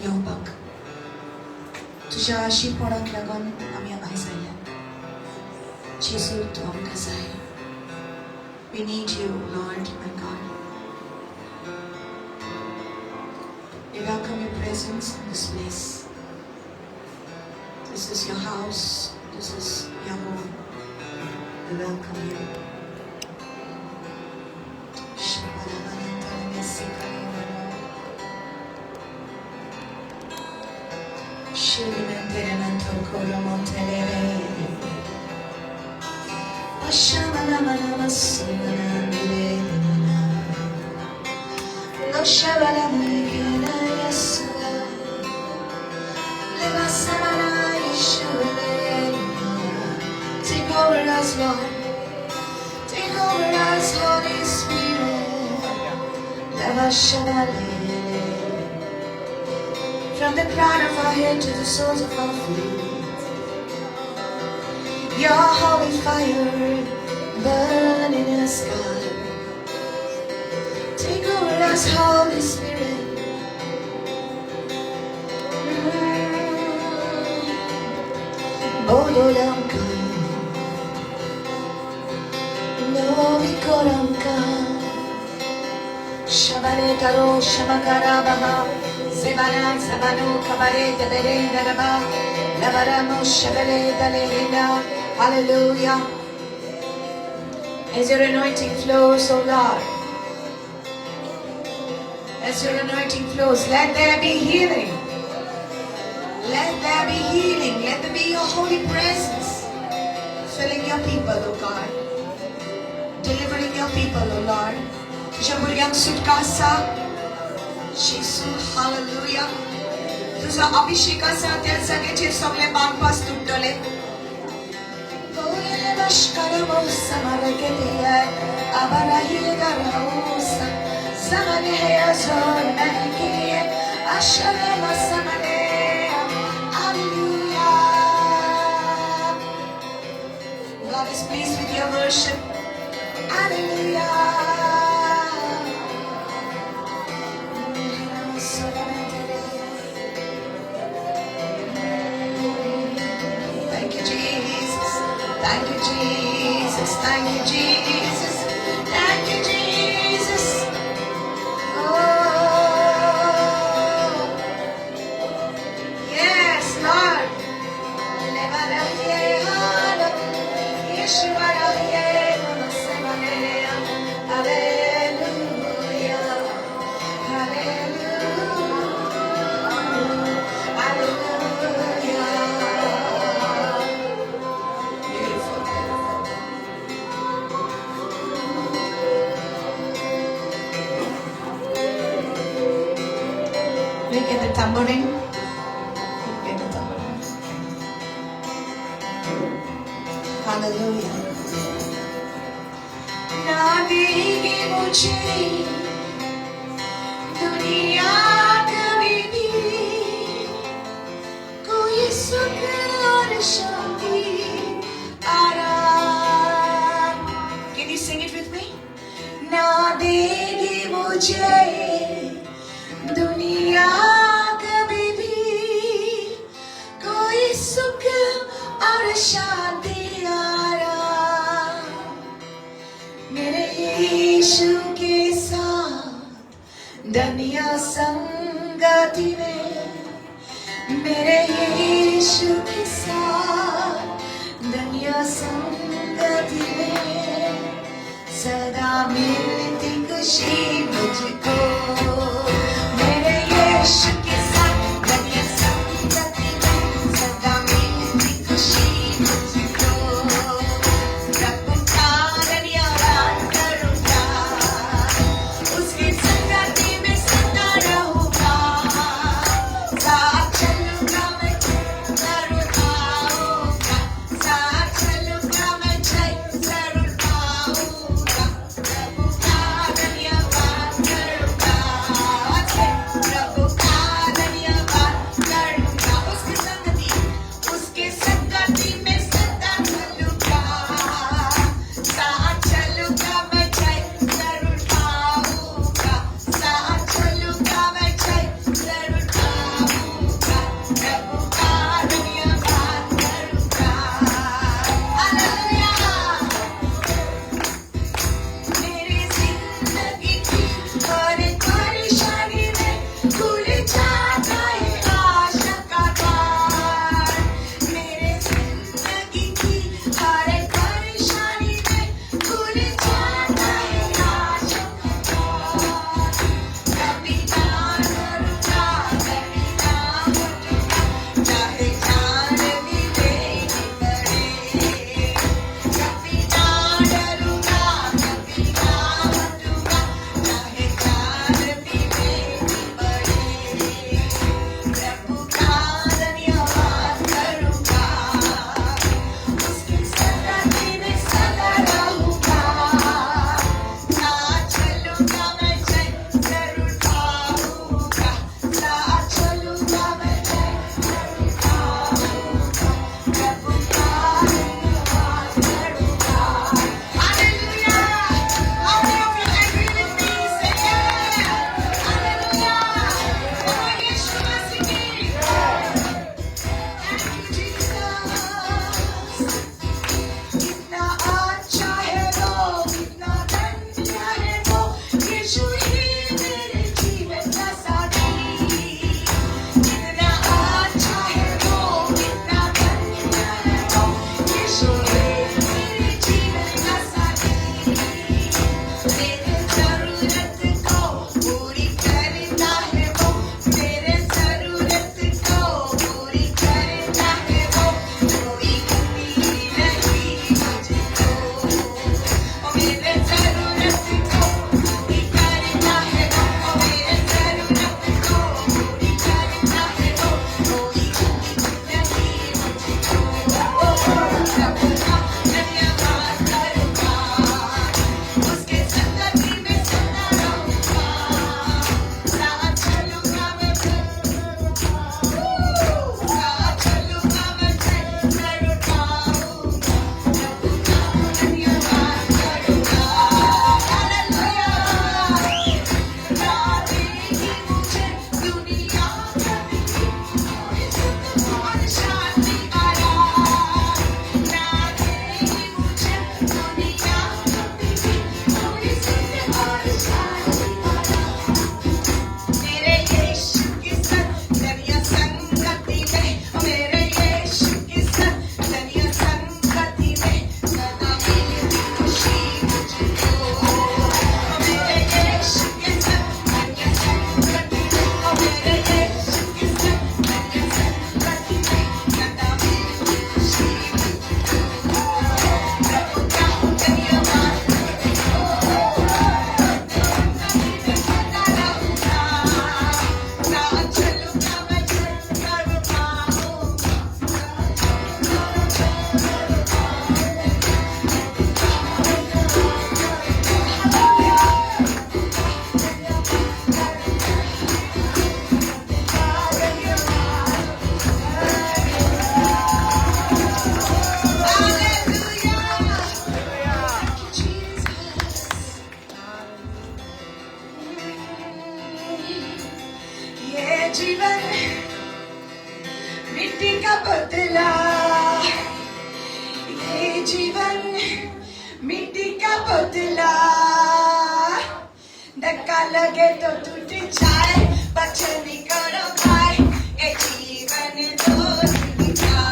येवपाक तुज्या आशीर्वादाक लागून आमी आयज आयल्या जेजू तूं आमकां जाय. We need you, Lord, my God. We welcome your presence in this place. This is your house. This is your home. We welcome you. Take over us, Lord. Take over us, Holy Spirit. From the crown of our head to the soles of our feet, your holy fire burn in us, God. Take over us, Holy Spirit. Bodolamka, Novikoramka, Shabaretaro, Shamakarabaha, Sebana, Sabanu, Kabare, Tabere, Daraba, Lavaramo, Shabare, Dalena. Hallelujah. As your anointing flows, O Lord, as your anointing flows, let there be healing. Let there be healing. Let there be your holy presence filling your people, O God. Delivering your people, O Lord. Jaburiang sutkasa. Jesus, hallelujah. Tuza abhisheka satya sage chirsamle bangpas tuttole. Oyele bashkaramo samaraketiya abarahiye garausa. Samane hai azor nahikiye ashare masamane. God is pleased with your worship. Hallelujah. Thank you, Jesus. Thank you, Jesus. Thank you, Jesus. Thank you, Jesus. Oh, yes, Lord. We get the tambourine. Get the tambourine. Hallelujah. ना देगी मुझे दुनिया कभी भी कोई सुख और शांति आराम. Can you sing it with me? ना देगी मुझे दुनिया कभी भी कोई सुख और शांति आराम. मेरे यीशु के साथ दुनिया संगति में, मेरे यीशु के साथ दुनिया संगति में सदा मिलती खुशी मुझको. मेरे यीशु के साथ दुनिया संगति में सदा मिलती खुशी मुझको. प्रभु का धन्यवाद करूंगा, उसकी संगति में सदा रहूंगा. साथ चलूंगा मैं जरूर पाऊंगा, साथ चलूंगा मैं जरूर पाऊंगा. प्रभु का धन्यवाद करूंगा. जीवन मिट्टी का पुतला, ये जीवन मिट्टी का पुतला, धक्का लगे तो टूट जाए, बचन नहीं करो भाई, ये जीवन दो दिन का,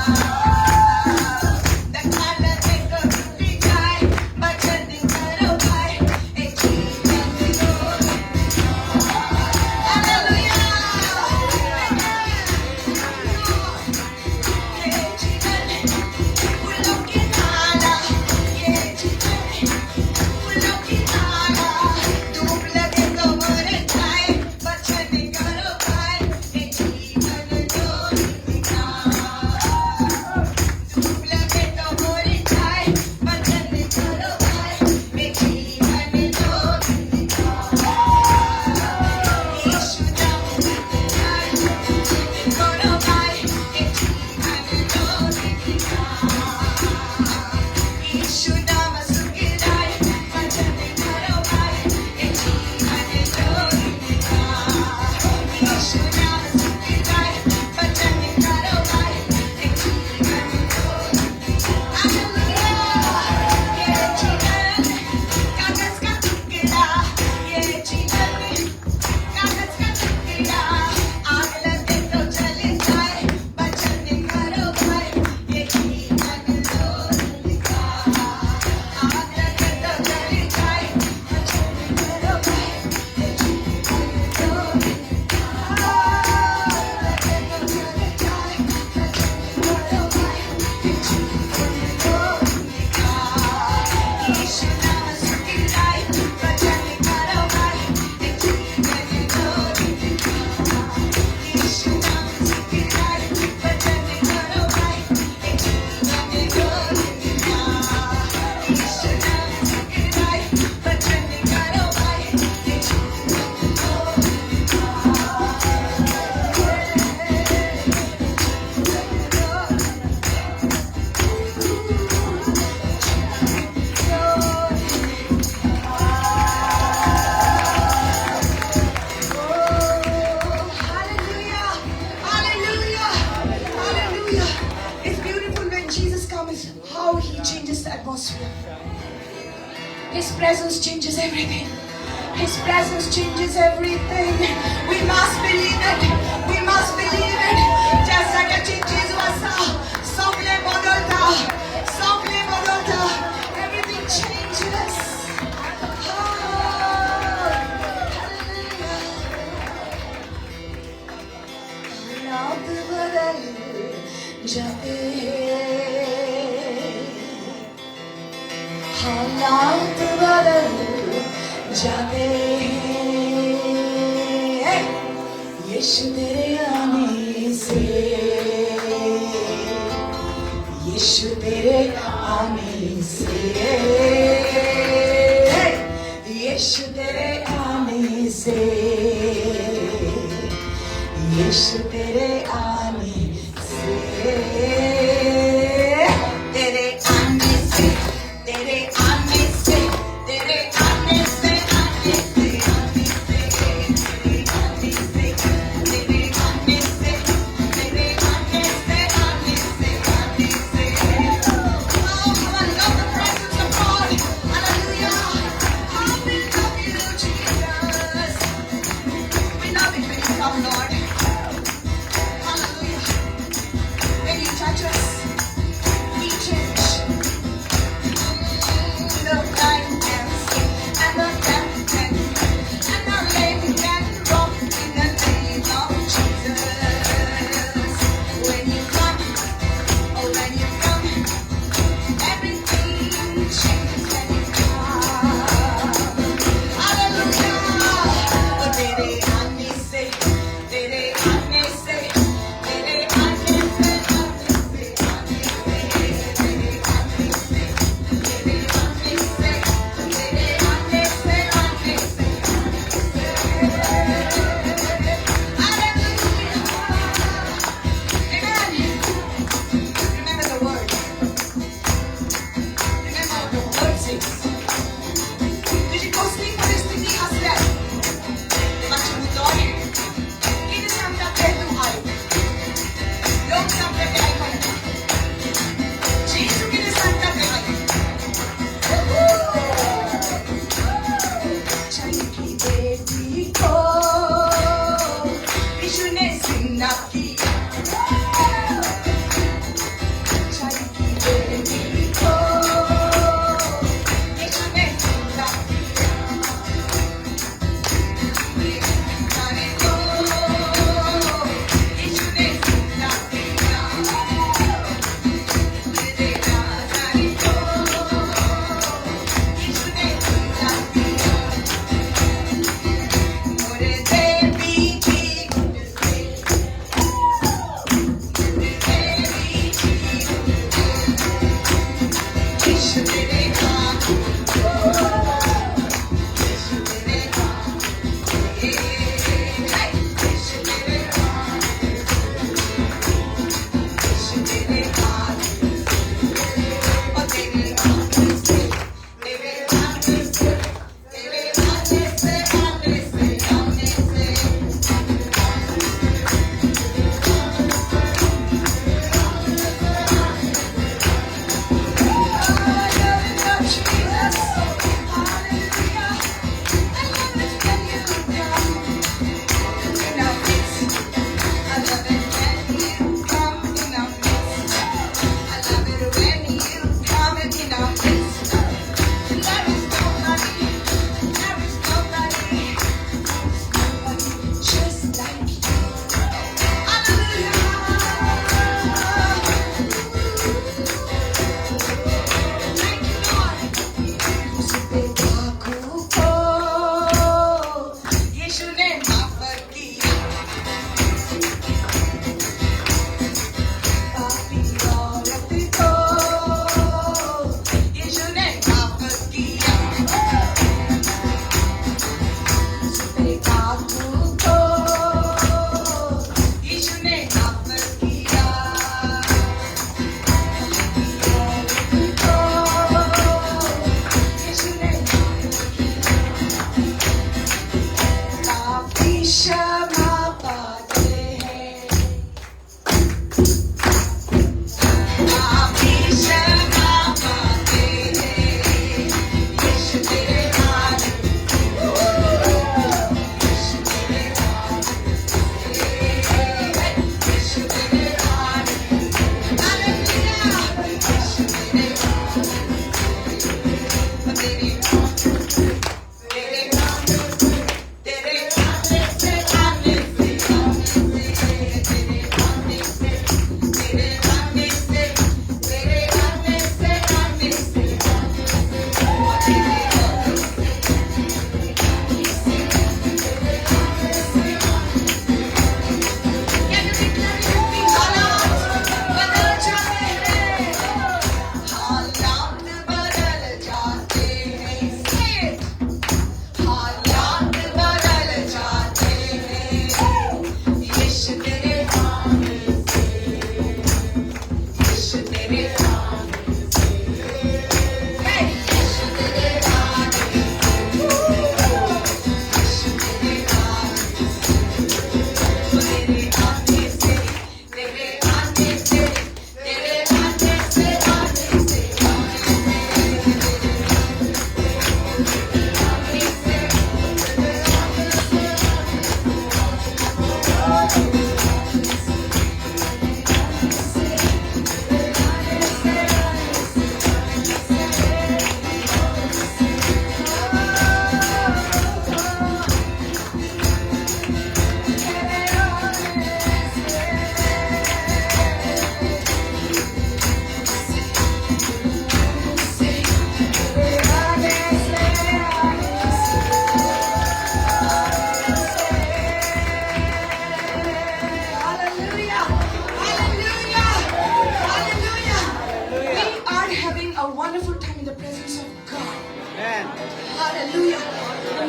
धक्का लगे तो टूट जाए, बचन नहीं करो भाई, ये जीवन दो दिन का। हालेलुया, ये जीवन फूलों की माला, ये जीवन फूलों की माला, धूप लगे तो मर जाए, बचन नहीं करो भाई, ये जीवन दो दिन का, धूप लगे तो मर जाए, बचन नहीं करो भाई, ये जीवन दो दिन का। यीशु नाम सुखदाई, करो भाई, ये जीवन दो दिन का। यीशु नाम सुखदाई, बचन नहीं करो भाई, ये जीवन दो दिन का। यीशु नाम सुखदाई, बचन नहीं करो भाई, ये जीवन दो दिन का। हालेलुया, ये जीवन कागज का टुकड़ा, ये जीवन कागज का टुकड़ा, आग लगे तो जल जाए, बचन नहीं करो भाई, ये जीवन दो दिन का। आग लगे तो जल जाए, बचन नहीं करो भाई, ये जीवन दो दिन का। आग लगे तो जल जाए, बचन नहीं करो भाई, ये जीवन दो दिन का। यीशु नाम सुखदाई, बचन नहीं करो भाई, ये जीवन दो दिन का। यीशु नाम सुखदाई, बचन नहीं करो भाई, ये जीवन दो दिन का। यीशु नाम सुखदाई, बचन नहीं करो भाई, ये जीवन दो दिन का। Hallelujah, hallelujah, hallelujah. It's beautiful when Jesus comes, how he changes the atmosphere. His presence changes everything. His presence changes everything. We must believe it. We must believe it. Just like a changes was Somble Bodota. Somble Bodota. Everything changes. हालात बदल जाते हैं, हालात बदल जाते हैं, यीशु तेरे आने से, यीशु तेरे आने से, यीशु तेरे आने से, यीशु तेरे आने से, तेरे आने से, तेरे आने से, तेरे आने से, आने से, आने से, तेरे आने से, तेरे आने से, तेरे आने से, आने से, आने से। Oh, how I love the presence of God. Hallelujah. How we love you, Jesus. We love you when you come, Lord.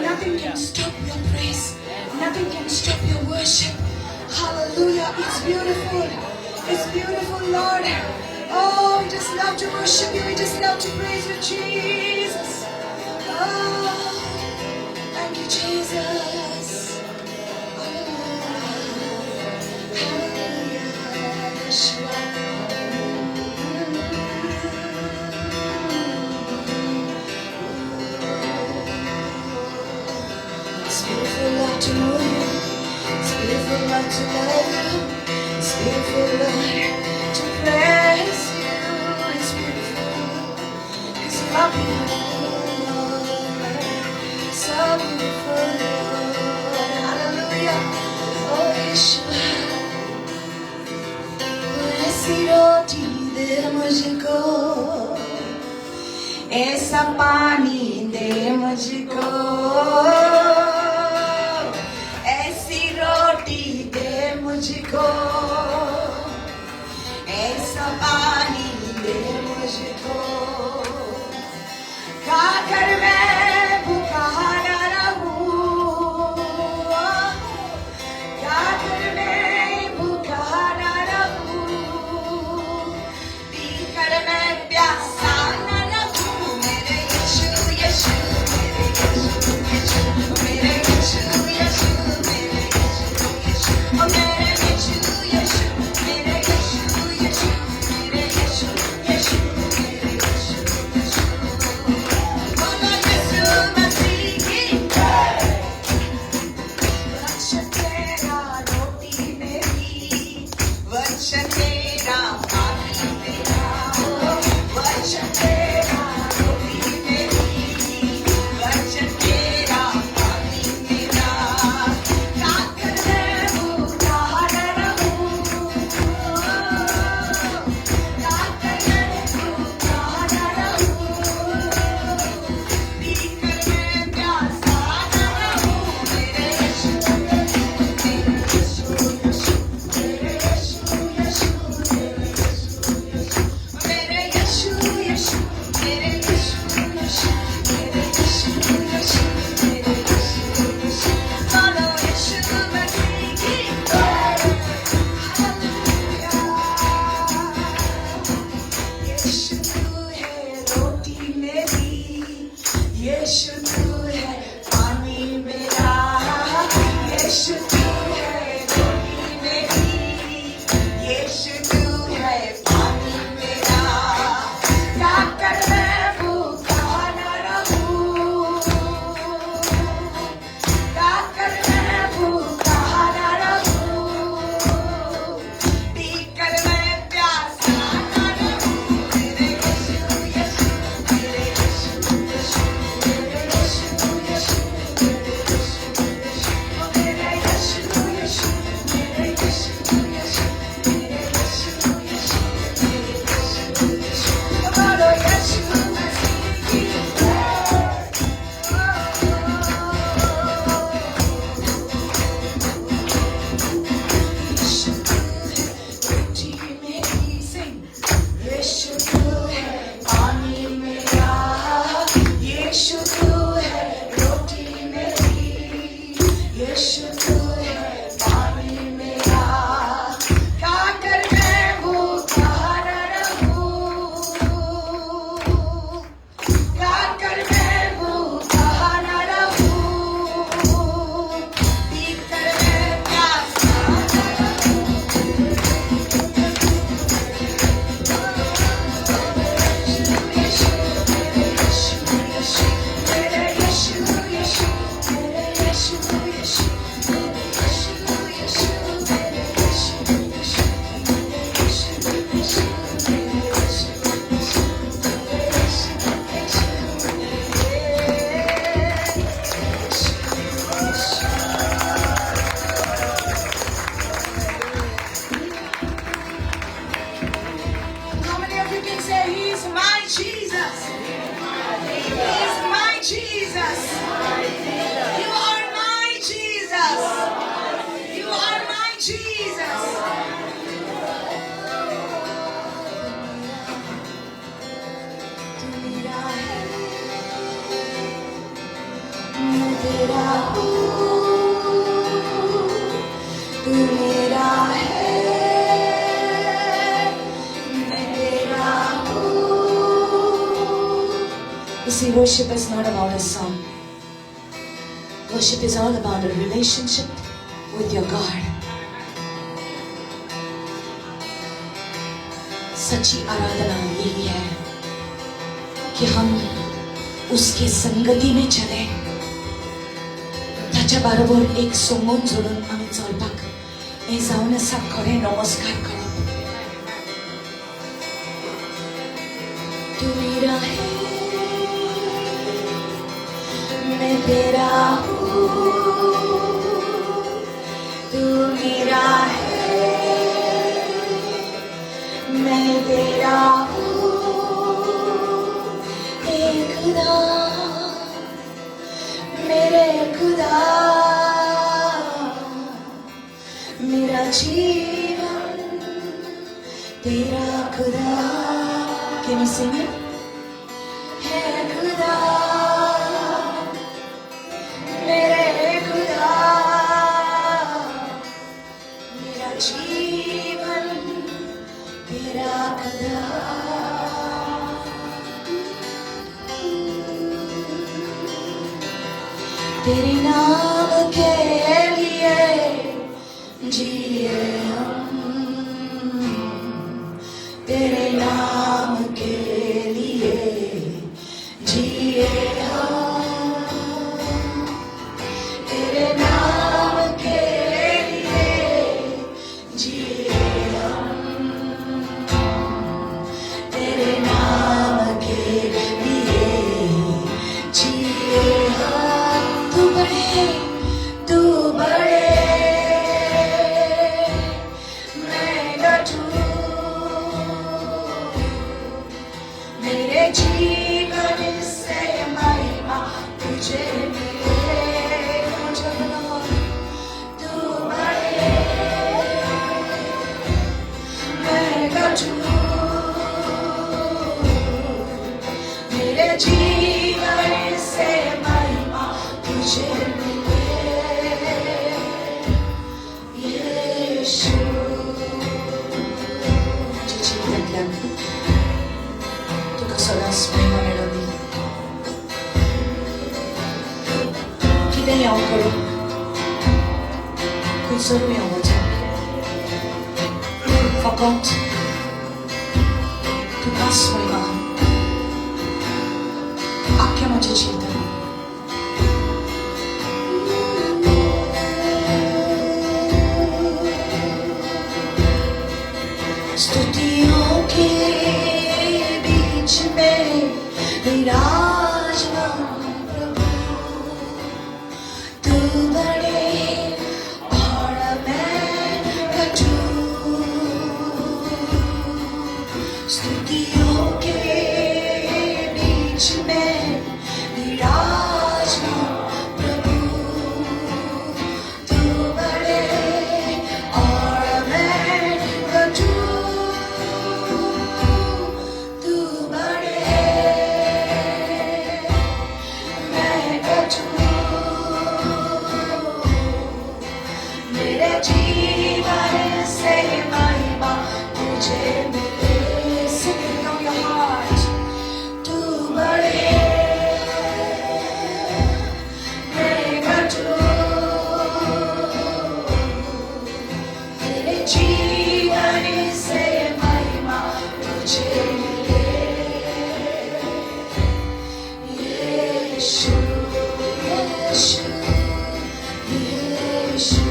Nothing can stop your praise. Nothing can stop your worship. Hallelujah. It's beautiful. It's beautiful, Lord. Oh, we just love to worship you. We just love to praise you, Jesus. Oh, thank you, Jesus. Hallelujah. Hallelujah. Yeshua. It's beautiful, Lord, to know you. It's beautiful, Lord, to love beautiful, Lord, to praise you. It's beautiful, 'cause you are beautiful, Lord. So beautiful, Lord. Hallelujah. Oh, Yeshua. ऐसी रोटी दे मुझको, ऐसा पानी दे मुझको, ऐसी रोटी दे मुझको, ऐसा पानी दे मुझको, खाकर मैं भूखा ना रहूं, खाकर मैं भूखा ना रहूं, पीकर मैं प्यासा ना रहूं। मेरे यीशु यीशु, मेरे यीशु यीशु, मेरे यीशु यीशु, मेरे यीशु यीशु, ओ मेरे यीशु यीशु, मेरे यीशु यीशु, मेरे यीशु यीशु, मेरे यीशु यीशु। बोलो यीशु मसीह की जय। वचन तेरा रोटी मेरी, वचन तेरा पानी मेरा, वचन तेरा रोटी मेरी, वचन तेरा पानी मेरा, खाकर मैं भूखा न रहूं, खाकर मैं भूखा न रहूं, पीकर मैं प्यासा न रहूं। मेरे यीशु यीशु, मेरे यीशु यीशु, मेरे यीशु यीशु, मेरे यीशु यीशु, मेरे यीशु यीशु, मेरे यीशु यीशु, मेरे यीशु यीशु, मेरे यीशु यीशु। बोलो यीशु मसीह की जय। हालेलुया। यीशु तू है रोटी मेरी, यीशु तू है पानी मेरा, यीशु तू है रोटी मेरी, यीशु तू है पानी मेरा, खाकर मैं भूखा न रहूं, खाकर मैं भूखा न रहूं, पीकर मैं प्यासा न रहूं। मेरे यीशु यीशु, मेरे यीशु यीशु, मेरे यीशु यीशु, मेरे यीशु यीशु, ओ मेरे यीशु यीशु, मेरे यीशु यीशु, मेरे यीशु यीशु, मेरे यीशु यीशु। बोलो यीशु मसीह की जय। यीशु तू है रोटी मेरी, सिंह। यीशु तू है पानी मेरा, यीशु तू है रोटी मेरी, यीशु तू है पानी मेरा, खाकर मैं भूखा न रहूं, खाकर मैं भूखा न रहूं, पीकर मैं प्यासा न रहूं। यीशु मेरे यीशु यीशु, मेरे यीशु यीशु, मेरे यीशु यीशु, मेरे यीशु यीशु, मेरे यीशु यीशु, मेरे यीशु यीशु, मेरे यीशु यीशु, मेरे यीशु How many of you can say he's my Jesus? He's my Jesus. You are my Jesus. You are my Jesus. तू मेरा है, मैं तेरा हूँ, तू मेरा है, मैं तेरा हूँ। You see, worship is not about a song. Worship is all about a relationship with your God. सच्ची आराधना यही है कि हम उसकी संगती में चले. त्याच्या बरोबर एक सोमून जोडून आम्ही चलपाक ईसाओं ने सब करे नमस्कार करो। तू मेरा है, मैं तेरा हूँ। तू मेरा है, मैं तेरा हूँ। ए खुदा, मेरे खुदा, मेरा जीवन तेरा खुदा। Can you sing it? है खुदा, मेरे खुदा, मेरा जीवन तेरा खुदा। तेरे नाम के लिए जिए हम, तेरे नाम के लिए जिए हम, तेरे नाम के लिए जिए हम, तेरे नाम के लिए जिए हम। तू बड़े, तू बड़े, मेरे जीवन से महिमा तुझे मिले। मुझे बना तू बड़े, मैं गठू, मेरे जीवन से महिमा तुझे मिले। यीशु Solas may melody. 기대냐 오고 그 소리에 오자. Forgot to pass my mom. 아껴놓지 지다. 스튜디오 विराजमान प्रभु, तू बड़े और मैं गठू। स्तुतियों के बीच में विराजमान प्रभु, तू बड़े और मैं गठू। जीवन से महिमा तुझे मिले। Sing it from your heart. तू बड़े, मैं गठू, तेरे जीवन से महिमा तुझे मिले। यीशु, यीशु, यीशु,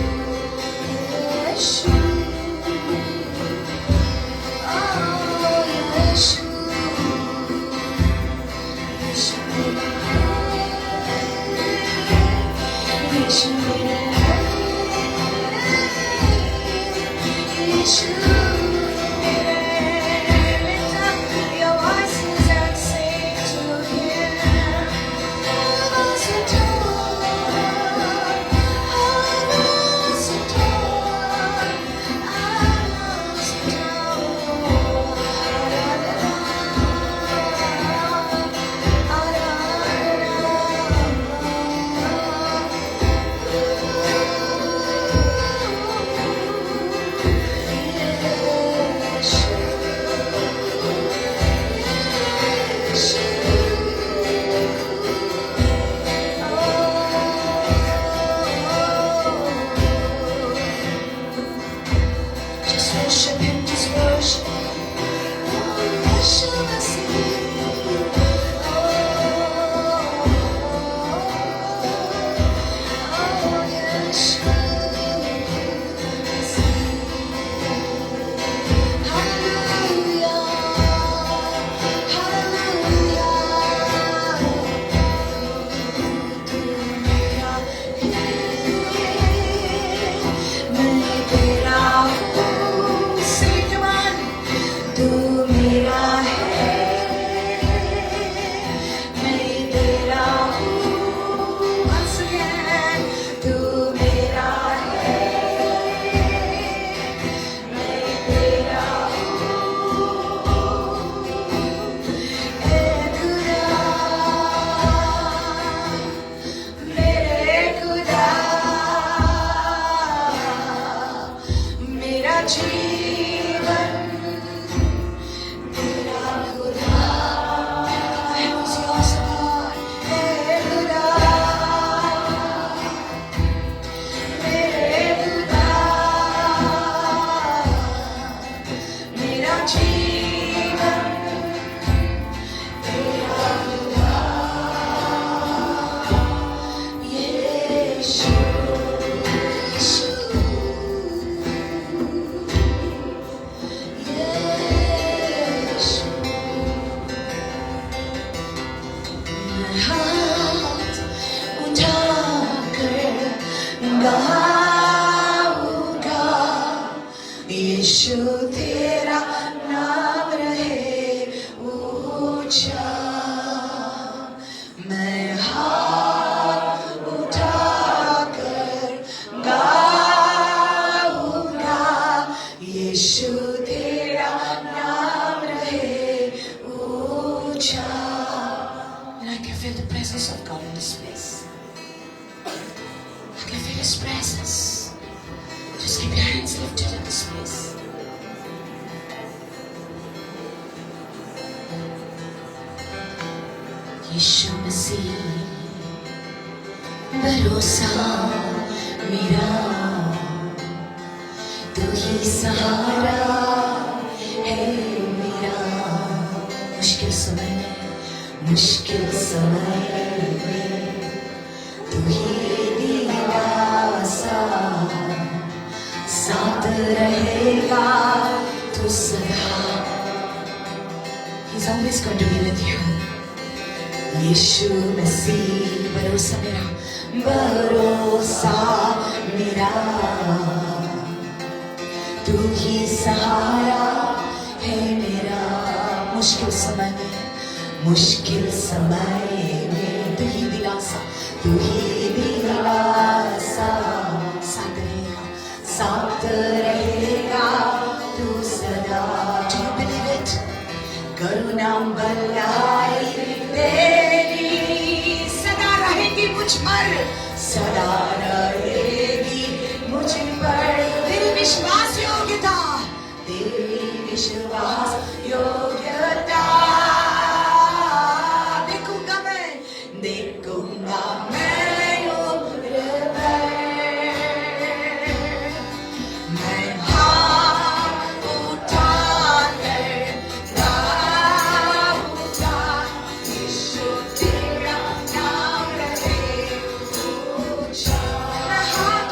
मेरा जीवन तेरा खुदा है, उसी आसमान है खुदा, मेरे खुदा, मेरा जीवन तेरा खुदा, यीशु, यीशु, यीशु। मैं हाथ उठाकर गाऊंगा, यीशु तेरा नाम रहे ऊंचा। मैं हाथ उठाकर गाऊंगा, यीशु तेरा नाम रहे ऊंचा। And I can feel the presence of God in this place. I can feel His presence. Just keep your hands lifted in this place. यीशु मसीह भरोसा मेरा, तू ही सहारा है मेरा। मुश्किल समय में, मुश्किल समय में तू ही दिलासा, साथ रहेगा तू सदा। He's always going to be with you. यीशु मसीह भरोसा मेरा, भरोसा मेरा, तू ही सहारा है मेरा। मुश्किल समय में, मुश्किल समय में तू ही दिलासा, तू ही दिलासा, साथ रहेगा, साथ रहेगा तू सदा। Do you believe it? करुणा भलाई तेरी सदा रहेगी मुझ पर, सदा रहेगी मुझ पर। तेरी विश्वास योग्यता, तेरी विश्वास योग्यता, देखूंगा मैं उम्र भर। मैं हाथ उठाकर गाऊंगा, यीशु तेरा नाम रहे ऊंचा। मैं हाथ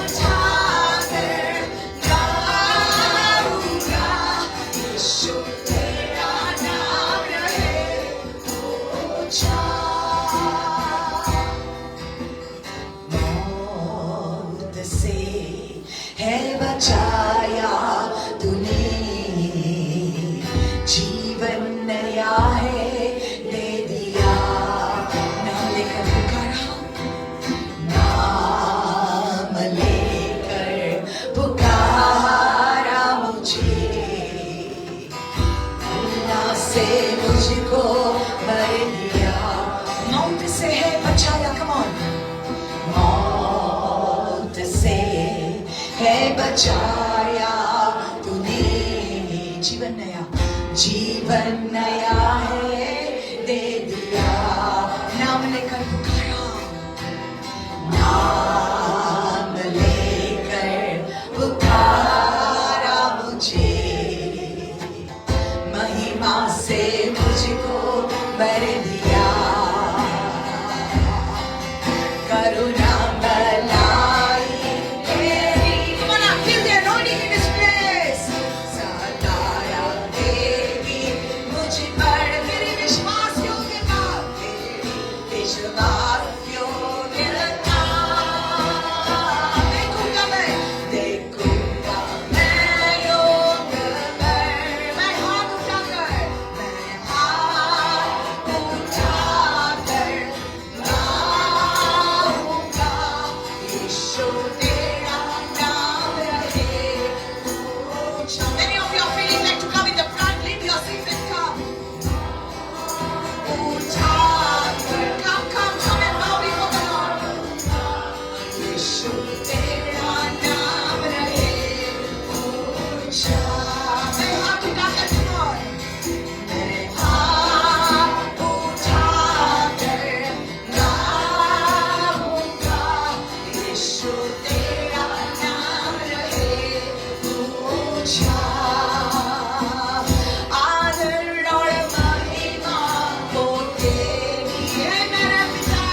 उठाकर गाऊंगा, यीशु तेरा नाम रहे ऊंचा। मौत से है बचाया तूने, जीवन नया है दे दिया। नाम लेकर पुकारा, नाम लेकर पुकारा मुझे, अल्लाह से मुझको भर दिया। मौत से है बचाया, come on। मौत से है बचाया तूने, जीवन नया, जीवन नया है दे दिया। नाम लेकर पुकारा, नाम लेकर पुकारा मुझे, महिमा से मुझको भर दिया। करुणा भलाई तेरी, come on, I feel the anointing in this place. सदा रहेगी मुझ पर, तेरी विश्वास योग्यता, तेरी विश्वास योग्यता। देखूंगा मैं योग पर। मैं हाथ उठाकर यीशु तेरा नाम रहे ऊंचा। मैं हाथ उठाकर तुम्हारे मैं हाथ उठाकर गाऊंगा यीशु तेरा नाम रहे ऊंचा। आदर और महिमा हो तेरी है मेरा पिता,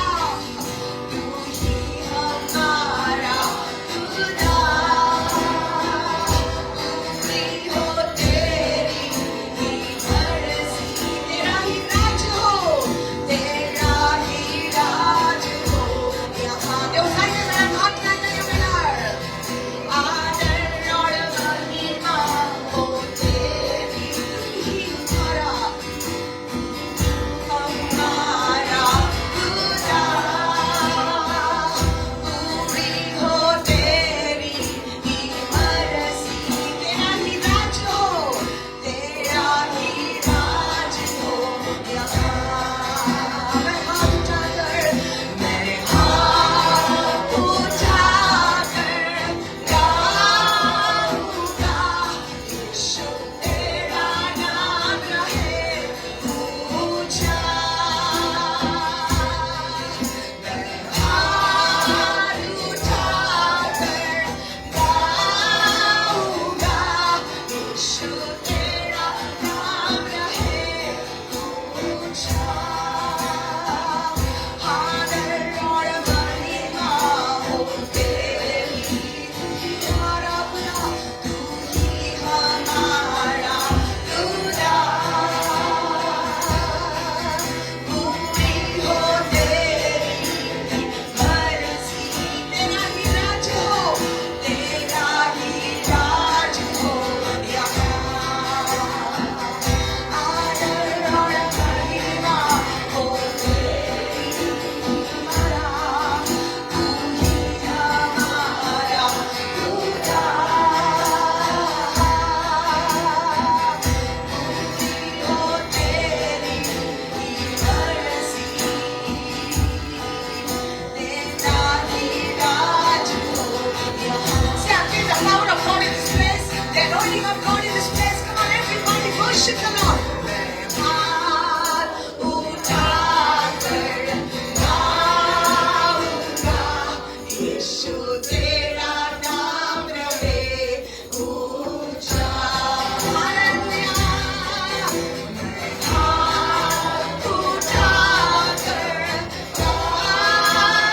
तू ही हमारा खुदा। पूरी हो तेरी ही मर्जी, तेरा ही राज हो, तेरा ही राज हो यहाँ। Deus vai lembrar nós na melhor. आदर और महिमा हो तेरी ही हमारा खुदा। पूरी हो तेरी ही मर्जी, तेरा ही राज हो, तेरा ही राज हो यहाँ। मैं हाथ उठाकर गाऊंगा यीशु तेरा नाम रहे ऊंचा। मैं हाथ उठाकर गाऊंगा यीशु तेरा नाम रहे ऊंचा। आदर और महिमा हो तेरी हमारा खुदा, तू ही हमारा खुदा। पूरी हो तेरी मर्जी, तेरा ही राज हो, तेरा ही राज हो यहाँ। आदर और महिमा हो तेरी हमारा, तू ही हमारा खुदा। पूरी हो तेरी ही मर्जी, तेरा ही राज हो यहाँ। See, I feel the power of God in this place, the anointing of God in this place. Come on, everybody, worship the Lord. मैं हाथ उठाकर गाऊंगा यीशु तेरा नाम रहे ऊंचा। हालेलुया। मैं हाथ उठाकर गाऊंगा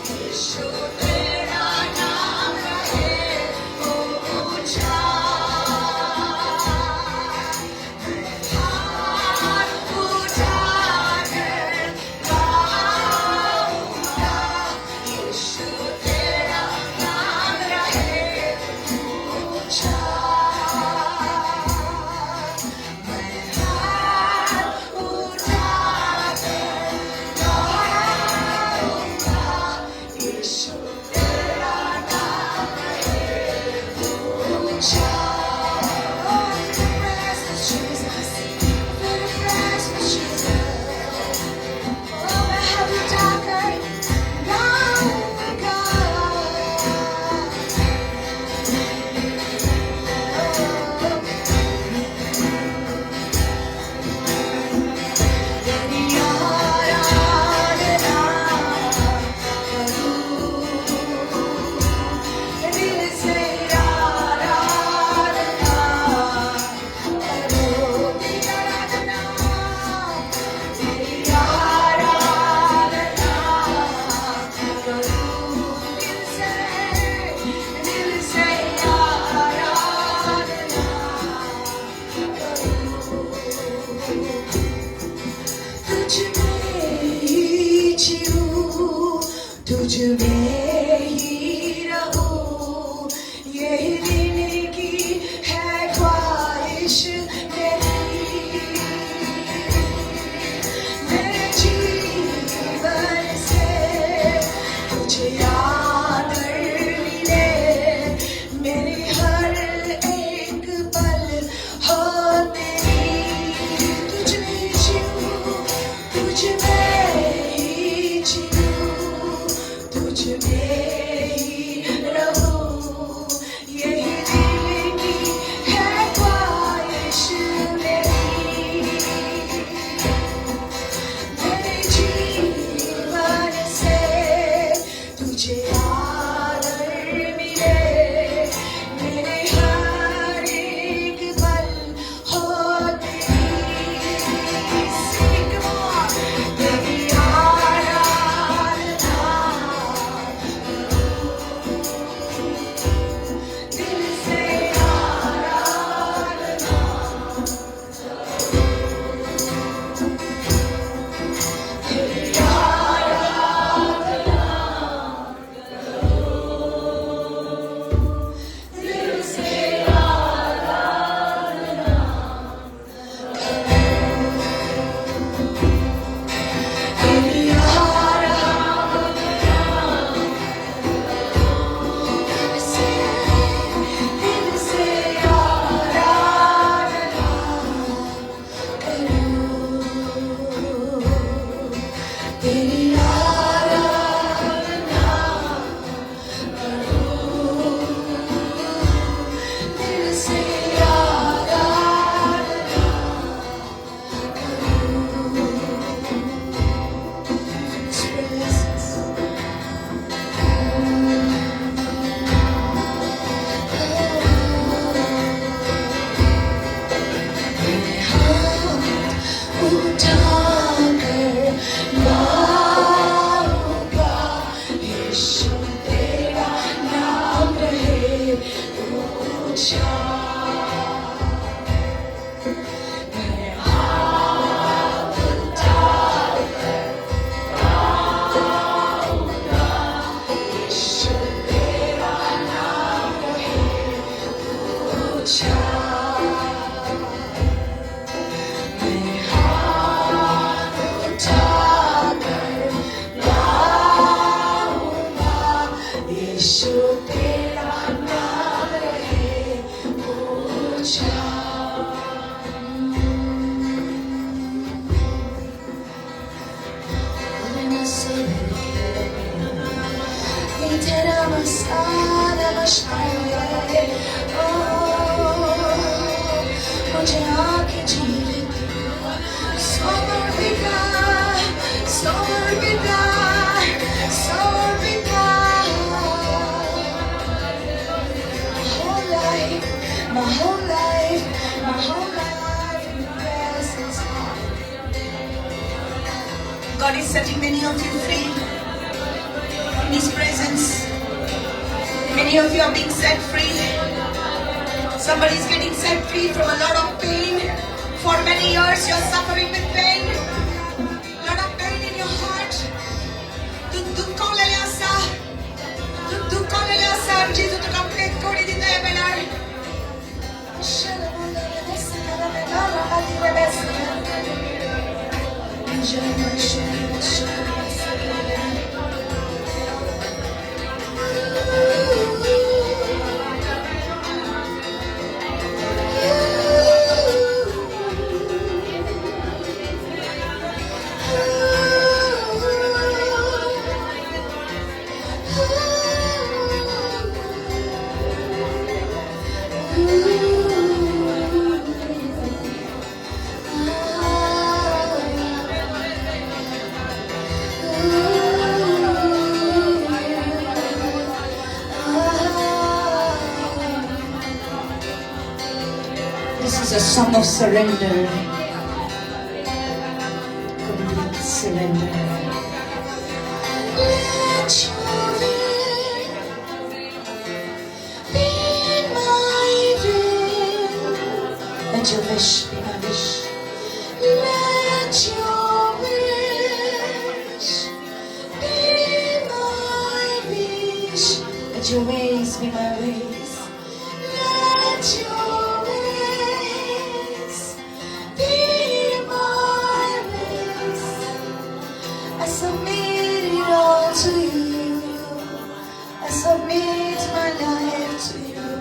यीशु तेरा नाम रहे ऊंचा। मैं हाथ उठाकर गाऊंगा यीशु तेरा नाम रहे ऊंचा। मैं हाथ उठाकर गाऊंगा यीशु तेरा नाम रहे ऊंचा। Oh, the presence, Jesus. The presence, Jesus. Oh, मैं हाथ उठाकर गाऊंगा। तेरी आराधना करूं, दिल से आराधना करूं। तेरी आराधना, तेरी आराधना करूं, दिल से आराधना करूं। तुझ में ही जीऊं, तुझ में ही रहूं, यही दिल की है ख्वाहिश मेरी। मेरे जीवन से तुझे याद मिले, मेरी हर एक पल हो तेरी। तुझ में जीऊं, तुझ में ही जीऊं, तुझ में God is setting many of you free in His presence. Many of you are being set free. Somebody is getting set free from a lot of pain. For many years you are suffering with pain. A lot of pain in your heart. Jesus to come take God in the heaven. This is a song of surrender. Complete surrender. Let your will be my will. Let your wish be my wish. Let your wish be my wish. Let your ways be my ways. Let your I submit it all to you. I submit my life to you.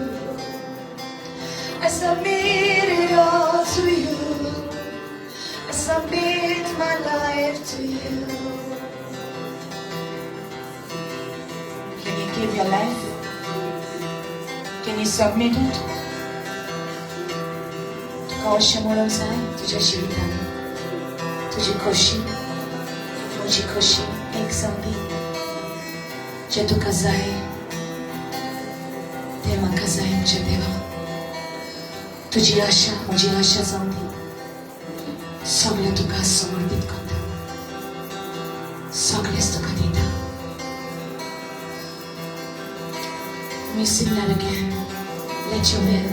I submit it all to you. I submit my life to you. Can you give your life? Can you submit it? तुका अवश्य म्हणून सांग तुझ्या जिवितान तुझी खुशी तुझी खुशी एक संगीत जे तुका जाय ते म्हाका जाय म्हणजे देवा तुझी आशा म्हजी आशा जावन दी सगळें तुका समर्पित करता सगळेंच तुका दिता We sing that again. Let your will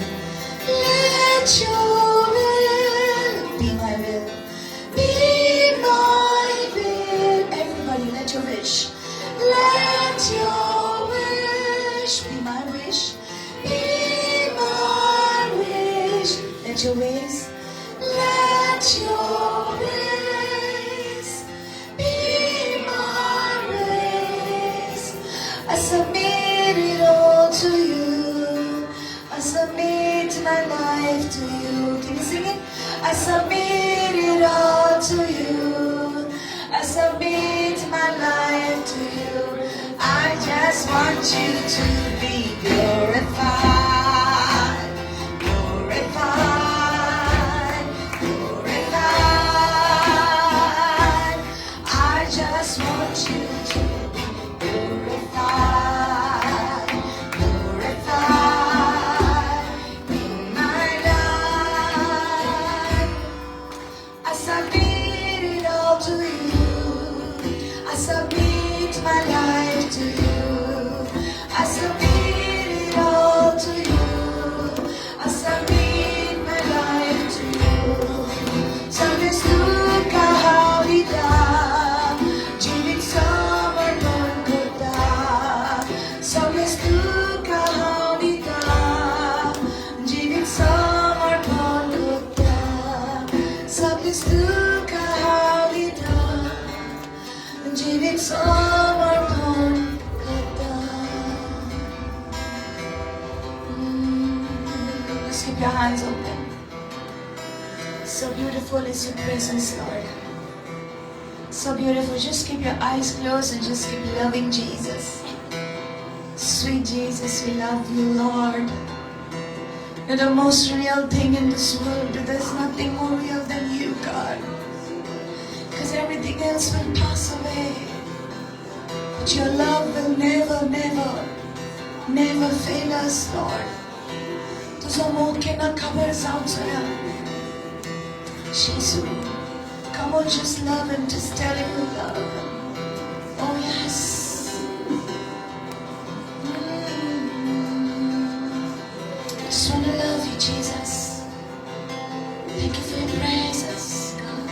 be my will. Be my will. Everybody, let your wish. Let your wish be my wish. Be my wish. Let your ways. Let your ways be my ways. I submit it all to you. I submit my life to you. Can you sing it? I submit it all to you. I submit my life to you. I just want you to be glorified. Glorified. Glorified. I just want you to be glorified. Glorified in my life. I submit it all to you. I submit my life to you. I submit it all समर्पण करता. Just keep your hands open. So beautiful is your presence, Lord. So beautiful. Just keep your eyes closed and just keep loving Jesus. Sweet Jesus, we love you, Lord. You're the most real thing in this world. There's nothing more real than you, God. Because everything else will pass away. But your love will never, never, never fail us, Lord. तुझा मोह के ना खबर जाऊँगा. Jesus, come on, just love him. Just tell him you love him. Oh yes. Just want to love you, Jesus. Thank you for your presence, God.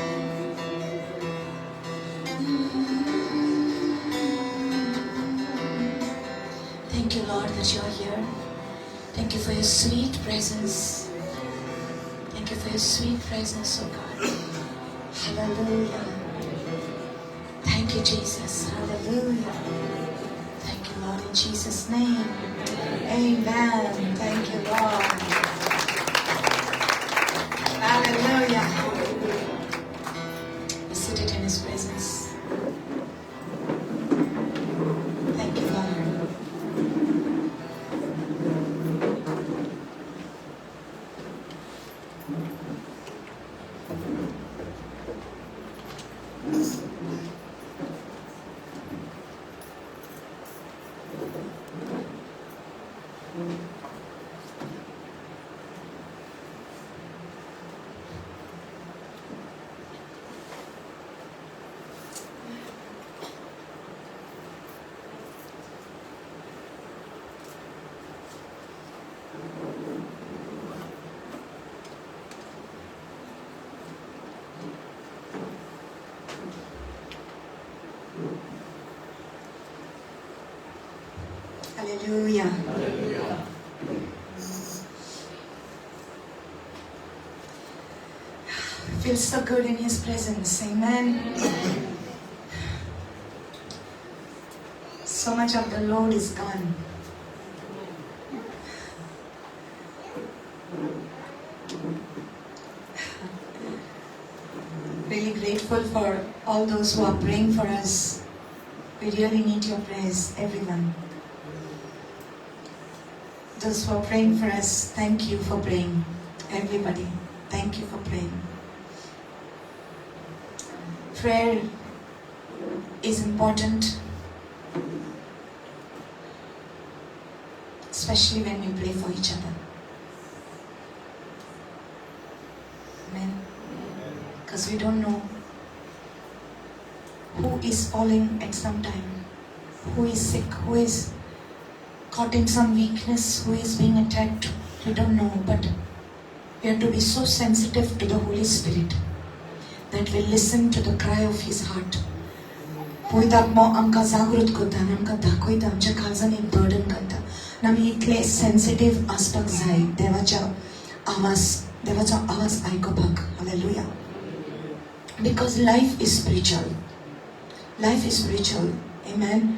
Thank you, Lord, that you're here. Thank you for your sweet presence. Thank you for your sweet presence, oh God. Hallelujah. Thank you, Jesus. Hallelujah. Thank you, Lord, in Jesus' name. Amen. Thank you, Lord. Hallelujah. Be seated in his presence. Thank you, Lord. Hallelujah. Hallelujah. Feels so good in his presence. Amen. So much of the load is gone. Really grateful for all those who are praying for us. We really need your prayers, everyone. Those who are praying for us, thank you for praying. Everybody, thank you for praying. Prayer is important, especially when we pray for each other. Amen. Because we don't know who is falling at some time, who is sick, who is caught in some weakness, who is being attacked. We don't know, but we have to be so sensitive to the Holy Spirit that we listen to the cry of His heart. Poidak mo amka zagrut kota, amka dakoita amcha kalzan एक burden करता. नमी इतले sensitive आसपाक जाय देवाचा आवाज ऐको भाग. Hallelujah. Because life is spiritual. Life is spiritual. Amen.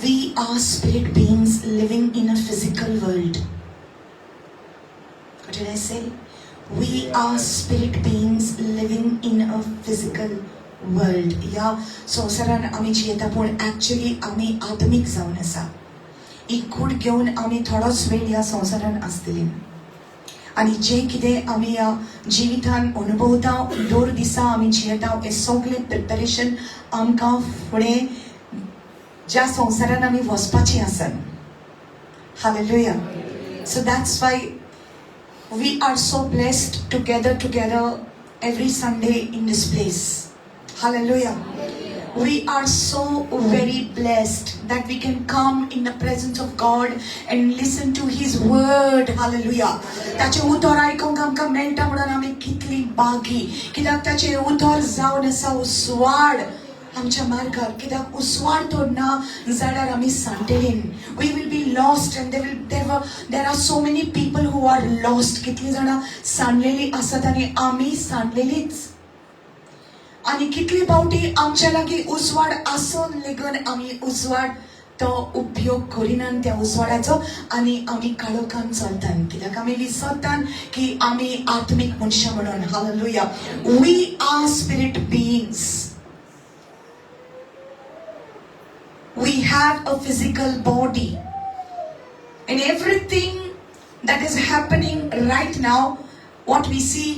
We are spirit beings living in a physical world. What did I say? We are spirit beings living in a physical world. Yeah. So saran आमी चियेता पण actually आमी आत्मिक जावन आसा. एक कूड घेवन आमी थोडोच वेळ ह्या संवसारान आसतलीं. आणि जे कितें आमी ह्या जिवितान अनुभवता दर दिसा आमी जियेता हे सगळें प्रिपरेशन आमकां फुडें ज्या संवसारान आमी वचपाचीं आसात. Hallelujah. So that's why we are so blessed to gather together every Sunday in this place. Hallelujah. We are so very blessed that we can come in the presence of God and listen to His word. Hallelujah. ताचे उतर आयकूंक आमकां मेळटा म्हणून आमी कितली बागी. कित्याक ताचे उतर जावन आसा उसवाड आमच्या मार्गार. कित्याक उसवाड तो ना जाल्यार आमी सांटेलीन. We will be lost and there are so many people who are lost. कितली जाणां सांडलेलीं आसात आनी आमी सांडलेलींच. आणि कितले पावटी आमच्या लागीं उजवाड आसून लेगून आमी उजवाड तो उपयोग करिनान त्या उजवाडाचो आणि आमी काळोखान चलतान कित्याक आमी विसरतान की आमी आत्मीक मनशां म्हणून. Hallelujah. We are spirit beings. We have a physical body, and everything that is happening right now, what we see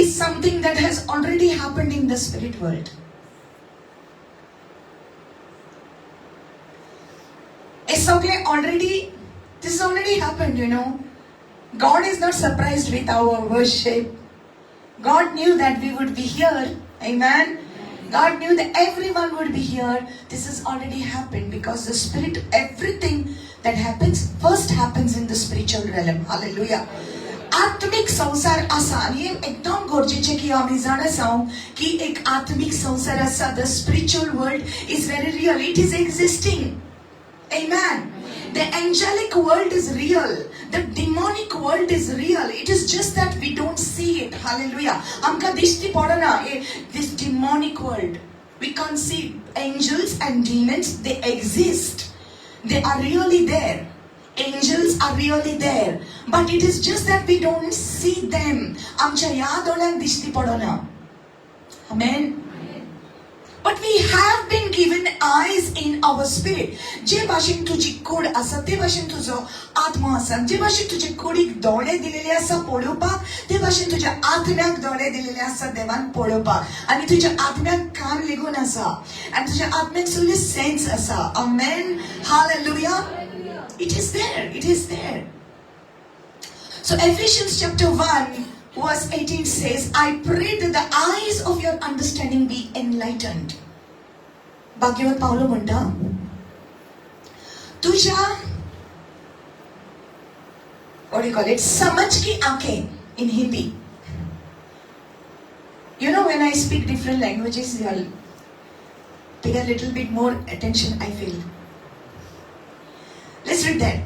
is something that has already happened in the spirit world. It's okay already. This has already happened, you know. God is not surprised with our worship. God knew that we would be here. Amen. God knew that everyone would be here. This has already happened because the spirit, everything that happens, first happens in the spiritual realm. Hallelujah. आत्मिक संसार असा आणि एकदम गरजेचे की आम्ही जाणसाव की एक आत्मिक संसार असा. The spiritual world is very real. It is existing. Amen. The angelic world is real. The demonic world is real. It is just that we don't see it. Hallelujah. आमका दिसती पडना this demonic world. We can't see angels and demons. They exist. They are really there. Angels are really there. But it is just that we don't see them. आमच्या या दोळ्यान दिसती पडना. Amen. But we have been given eyes in our spirit. जे भाषेन तुझी कूड आसा ते भाषेन तुझो आत्मा आसा. जे भाषेन तुझे कुडीक दोळे दिलेले आसा पळोवपाक ते भाषेन तुझ्या आत्म्याक दोळे दिलेले आसा देवान पळोवपाक. आणि तुझ्या आत्म्याक कान लेगून आसा. आणि तुझ्या आत्म्याक सगळे सेन्स आसा. Amen. Hallelujah. It is there. It is there. So Ephesians chapter 1 verse 18 says, I pray that the eyes of your understanding be enlightened. भाग्यवत पावलो म्हणता तुझ्या what do you call it, समझ की आंखें in Hindi. You know, when I speak different languages, you'll pay a little bit more attention, I feel. Let's read that.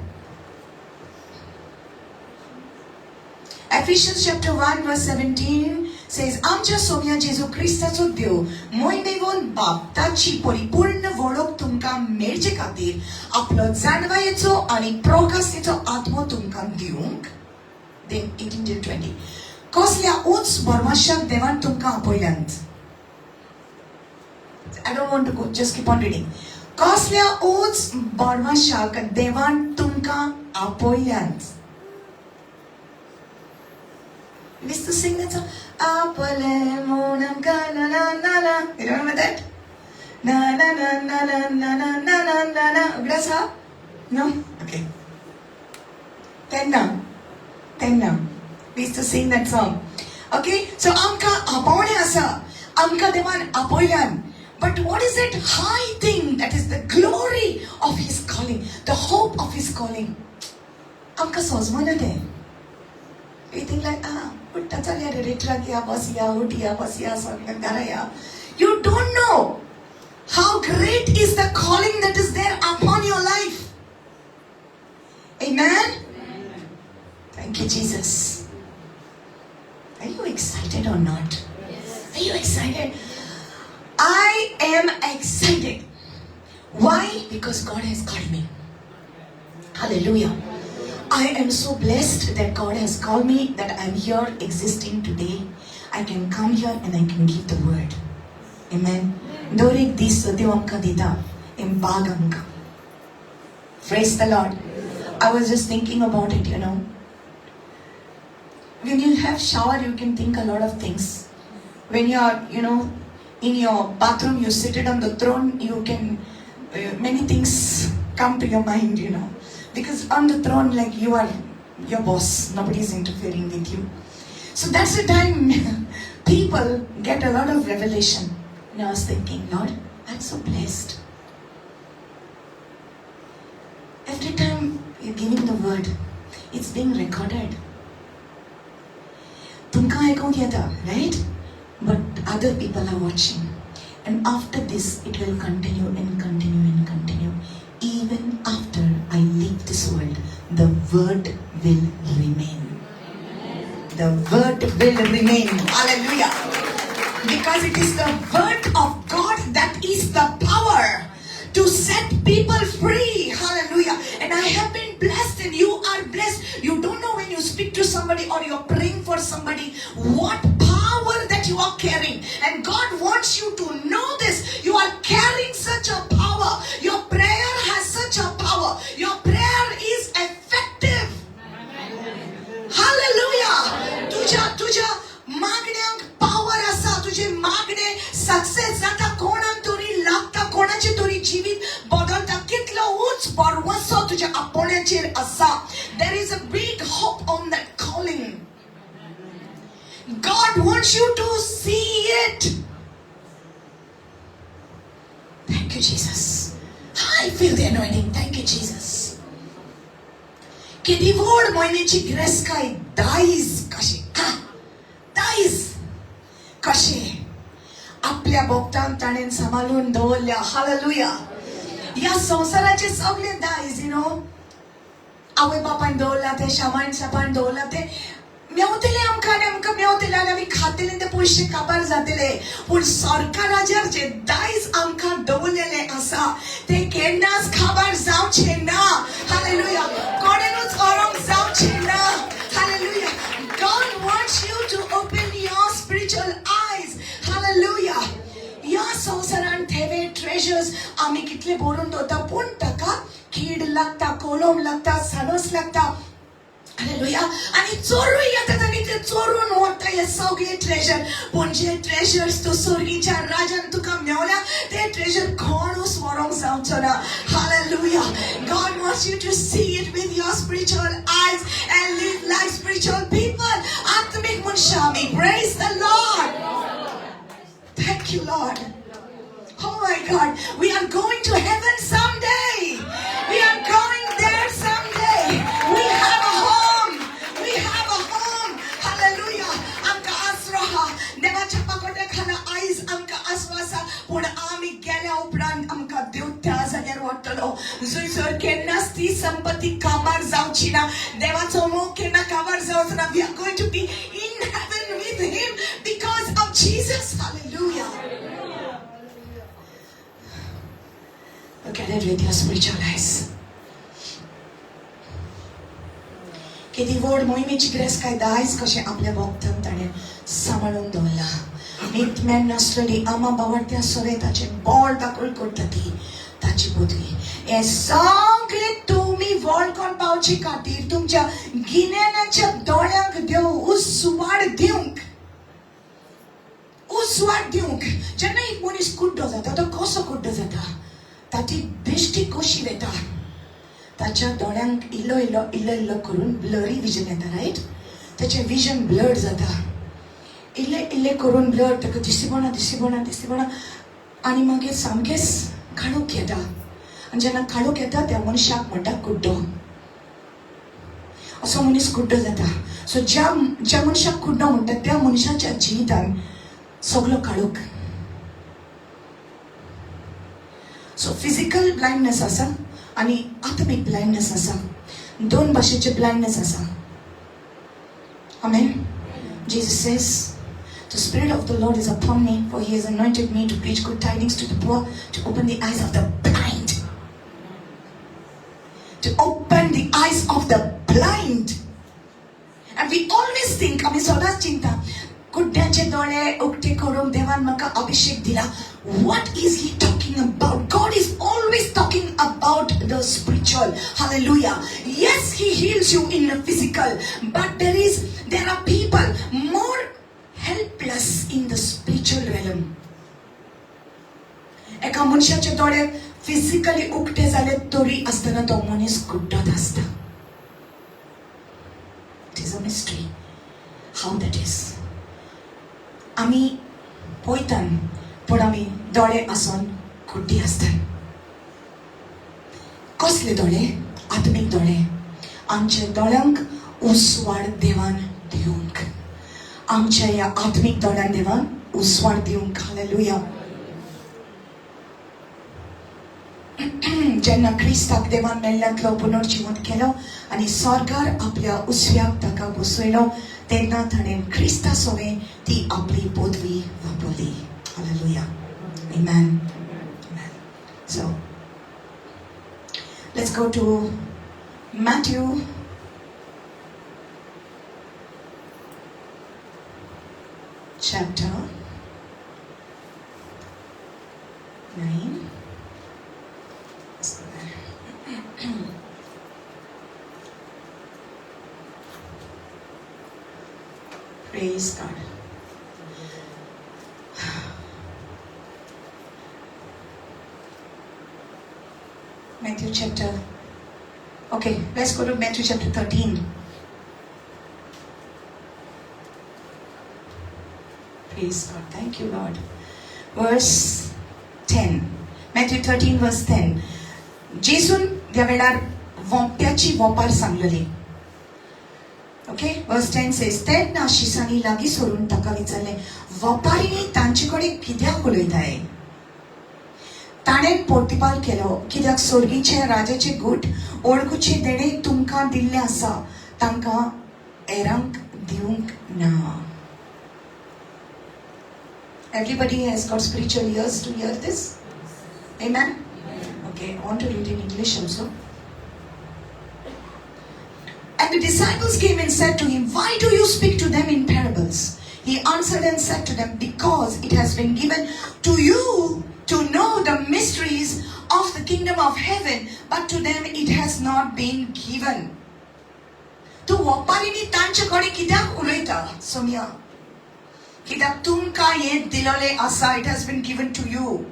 Ephesians chapter 1 verse 17 says, आमच्या सोम्या जेजू ख्रिस्ताचो देव मोयमेवून बाप ताची परिपूर्ण वळख तुमकां मेळचे खातीर आपलो जाणवायेचो आनी प्रकाशेचो आत्मो तुमकां दिवंक. Then 18 till 20. कसल्या उंच भरवशाक देवान तुमकां आपयल्यात. I don't want to go, just keep on reading. कसल्या उंच भरवशाक देवान तुमकां आपयल्यात. We used to sing that song. Apole monam ka na na na na. You remember that? Na na na na na na na na na na na. That's how? No? Okay. Tenna. We used to sing that song. Okay? So amka apone asa. Amka devan apoyan. But what is that high thing? That is the glory of his calling. The hope of his calling. Amka sozmana de. We think like, you don't know how great is the calling that is there upon your life. Amen? Thank you, Jesus. Are you excited or not? Yes. Are you excited? I am excited. Why? Because God has called me. Hallelujah. I am so blessed that God has called me, that I am here existing today. I can come here and I can give the word. Amen. Dorek dis devam dita imbagam. Praise the Lord. I was just thinking about it, you know. When you have shower, you can think a lot of things. When you are, you know, in your bathroom, you sit it on the throne, you can, many things come to your mind, you know. Because on the throne, like, you are your boss. Nobody is interfering with you. So that's the time people get a lot of revelation. And I was thinking, Lord, I'm so blessed. Every time you're giving the word, it's being recorded. Tumka aikaun yata, right? But other people are watching. And after this, it will continue and continue and continue. Even after I leave this world, the word will remain. The word will remain. Hallelujah. Because it is the word of God that is the power to set people free. Hallelujah. And I have been blessed and you are blessed. You don't know when you speak to somebody or you're praying for somebody what power that you are carrying. And God wants you to know this. You are carrying such a power. Your prayer has such a power. Your prayer is effective. Hallelujah. तुझ्या मागण्यांक power असा. तुझे मागणे success जाता कोणाक तरी लागता. कोणाचे तरी जीवित बदलता. कितलो उंच भरवसो तुझ्या आपोण्याचेर असा. There is a big hope on that calling. God wants you to see it. Thank you, Jesus. I feel the anointing. Thank you, Jesus. Kiedy word महिन्याची ग्रेस काय दाईज कशी दाईज कशी आपल्या भक्तांक ताणें सांभाळून दवरल्या. हालेलुया. या संसाराचे सगळे दाईज आवय बापान दवरला ते शामान सापान दवरला ते मेवतले आमकां मेवतले आनी आमी खातले ते पयशे काबार जातले. पूण सरकाराचेर जे दायज आमकां दवरलेले आसा ते केन्नाच काबार जावचे ना. हालेलुया. कोणेनूच व्हरोंक जावचे ना. Hallelujah. God wants you to open your spiritual eyes. Hallelujah. या संसारान ठेवे ट्रेजर्स आमी कितले भरून दवरता पूण ताका कीड लागता, कोलम लागता, सानस लागता. हालेलुया. आणि चोरूय येतात आणि ते चोरून वता हे सगळे ट्रेजर. पण जे ट्रेजर्स तो स्वर्गीच्या राजान तुका मेवल्या ते ट्रेजर कोणूच व्हरोंक जावचो ना. Hallelujah. God wants you to see it with your spiritual eyes and live like spiritual people. आत्मिक मनशा आमी. Praise the Lord. Thank you, Lord. Oh my God. We are going to heaven someday. We are going there someday. We have a home. We have a home. Hallelujah. Amka asraha. Devaच्या पाकोट्याखाला आईज आमका आसवासा. पण आमी गेल्या उपरांत आमका देव त्या जाग्यार व्हरतलो जंयसर केन्नाच ती संपत्ती काबार जावची ना. देवाचो मोग केन्ना काबार जावचो ना. We are going to be in heaven with him because of Jesus. Hallelujah. Look at it with your spiritual eyes. Kiedy word मोहिमेची ग्रेस काय दायज कशें आपल्या भक्तांक ताणें सांबाळून दवरला. नितम्यान नासलेली आमा बावडत्या सोरे ताचे बोळ दाखोल करता ती ताची पदवी. हे सगळे तुमी वळखून पावचे खातीर तुमच्या गिन्यानाच्या दोळ्यांक देव उसवाड दिवंक. उसवाड दिवंक. जेन्ना एक मनीस कुड्डो जाता तो कसो कुड्डो जाता ताची दृष्टी कशी वेता. ताच्या दोळ्यांक इल्लो इल्लो इल्लो इल्लो करून ब्लरी विजन येता. रायट. ताचें विजन ब्लड जाता. इल्ले इल्ले करून ब्लड ताका दिसपणा आनी मागीर सामकेंच काळोख येता. आनी जेन्ना काळोख येता त्या मनशाक म्हणटा कुड्डो. असो मनीस कुड्डो जाता. सो ज्या मनशाक कुड्डो म्हणटा त्या मनशाच्या जिवितान सगळो काळोख. सो फिजिकल ब्लाइंडनेस आसा आणि आत्मिक ब्लाइंडनेस आसा. दोन भाशेचे ब्लाइंडनेस आसा. Amen. Jesus says, the Spirit of the Lord is upon me, for He has anointed me to preach good tidings to the poor, to open the eyes of the blind. To open the eyes of the blind. And we always think, आम्ही सदांच चिंता कुड्ड्याचे दोळे उक्ते करून देवान म्हाका अभिषेक दिला. What is he talking about? God is always talking about the spiritual. Hallelujah. Yes, he heals you in the physical, but there are people more helpless in the spiritual realm. एका मनशाचे दोळे फिजिकली उक्ते जाले तरी आसतना तो मनीस कुड्डोत आसता. It is a mystery how that is. आमी पळयतात पण आमी दोळे आसून कुड्डी आसतात. कसले दोळे? आत्मीक दोळे. आमच्या दोळ्यांक उसवाड देवान दिवंक. आमच्या ह्या आत्मीक दोळ्यांक देवान उसवाड दिवंक. हालेलुया. जेन्ना क्रिस्ताक देवान मेल्ल्यांतलो पुनर्जीवन केलो आनी स्वर्गार आपल्या उजव्याक ताका बसयलो तेन्ना ताणें क्रिस्ता सोबें ती आपली पदवी वापरली. Hallelujah. Amen. Amen. So, let's go to Matthew chapter 9. Praise God. Matthew chapter. Okay, let's go to Matthew chapter 13. Praise God. Thank you, Lord. Verse 10. Matthew 13 verse 10. जेसून त्या वेळार वोंपट्याची वोपार सांगलेली. Okay, verse 10 says, तेन्ना शिसांनी लागीं सरून ताका विचारलें, वोपारीनी तांचे कडेन कित्याक उलयताय? ताणें प्रतिपाल केलो, कित्याक स्वर्गीचे राजाचे गुट ओळखुचे देणे तुमकां दिल्ले आसा, तांकां हेरांक दिवंक ना. Everybody has got spiritual ears to hear this? Amen? Okay, I want to read in English also. And the disciples came and said to him, why do you speak to them in parables? He answered and said to them, because it has been given to you to know the mysteries of the kingdom of heaven, but to them it has not been given. तू वपारीनी तांचे कडे कित्याक उलयता सोम्या? कित्याक तुमकां हें दिलोलें आसा, it has been given to you.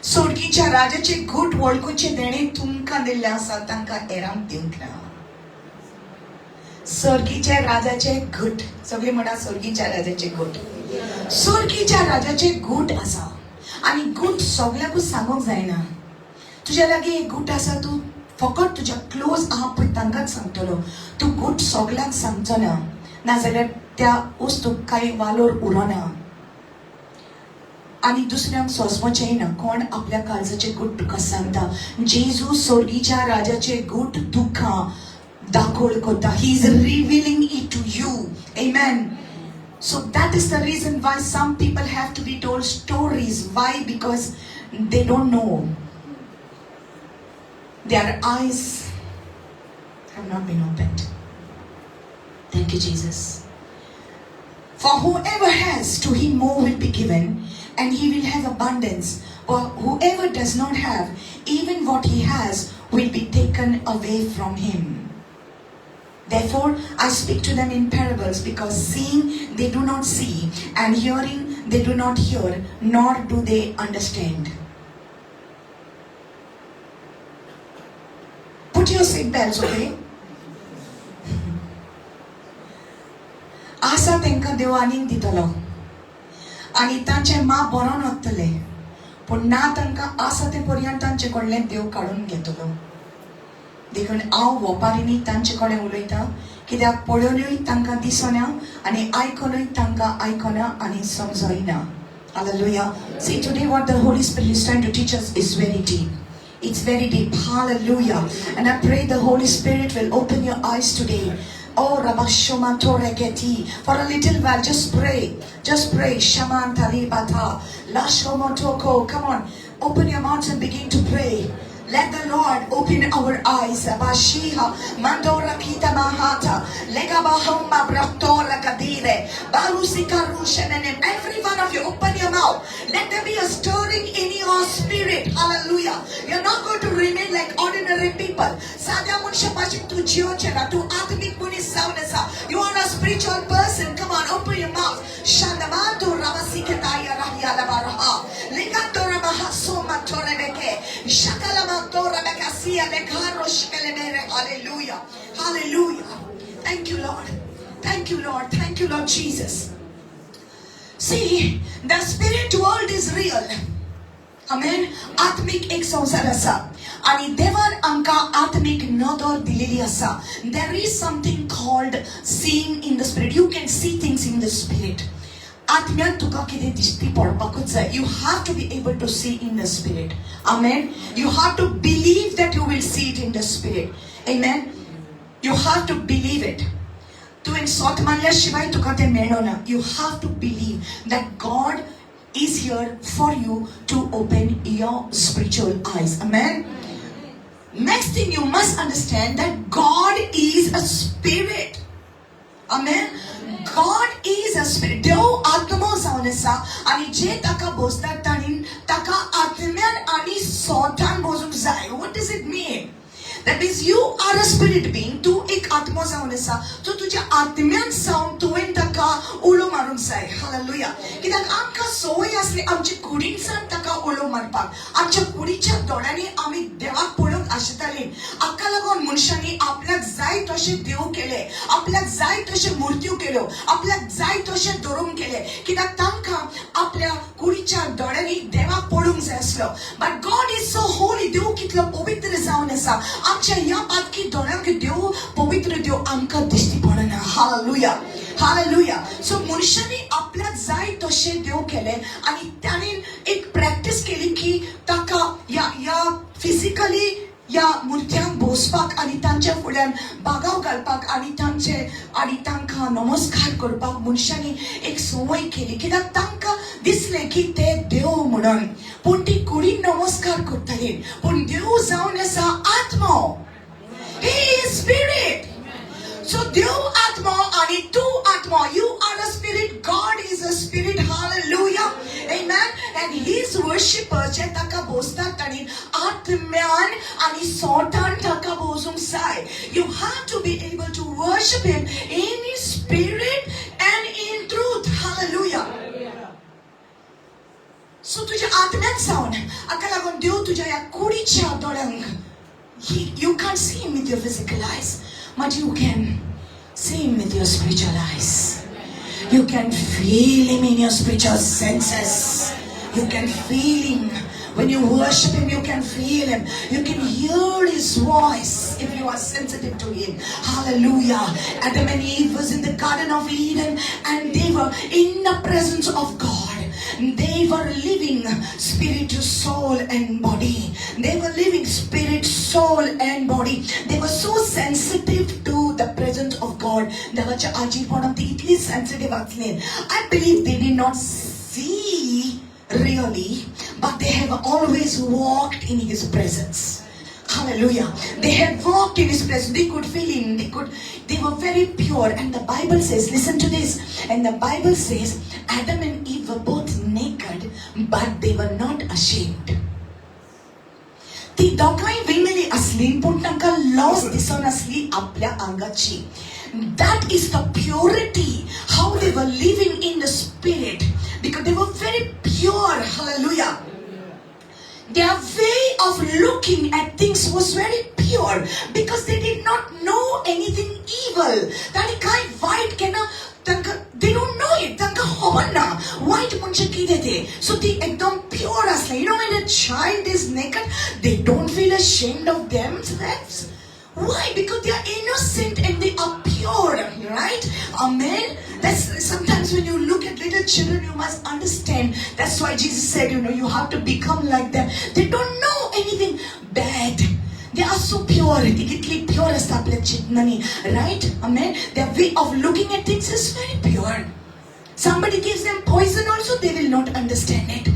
स्वर्गीच्या राजाचे गुट वळखुचे देणे तुमकां दिल्ले आसा, तांकां हेरांक दिवंक ना. स्वर्गीच्या राजाचे गुट, सगळे म्हणा स्वर्गीच्या राजाचे गुट. स्वर्गीच्या राजाचे गुट आसा आनी गुट सगळ्याकूच सांगूंक जायना. तुज्या लागीं एक गुट आसा, तूं फकत तुज्या क्लोज आहा पळय तांकांच सांगतलो. तूं गुट सगळ्यांक सांगचो ना, नाजाल्यार त्या वस्तूक कांय वालोर उरोना आनी दुसऱ्यांक सोंसपाचेंय ना. कोण आपल्या काळजाचे गुट तुका सांगता? जेजू स्वर्गीच्या राजाचे गुट तुका दाखोवळ करता. He is revealing it to you. Amen. So that is the reason why some people have to be told stories. Why? Because they don't know. Their eyes have not been opened. Thank you, Jesus. For whoever has, to him more will be given, and he will have abundance. But whoever does not have, even what he has will be taken away from him. Therefore, I speak to them in parables, because seeing they do not see, and hearing they do not hear, nor do they understand. Put your seatbelts, okay? आसा तेंकां देव आनीक दितलो आनी तांचे मा बरोन वतले, पूण ना तांकां आसा ते पर्यंत तांचे कडल्यान देव काडून घेतलो. देखून हांव वपारीनी तांचे कडेन उलयतां, कित्याक पळोवनूय तांकां दिसना आनी आयकूनूय तांकां आयकना आनी समजयना. Hallelujah. See, today what the Holy Spirit is trying to teach us is very deep. It's very deep. Hallelujah. And I pray the Holy Spirit will open your eyes today. Oh, Rabashoma Toregeti. For a little while, just pray. Just pray. Shaman Taribata. Lashomotoko. Come on. Open your mouth and begin to pray. Let the Lord open our eyes. Bashiha Mandora Kita Mahata. Legabahoma Bractora Kadire. Barusika Rushemenem. Every one of you, open your mouth. Let there be a stirring in your spirit. Hallelujah. You're not going to remain like ordinary people. You are a spiritual person. Come on, open your mouth. Shandamantu Ravasikataya Rahyala Baraha. Ligatora Mahasoma Torebeke. Shakalama. Hallelujah. Hallelujah. Thank you, Lord. Thank you, Lord. Thank you, Lord Jesus. See, the spirit world is real. Amen. Atmik ek संसार असा आणि देवान आमकां आत्मिक नदर दिलेली असा. There is something called seeing in the spirit. You can see things in the spirit. आत्म्यान तुका कितें दिश्टी पडपाकूच जाय. You have to be able to see in the spirit. Amen. You have to believe that you will see it in the spirit. Amen. You have to believe it. तुवें सोत मानल्या शिवाय तुका तें मेळना. You have to believe that God is here for you to open your spiritual eyes. Amen. Next thing you must understand that God is a spirit. Amen. God is a spirit. देव आत्मो जावन आसा आनी जे ताका बोसतात तांणी ताका आत्म्यान आनी सोतान बोसूंक जाय. What does it mean? That means you are a spirit being. तू एक आत्मो जावन आसा. सो तुज्या आत्म्यान जावन तुवें ताका उलो मारूंक जाय. हालेलुया. कित्याक आमकां सवय आसली आमच्या कुडींतल्यान ताका उलो मारपाक. आमच्या कुडीच्या दोळ्यांनी आमी देवाक पळोवंक आशितालीं. हाका लागून मनशांनी आपल्याक जाय तशे देव केले. आपल्याक जाय तशे मुर्त्यो केल्यो. आपल्याक जाय तशे धरून केले. कित्याक तांकां आपल्या कुडीच्या दोळ्यांनी देवाक पळोवंक जाय आसलो. But God is so holy. देव कितलो पवित्र जावन आसा. आमच्या ह्या पातकी दोळ्यांक देव पवित्र देव आमकां दिश्टी पडना. हालेलुया. हालेलुया. सो मनशांनी आपल्याक जाय तशे देव केले आनी तांणी एक प्रॅक्टीस केली की ताका या फिजिकली या मुर्त्यांक बोसपाक आनी तांच्या फुड्यान बागाव घालपाक आनी तांकां नमस्कार करपाक मनशांनी एक संवय केली. कित्याक तांकां दिसलें की ते देव म्हणून. पूण ती कुडी नमस्कार करताली. पूण देव जावन आसा आत्मो. He is spirit. So देव आत्मा आणि तू आत्मा. You are a spirit. God is a spirit. Hallelujah. Amen. And his worshippers जे ताका बोसतात तांणी आत्म्यान आणि सोतान ताका बोसूंक जाय. You have to be able to worship him in his spirit and in truth. Hallelujah. So तुझ्या आत्म्यान जावन हाका लागून देव तुझ्या ह्या कुडीच्या दोळ्यांक you can't see him with your physical eyes, but you can see him with your spiritual eyes. You can feel him in your spiritual senses. You can feel him. When you worship him, you can feel him. You can hear his voice if you are sensitive to him. Hallelujah. Adam and Eve was in the Garden of Eden and they were in the presence of God. They were living spirit, soul and body. They were living spirit, soul and body. They were so sensitive to the presence of God. देवाच्या आजीपणात ती इतली sensitive असले. I believe they did not see really, but they have always walked in his presence. Hallelujah. They had walked in his presence. They could feel him. They were very pure. And the Bible says, listen to this. And the Bible says, Adam and Eve were both naked, but they were not ashamed. ती दोगांय विणलेली असली पण तांकां loss दिसोन असली आपल्या आंगाची. That is the purity, how they were living in the spirit, because they were very pure. Hallelujah. Their way of looking at things was very pure because they did not know anything evil. That kai white kena they don't know it. Tanka hobana white munche kidete. So they ekdam pure asla. You know, when a child is naked, they don't feel ashamed of themselves. Why? Because they are innocent and they are pure, right? Amen. That's sometimes when you look at little children, you must understand. That's why Jesus said, you have to become like them. They don't know anything bad. They are so pure. They pure as right? Amen. Their way of looking at things is very pure. Somebody gives them poison also, they will not understand it.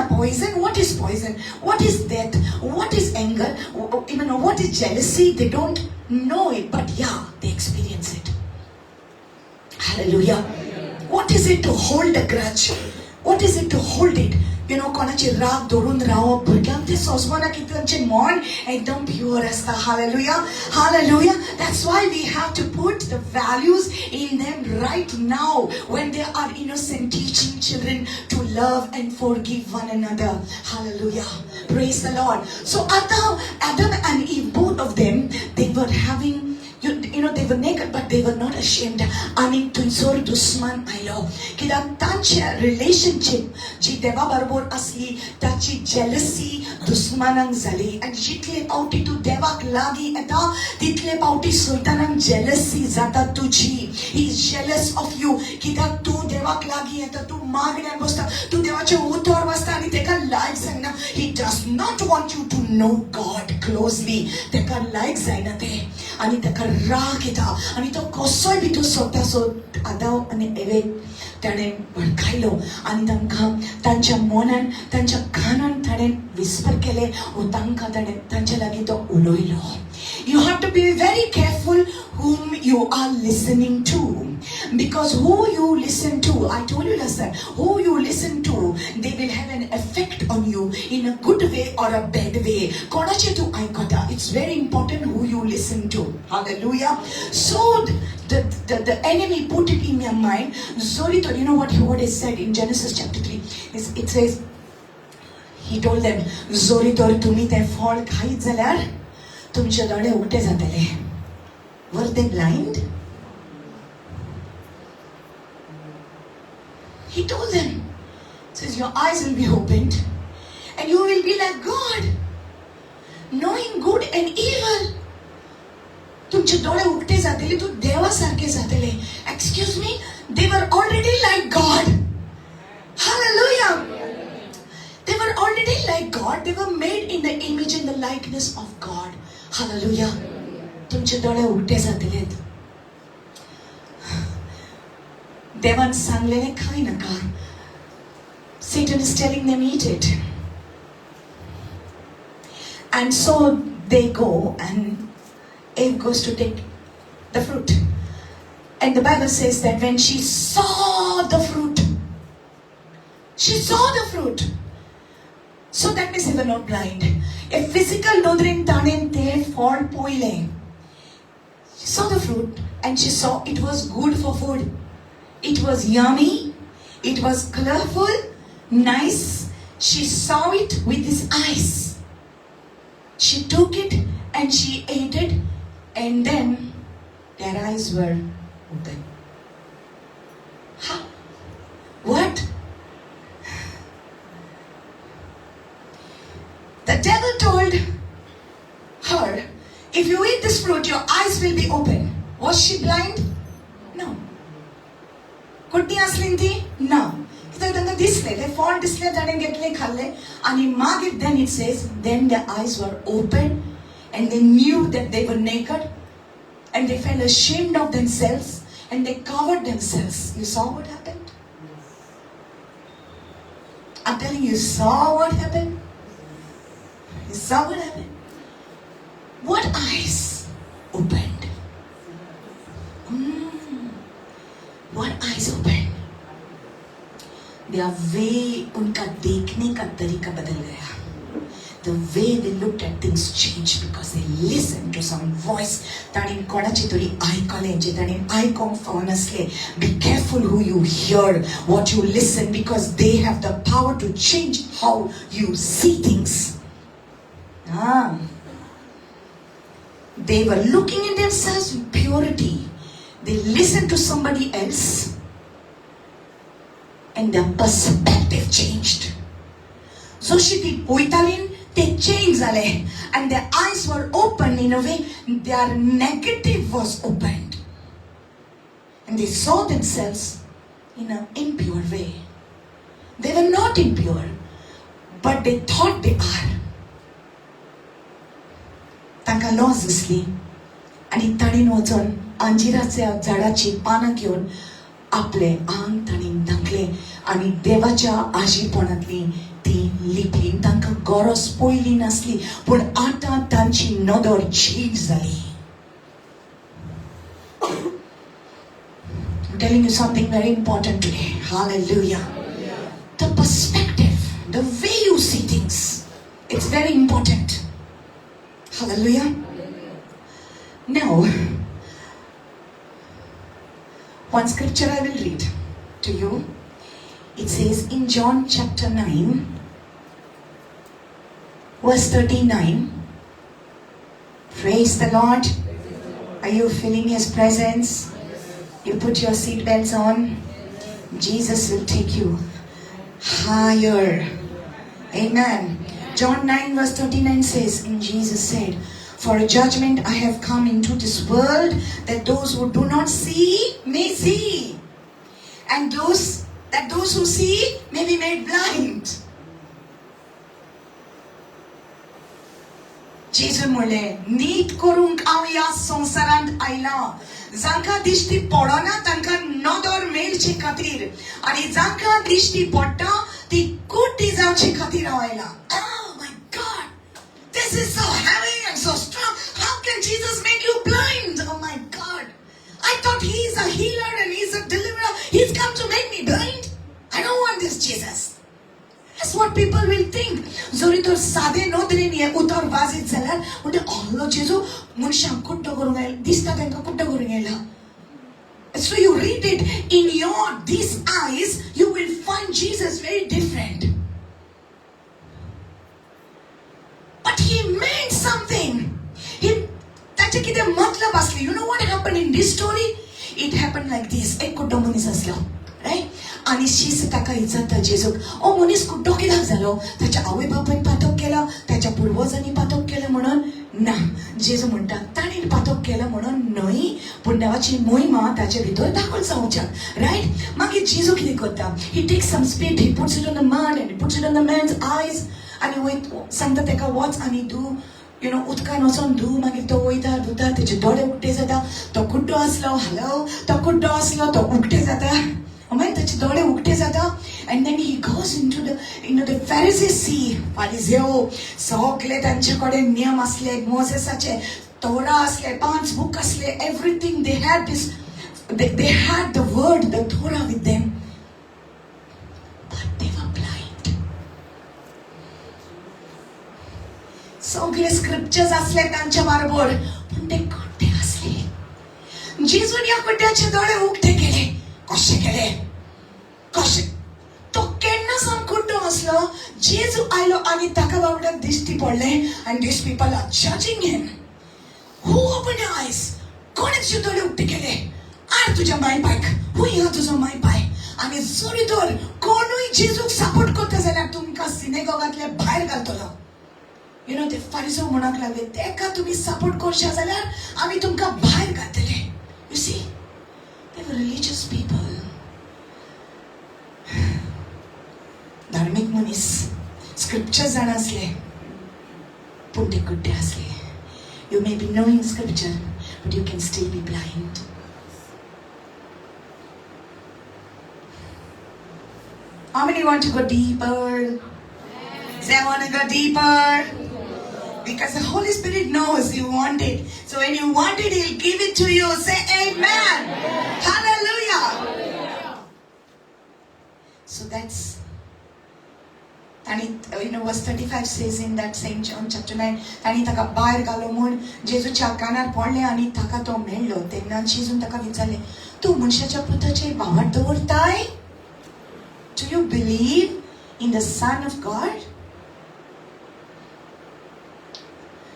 Poison. What is poison? What is death? What is anger? Even what is jealousy? They don't know it, but yeah, they experience it. Hallelujah. What is it to hold a grudge? What is it to hold it? कोणाची राग धरून रावप. भुरग्यांक ते सोसवना की तांचे मन एकदम प्युअर आसता. Hallelujah. Hallelujah. That's why we have to put the values in them right now when they are innocent, teaching children to love and forgive one another. Hallelujah. Praise the Lord. So Adam and Eve, both of them, they were having, they were naked, but they were not ashamed. Ani to जोर दुश्मन आयलो कित्याक तांचे relationship जी देवा बरोबर असली ताची jealousy दुश्मनांक जाली आनी जितले पावटी तूं देवाक लागीं येता तितले पावटी सैतानाक जेलसी जाता तुजी he is jealous of you कित्याक तूं देवाक लागीं येता तूं मागण्याक बसता तूं देवाचे उतर बसता आनी तेका लायक जायना he does not want you to know God closely तेका लायक जायना ते आनी तेका राग येता आनी तो कसोय भितर सोदता सो आदाव आनी एवेक ताणें भडकायलो आनी तांकां तांच्या मनान तांच्या कानान ताणें विस्पर केले वो तांकां ताणें तांचे लागीं तो उलयलो You have to be very careful whom you are listening to, because who you listen to, I told you last time, who you listen to, they will have an effect on you in a good way or a bad way. Konache tu aikata. It's very important who you listen to. Hallelujah. So the enemy put it in your mind. Zoritor, you know what is said in Genesis chapter 3? It says, he told them, Zoritor tumi te fal khait zalyar तुमचे दोळे उगटे जातले. Were they blind? He told them, says your eyes will be opened and you will be like God, knowing good and evil. तुमचे डोळे उगटे जातले तू देवासारखे जातले. Excuse me, they were already like God. Hallelujah. They were already like God. They were made in the image and the likeness of God. Hallelujah. तुमचे डोळे उगटे जातलेत. देवान सांगलेले खाय नका. Satan is telling them eat it. And so they go and Eve goes to take the fruit. And the Bible says that when she saw the fruit, she saw the fruit. So that means they were not blind. A physical nodrin tanen te fall poile. She saw the fruit and she saw it was good for food. It was yummy. It was colorful, nice. She saw it with his eyes. She took it and she ate it, and then their eyes were open. How? What? The devil told her, if you eat this fruit, your eyes will be open. Was she blind? No. Kutti aslinti? No. They fall display that and get like halle. And then it says, then their eyes were open and they knew that they were naked and they felt ashamed of themselves and they covered themselves. You saw what happened? I'm telling you, saw what happened? You saw what happened? What eyes opened? What eyes opened? Their way, उनका देखने का तरीका बदल गया. The way they looked at things changed because they listened to some voice. ताणीन कोणाची तरी आयकले जे ताणीन आयकोंक honestly. Be careful who you hear, what you listen, because they have the power to change how you see things. They were looking in themselves with purity. They listened to somebody else and their perspective changed. So she did poitalin, they changed and their eyes were open in a way, their negative was opened. And they saw themselves in an impure way. They were not impure, but they thought they are. तांकां loss दिसली आनी ताणीन वचून अंजिराच्या झाडाची पानां घेवन आपले आंग ताणीन धांकले आनी देवाच्या आजीपणांतली ती लिपली. तांकां गरज पयली नासली पूण आतां तांची नदर चेंज जाली. I'm telling you something very important today. Hallelujah. The perspective, the way you see things, it's very important. Hallelujah. Now, one scripture I will read to you. It says in John chapter 9, verse 39. Praise the Lord. Are you feeling His presence? You put your seat belts on. Jesus will take you higher. Amen. John 9 verse 39 says, and Jesus said, for a judgment I have come into this world, that those who do not see may see, and those who see may be made blind. Jesus म्हणले, NEET करूंक हांव ह्या संवसारांत आयला, जांकां दिश्टी पडना तांकां नदर मेळचे खातीर, आनी जांकां दिश्टी पडटा ती कुटी जावचे खातीर हांव आयला. Oh my God, this is so heavy and so strong. How can Jesus make you blind? Oh my God, I thought he is a healer and he is a deliverer. He's come to make me blind. I don't want this Jesus. That's what people will think. Zori tor sade nodrin ye utar vazit zalar unde allo jesu munsham kutta korun gayla dista tanka kutta korun gayla. So you read it in these eyes, you will find Jesus very different. But he meant something. Tache kide matlab asli. You know what happened in this story? It happened like this. Ek kutta manis asla, right? आणि शीस ताका इज्जत जेजूक ओ मनीस कुड्डो कित्याक जालो, ताच्या आवय बापायन पातक केला, ताच्या पुर्वजांनी पातक केलें म्हणून ना. जेजू म्हणटा ताणें पातक केलें म्हणून न्हय, पूण देवाची मोहिमा ताचे भितर दाखोवन जावच्याक, रायट. मागीर जेजू कितें करता, he takes some spit, he puts it on the mud and he puts it on the man's eyes, आनी वयत सांगता ताका वच आनी डू, यू नो, उदकान वचोन धू. मागीर तो वयता धुता, तेचे दोळे उक्ते जाता. तो कुड्डो आसलो, हॅलो, तो कुड्डो आसलो, तो उक्ते जाता. Amen. Tache dole ukte zata, and then he goes into the Pharisees see. Fariseo sogle tanchekode niyam asle, Mosesache Torah asle, 5 book asle, everything they had this. They had the word, the Torah with them, but they were blind. Sogle scriptures asle tanche barabor, पण ते कुड्डे असले. जेजून या कुड्ड्याचे डोळे उक्ते केले. कशे केले? कशे? तो केन्ना सावन कुड्डो असलो, जेजू आयलो आनी ताका बाबड्याक दिश्टी पडले, and these people are judging him. Who opened your eyes? कोणे तुजे डोळे उक्ते केले? आर तुज्या माय पायक, हू ह्या तुजो माय पाय. आनी जोरी तर कोणूय जेजूक सपोर्ट करता जाल्यार तुमकां सिनेगॉगांतले भायर घालतलो. यू नो, ते फारिसो म्हणूंक लागले, तेका तुमी सपोर्ट करशा जाल्यार आमी तुमकां भायर घालतले. You see, they were religious people. धार्मिक मनीस, स्क्रिप्चर जाण असले, पूण ते कुड्डे असले. You may be knowing scripture, but you can still be blind. How many want to go deeper? Say, I want to go deeper. Because the Holy Spirit knows you want it. So when you want it, He'll give it to you. Say amen. Hallelujah. So that's, and it, you know, verse 35 says in that same John chapter 9, आणि ताका भायर घालो म्हूण जेजूच्या कानार पडले आनी ताका तो मेळ्ळो. तेन्ना जेजून ताका विचारले, तूं मनशाच्या पुताचेर भावार्थ दवरताय? Do you believe in the Son of God?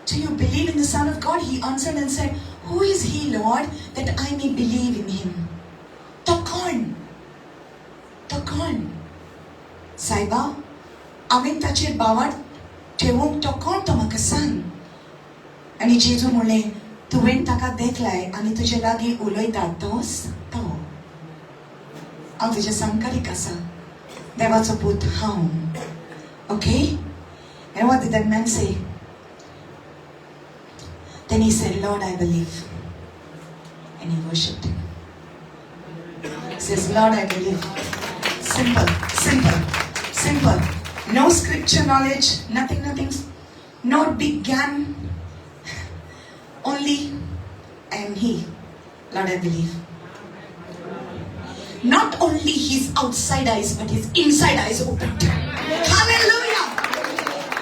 Do you believe in the Son of God? He answered and said, who is he, Lord, that I may believe in him? To कोण? सायबा, हांवें ताचेर भावार्थ ठेवूंक तो कोण तो म्हाका सांग. आनी जेजू म्हणलें, तुवें ताका देखलाय आनी तुजे लागीं उलयता तोच तो. हांव तुजे संकरीक आसा, देवाचो पूत हांव. Okay? And what did that man say? Then he said, Lord, I believe. And he worshipped him. He says, Lord, I believe. Simple, simple, simple. No scripture knowledge, nothing. No big gyan. Only I am He. Lord, I believe. Not only his outside eyes, but his inside eyes opened. Hallelujah!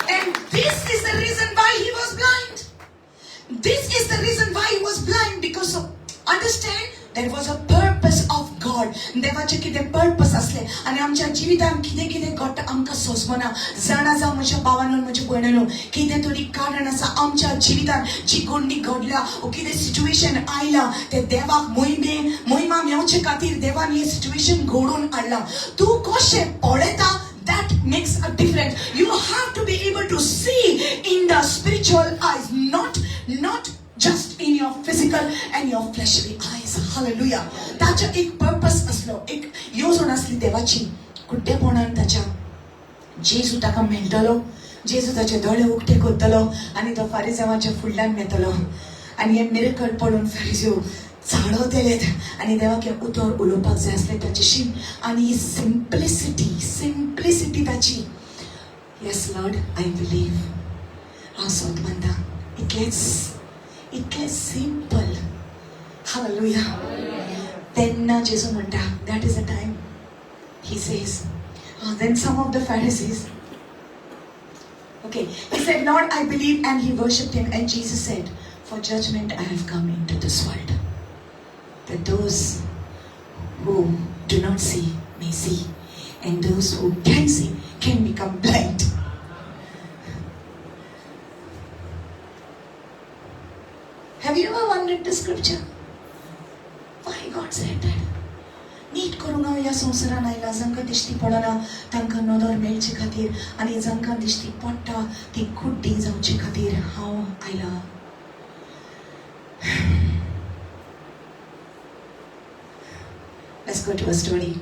And this is the reason why he was blind. This is the reason why he was blind, because of, understand, there was a purpose of God God. देवाचे कितें purpose असले आनी आमच्या जिवितांत कितें कितें घडटा आमकां सोंसमना. जाणा जावं म्हज्या भावांनो म्हज्या भयणांनो, कितें तरी कारण आसा आमच्या जिवितांत जी गोंडी घडल्या वो कितें सिच्युएशन आयला ते देवाक मोहिमा मेवचे खातीर देवान हे सिच्युएशन घडोवन हाडला. तूं कशें पळयता that makes a difference. You have to be able to see in the spiritual eyes, not just in your physical and your fleshly eyes. Hallelujah. ताच्या एक पर्पस असलो, एक योजना असली देवाची. कुड्डेपणान ताच्या जेजू ताका मेळटलो, जेजू ताचे दोळे उक्ते करतलो आनी तो फारिजावांच्या फुडल्यान येतलो. आनी हे मिरेकल पळोवन फारिजीव चाळवतेलेत आनी देवाक उतर उलोवपाक जाय असलें ताचेशी. आनी सिंप्लिसिटी ताची. येस लॉर्ड, आय बिलीव. हांव सोत मानता. इतलें सिंपल. हालेलुया. तेन्ना जेजू म्हणटा, that is a time. He says, then some of the Pharisees, okay, he said, Lord, I believe, and he worshipped him. And Jesus said, for judgment I have come into this world, that those who do not see may see, and those who can see can become blind. Have you ever wondered the scripture? Why God said that? नीट करूंक हांव ह्या संवसारान आयला. जांकां दिश्टी पडना तांकां नदर मेळचे खातीर आनी जांकां दिश्टी पडटा ती कुड्डी जावचे खातीर हांव आयला. Let's go to a story.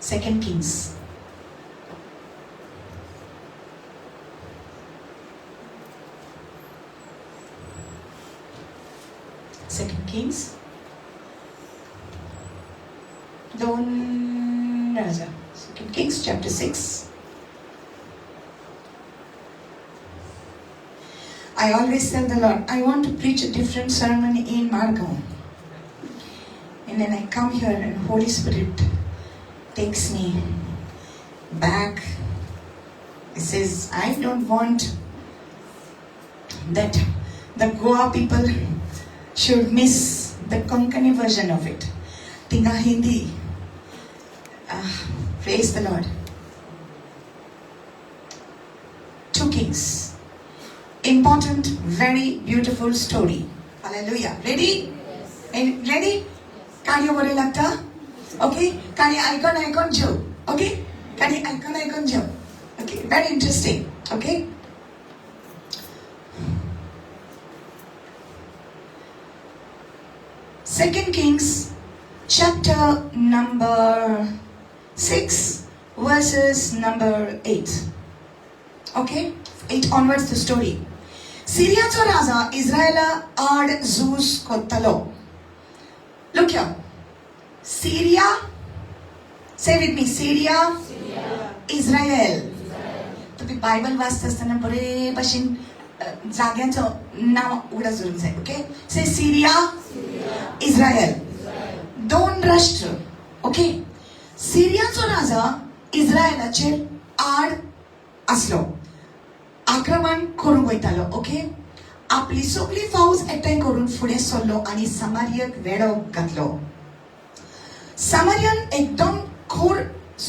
2 Kings. Second Kings chapter 6. I always tell the Lord, I want to preach a different sermon in MARGAO. And then I come here and Holy Spirit takes me back. He says, I don't want that the Goa people should miss the Konkani version of it. Tinga Hindi. Praise the Lord. 2 Kings. Important, very beautiful story. Hallelujah. Ready? Yes. Ready? Kani bole lagta? Okay. Kani icon jo. Okay. Kani icon jo. Okay. Very interesting. Okay. Second Kings chapter number 6 verses number 8. Okay? 8 onwards the story. Syriacho raja Israel ad Zeus kottalo. Look here. Syria. Say with me. Syria. Israel. तुम्ही Bible वाचता असताना बरे भाशेन जाग्याचं नाव उघडा करूंक जाय. Okay. से सिरिया, इस्रायल. दोन राष्ट्र. ओके. सिरियाचो राजा इस्रायलाचेर आड असलो. आक्रमण करूंक वयतालो. ओके. आपली सगळी फौज एकठांय करून फुडें सरलो आनी समारियाक वेढो घातलो. समारियान एकदम खोर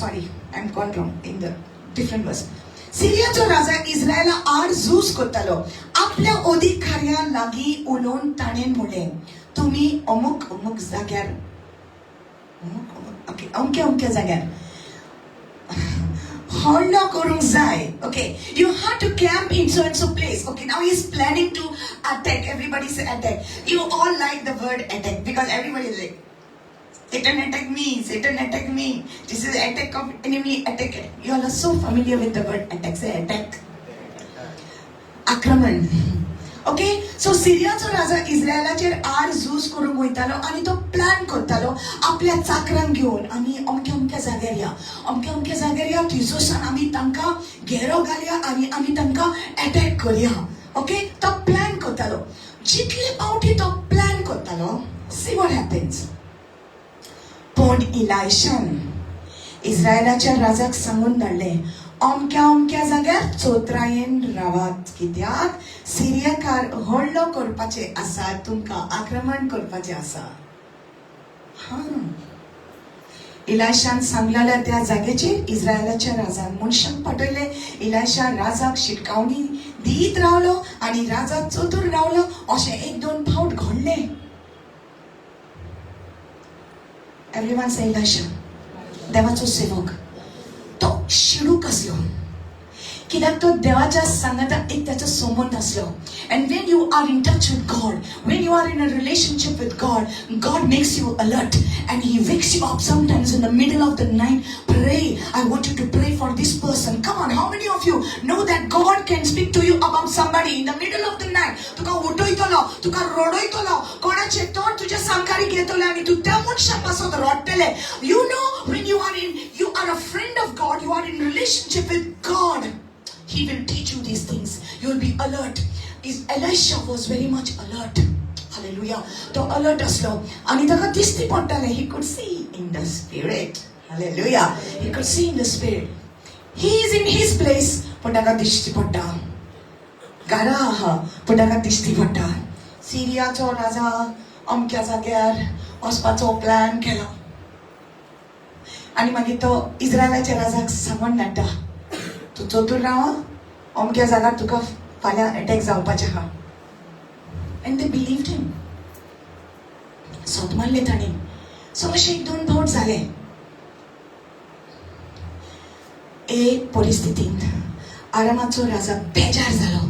I am gone wrong in the different verse. सिरियाचो राजा इस्रायला आड झूज करतालो. आपल्या अधिकाऱ्या लागीं उलोवन ताणें म्हणलें, तुम्ही अमुक जाग्यार अमक्या जाग्यार हल्लो करूंक जाय. Okay. You have to camp in so and so place. Okay. Now he is planning to attack. Everybody say attack. You all like the word attack because everybody is like, Satan attack me. Satan attack me. This is attack of enemy. Attack. You all are so familiar with the word attack. Say attack. आक्रमण. Okay. सो सिरियाचो राजा इस्रायलाचेर आड झूज करूंक वयतालो आनी तो plan करतालो आपल्या चाकरांक घेवन आमी अमक्या जाग्यार या थंयसरसान आमी तांकां घेरो घालया आनी आमी तांकां अटॅक करया. ओके. तो प्लॅन करतालो. जितले फावटी तो प्लॅन करतालो, सी व्हॉट हॅपन्स. पण इलायशान इस्रायलाच्या राजाक सांगून धाडलें, अमक्या जाग्यार चोत्रायेन रावात, कित्याक सिरियाकार हल्लो करपाचे आसा, तुमकां आक्रमण करपाचे आसा. इलायशान सांगलेल्या त्या जागेचेर इस्रायलाच्या राजान मनशांक पाठयले. इलायशा राजाक शिटकावणी दीत रावलो आनी राजा चतूर रावलो. अशें 1-2 फावट घडलें. एवरीवन से इलायशा देवाचो सेवक तो शिडूक आसलो, कित्याक तो देवाच्या सांगाताक एक त्याचो संबंध आसलो. And when you are in touch with God, when you are in a relationship with God, God makes you alert and He wakes you up sometimes in the middle of the night. Pray. I want you to pray for this person. Come on, how many of you know that God can speak to you about somebody in the middle of the night? तुका उठयतलो, तुका रडयतलो, कोणाचे तोंड तुज्या सांकारी घेतले आनी तू त्या मनशा पासत रडटले. You know, when you are a friend of God, you are in relationship with God. He will teach you these things. You will be alert. Elisha was very much alert. Hallelujah. तो alert असलो आणि ताका दिसती पडटाले. He could see in the spirit. Hallelujah. He could see in the spirit. He is in his place. पण ताका दिसती पडटा. घरा आहा पण ताका दिसती पडटा. सिरियाचो राजा अमक्या जाग्यार वचपाचो प्लॅन केलो आनी मागीर तो इस्रायलाच्या राजाक सांगून धाडटा, तू चतूर राव, अमक्या जाग्यार तुका फाल्यां अटॅक जावपाचें आहा. And they believed him. सोद मारलें ताणें. सो अशें 1-2 फावट जालें. एक परिस्थितींत आरामाचो राजा बेजार जालो.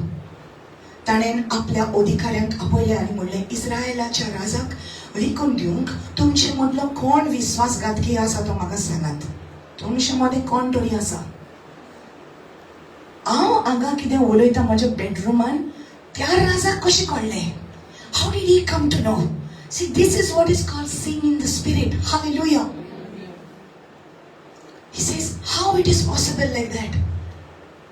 ताणें आपल्या अधिकाऱ्यांक आपयलें आनी म्हणलें, इस्रायलाच्या राजाक विकून दिवंक तुमचे मदलो कोण विश्वासघातकी आसा तो म्हाका सांगात. तुमचे मदें कोण तरी आसा. हांव हांगा कितें उलयता म्हज्या बेडरुमान त्या राजाक कशें कळ्ळें? How did he come to know? See, this is what is called seeing in the spirit. Hallelujah. He says, how it is possible like that?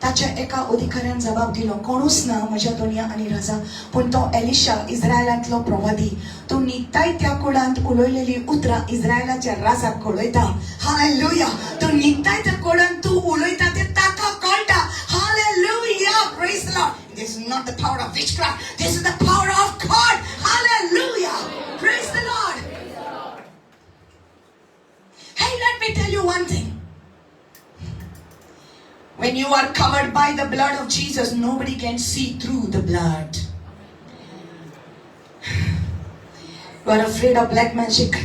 ताच्या एका अधिकाऱ्यान जबाब दिलो, कोणूच ना म्हज्या दोनया आनी राजा, पूण तो एलिशा इस्रायलांतलो प्रवादी. तूं निताय त्या कुळांत उलयलेली उतरां इस्रायलाच्या राजाक कळयता. हालेलुया. तूं निताय त्या कुळांत तूं उलयता तें ताका कळटा. Hallelujah. Praise the Lord. This is not the power of witchcraft. This is the power of God. Hallelujah. Praise the Lord. Hey, let me tell you one thing. When you are covered by the blood of Jesus, nobody can see through the blood. You are afraid of black magic.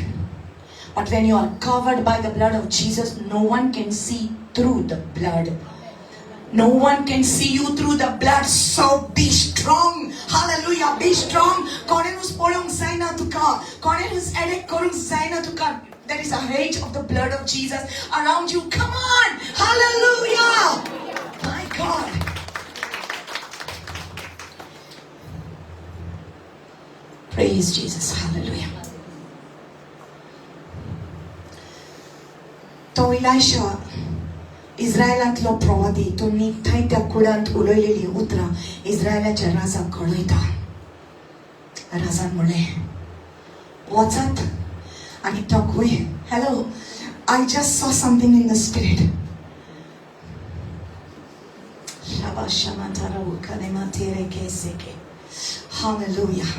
But when you are covered by the blood of Jesus, no one can see through the blood. No one can see you through the blood. So be strong. Hallelujah. Be strong. Korenus polong zaina tuka. Korenus edek korung zaina tuka. There is a hedge of the blood of Jesus around you. Come on. Hallelujah. My God. Praise Jesus. Hallelujah. To Elisha, इस्रायलांतलो प्रवादी, तो निताय त्या कुळांत उलयलेली उतरां इस्रायलाच्या राजाक कळयता. राजान म्हणलें, वचात आनी तो खंय. Hello, I just saw something in the spirit. Hallelujah.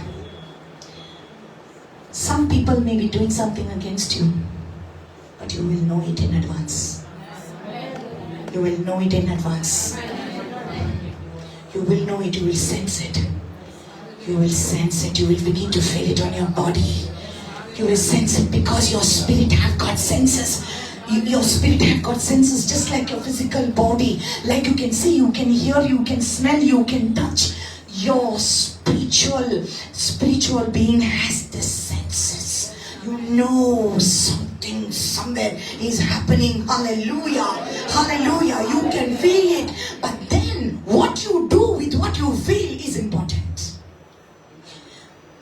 Some people may be doing something against you, but you will know it in advance. You will know it in advance. You will know it. You will sense it. You will sense it. You will begin to feel it on your body. You will sense it because your spirit have got senses. Your spirit have got senses just like your physical body. Like you can see, you can hear, you can smell, you can touch. Your spiritual being has the senses. You know something somewhere is happening. Hallelujah. Hallelujah. You can feel it. But then what you do with what you feel is important.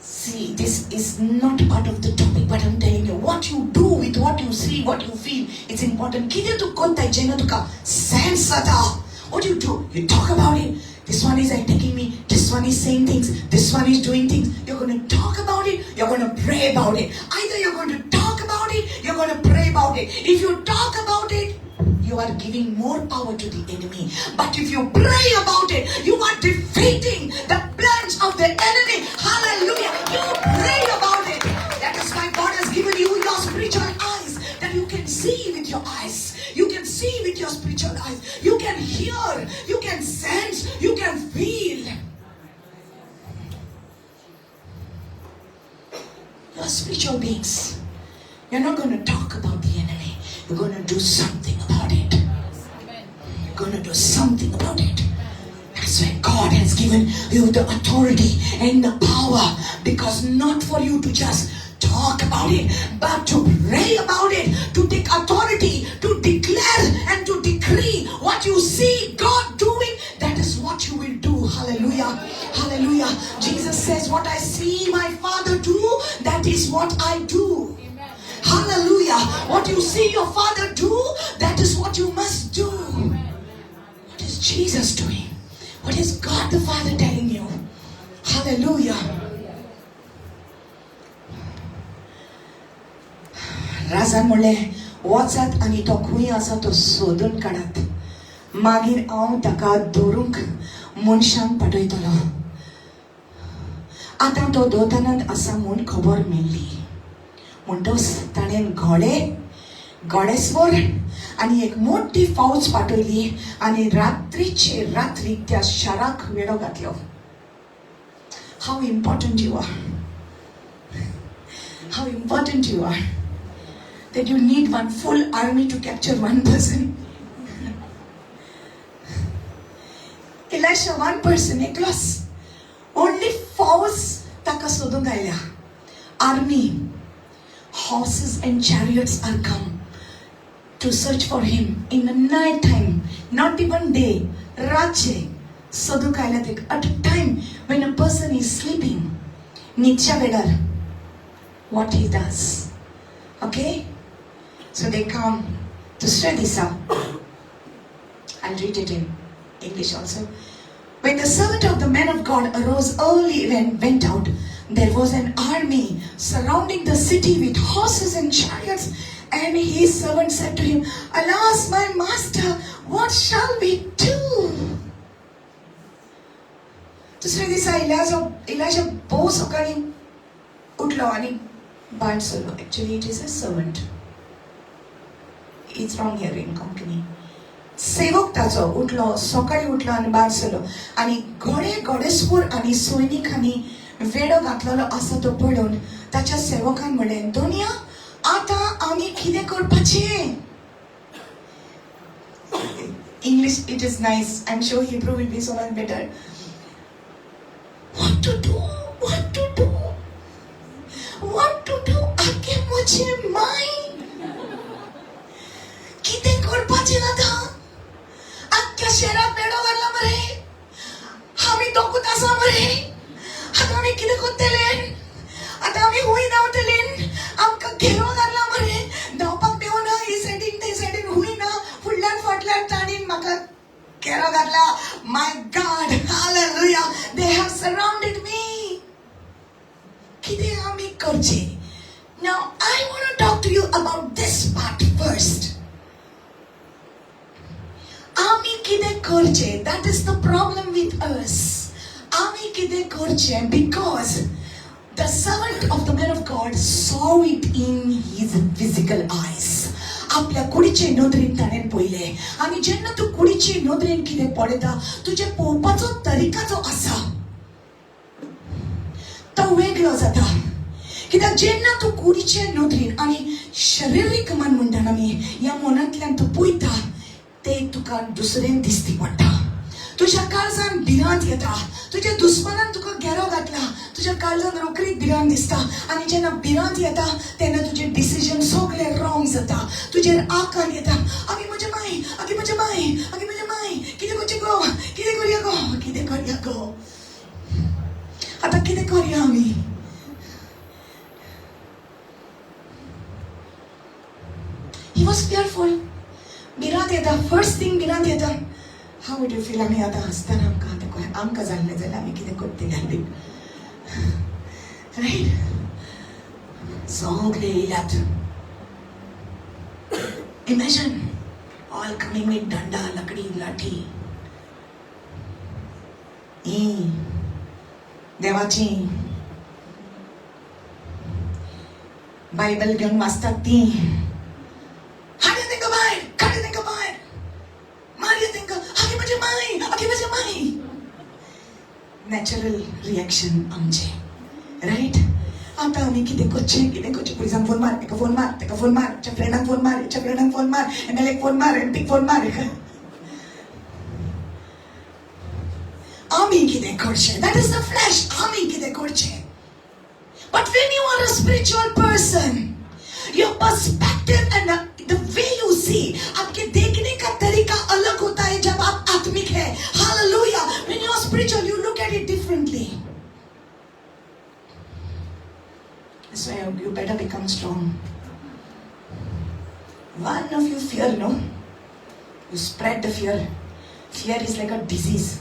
See, this is not part of the topic, but I'm telling you, what you do with what you see, what you feel, it's important. Kide tu konta jena tu ka sense ata. What do? You talk about it. This one is attacking me. This one is saying things. This one is doing things. You're going to talk about it. You're going to pray about it. Either you're going to talk about it, you're going to pray about it. If you talk about it, you are giving more power to the enemy. But if you pray about it, you are defeating the plans of the enemy. Hallelujah. You pray about it. That is why God has given you your spiritual eyes, that you can see spiritual eyes. You can hear, you can sense, you can feel. You are spiritual beings. You're not going to talk about the enemy. You're going to do something about it. You're going to do something about it. That's why God has given you the authority and the power. Because not for you to just talk about it, but to pray about it, to take authority, to declare and to decree what you see God doing. That is what you will do. Hallelujah. Hallelujah. Jesus says, what I see my Father do, that is what I do. Hallelujah. What you see your Father do, that is what you must do. What is Jesus doing? What is God the Father telling you? Hallelujah. राजा म्हणले वचत आनी तो खूंय आसा तो सोदून काडात. मागीर हांव ताका दवरूंक मनशांक पाठयतलो. आतां तो दोतोनांत आसा म्हूण खबर मेळ्ळी. म्हणटोच ताणें घोडेस्वर आनी एक मोठी फौज पाठयली आनी रात्रीचे रात्री त्या शाराक वेढो घातलो. How important you are. How important you are. That you need one full army to capture one person. Elisha, one person, eklos. Only force taka sodun gaila. Army, horses and chariots are come to search for him in the night time, not even day. Rache sodu gaila tek at a time when a person is sleeping. Nicha vedar. What he does. Okay? So they come to Sredisa. I'll read it in English also. When the servant of the man of God arose early and went out, there was an army surrounding the city with horses and chariots. And his servant said to him, Alas, my master, what shall we do? दुसरे दिसा Elijah बहुत सकाळी उठलो आणि बाण सोडलो. Actually, it is a servant. It's wrong here in Konkani. सेवक ताचो उठलो, सकाळी उठलो आणि बाण सोडलो. आणि घोडेस्वर आणि सैनिकांनी वेढो घातलेलो आसा तो पळोवन ताच्या सेवकान म्हणलें, दोनिया, आतां आमी कितें करपाचें? English, it is nice. I'm sure Hebrew will be so much better. What to do? What to do? What to do? आगे मुझे माई किते करपाचें आतां? आख्या शहरात वेढो घातला मरे. आमी दोगूच आसा मरे. आतां आमी कितें करतले? आतां आमी खूंय धांवतले? आमकां घेरो घातला मरे. धांवपाक देवना. ही सायडीन ते सायडीन खूंय ना. फुडल्यान फाटल्यान ताणीन म्हाका घेरो घातला. My God, hallelujah. They have surrounded me. कितें आमी करचें? Now I want to talk to you about this part first. आमी कितें करचें? That is the problem with us. आमी कितें करचें? Because the servant of the man of God saw it in his physical eyes. आपल्या कुडीचे नदरेन ताणें पळयलें. आनी जेन्ना तूं कुडीचे नदरेन कितें पळयता, तुजे पळोवपाचो तरिका जो आसा तो वेगळो जाता. कित्याक जेन्ना तूं कुडीचे नदरेन आनी शारिरीक मन म्हणटा आमी ह्या मनांतल्यान तूं पळयता, तें तुका दुसरें दिसती पडटा. तुज्या काळजान भिरांत येता. तुज्या दुस्मनान तुका घेरो घातला. तुज्या काळजान रोखडीच भिरांत दिसता. आनी जेन्ना भिरांत येता तेन्ना तुजे डिसिजन सगळे रॉंग जाता. तुजेर आकार येता. आगे म्हजे माय, आगे म्हजे माय, आगे म्हजे माय, कितें करचें गो? कितें करया गो? कितें करया गो? आतां कितें करया आमी? He was fearful. भिरांत येता. फर्स्ट थिंग भिरांत येता. How would you feel? आमी आतां हसतना आमकां जाल्लें जाल्यार आमी कितें करतलीं आनी? Right? सगळे येयल्यात. Imagine all coming with danda, lakdi, lathi. देवाची बायबल घेवन वाचतात ती. काढून तेंका भायर, काढून तेंका भायर. direction amje. Right? Ata ami kite koche pulisang phone mar, eka phone mar, chaprenang phone mar, MLA phone mar, MP phone mar. Ami kite koche. That is the flesh. Ami kite koche. But when you are a spiritual person, your perspective and the way you see, आपके देखने का तरीका अलग होता है जब आप आत्मिक है. Hallelujah. When you are spiritual, you look at it differently. That's why you better become strong. One of you fear, no? You spread the fear. Fear is like a disease.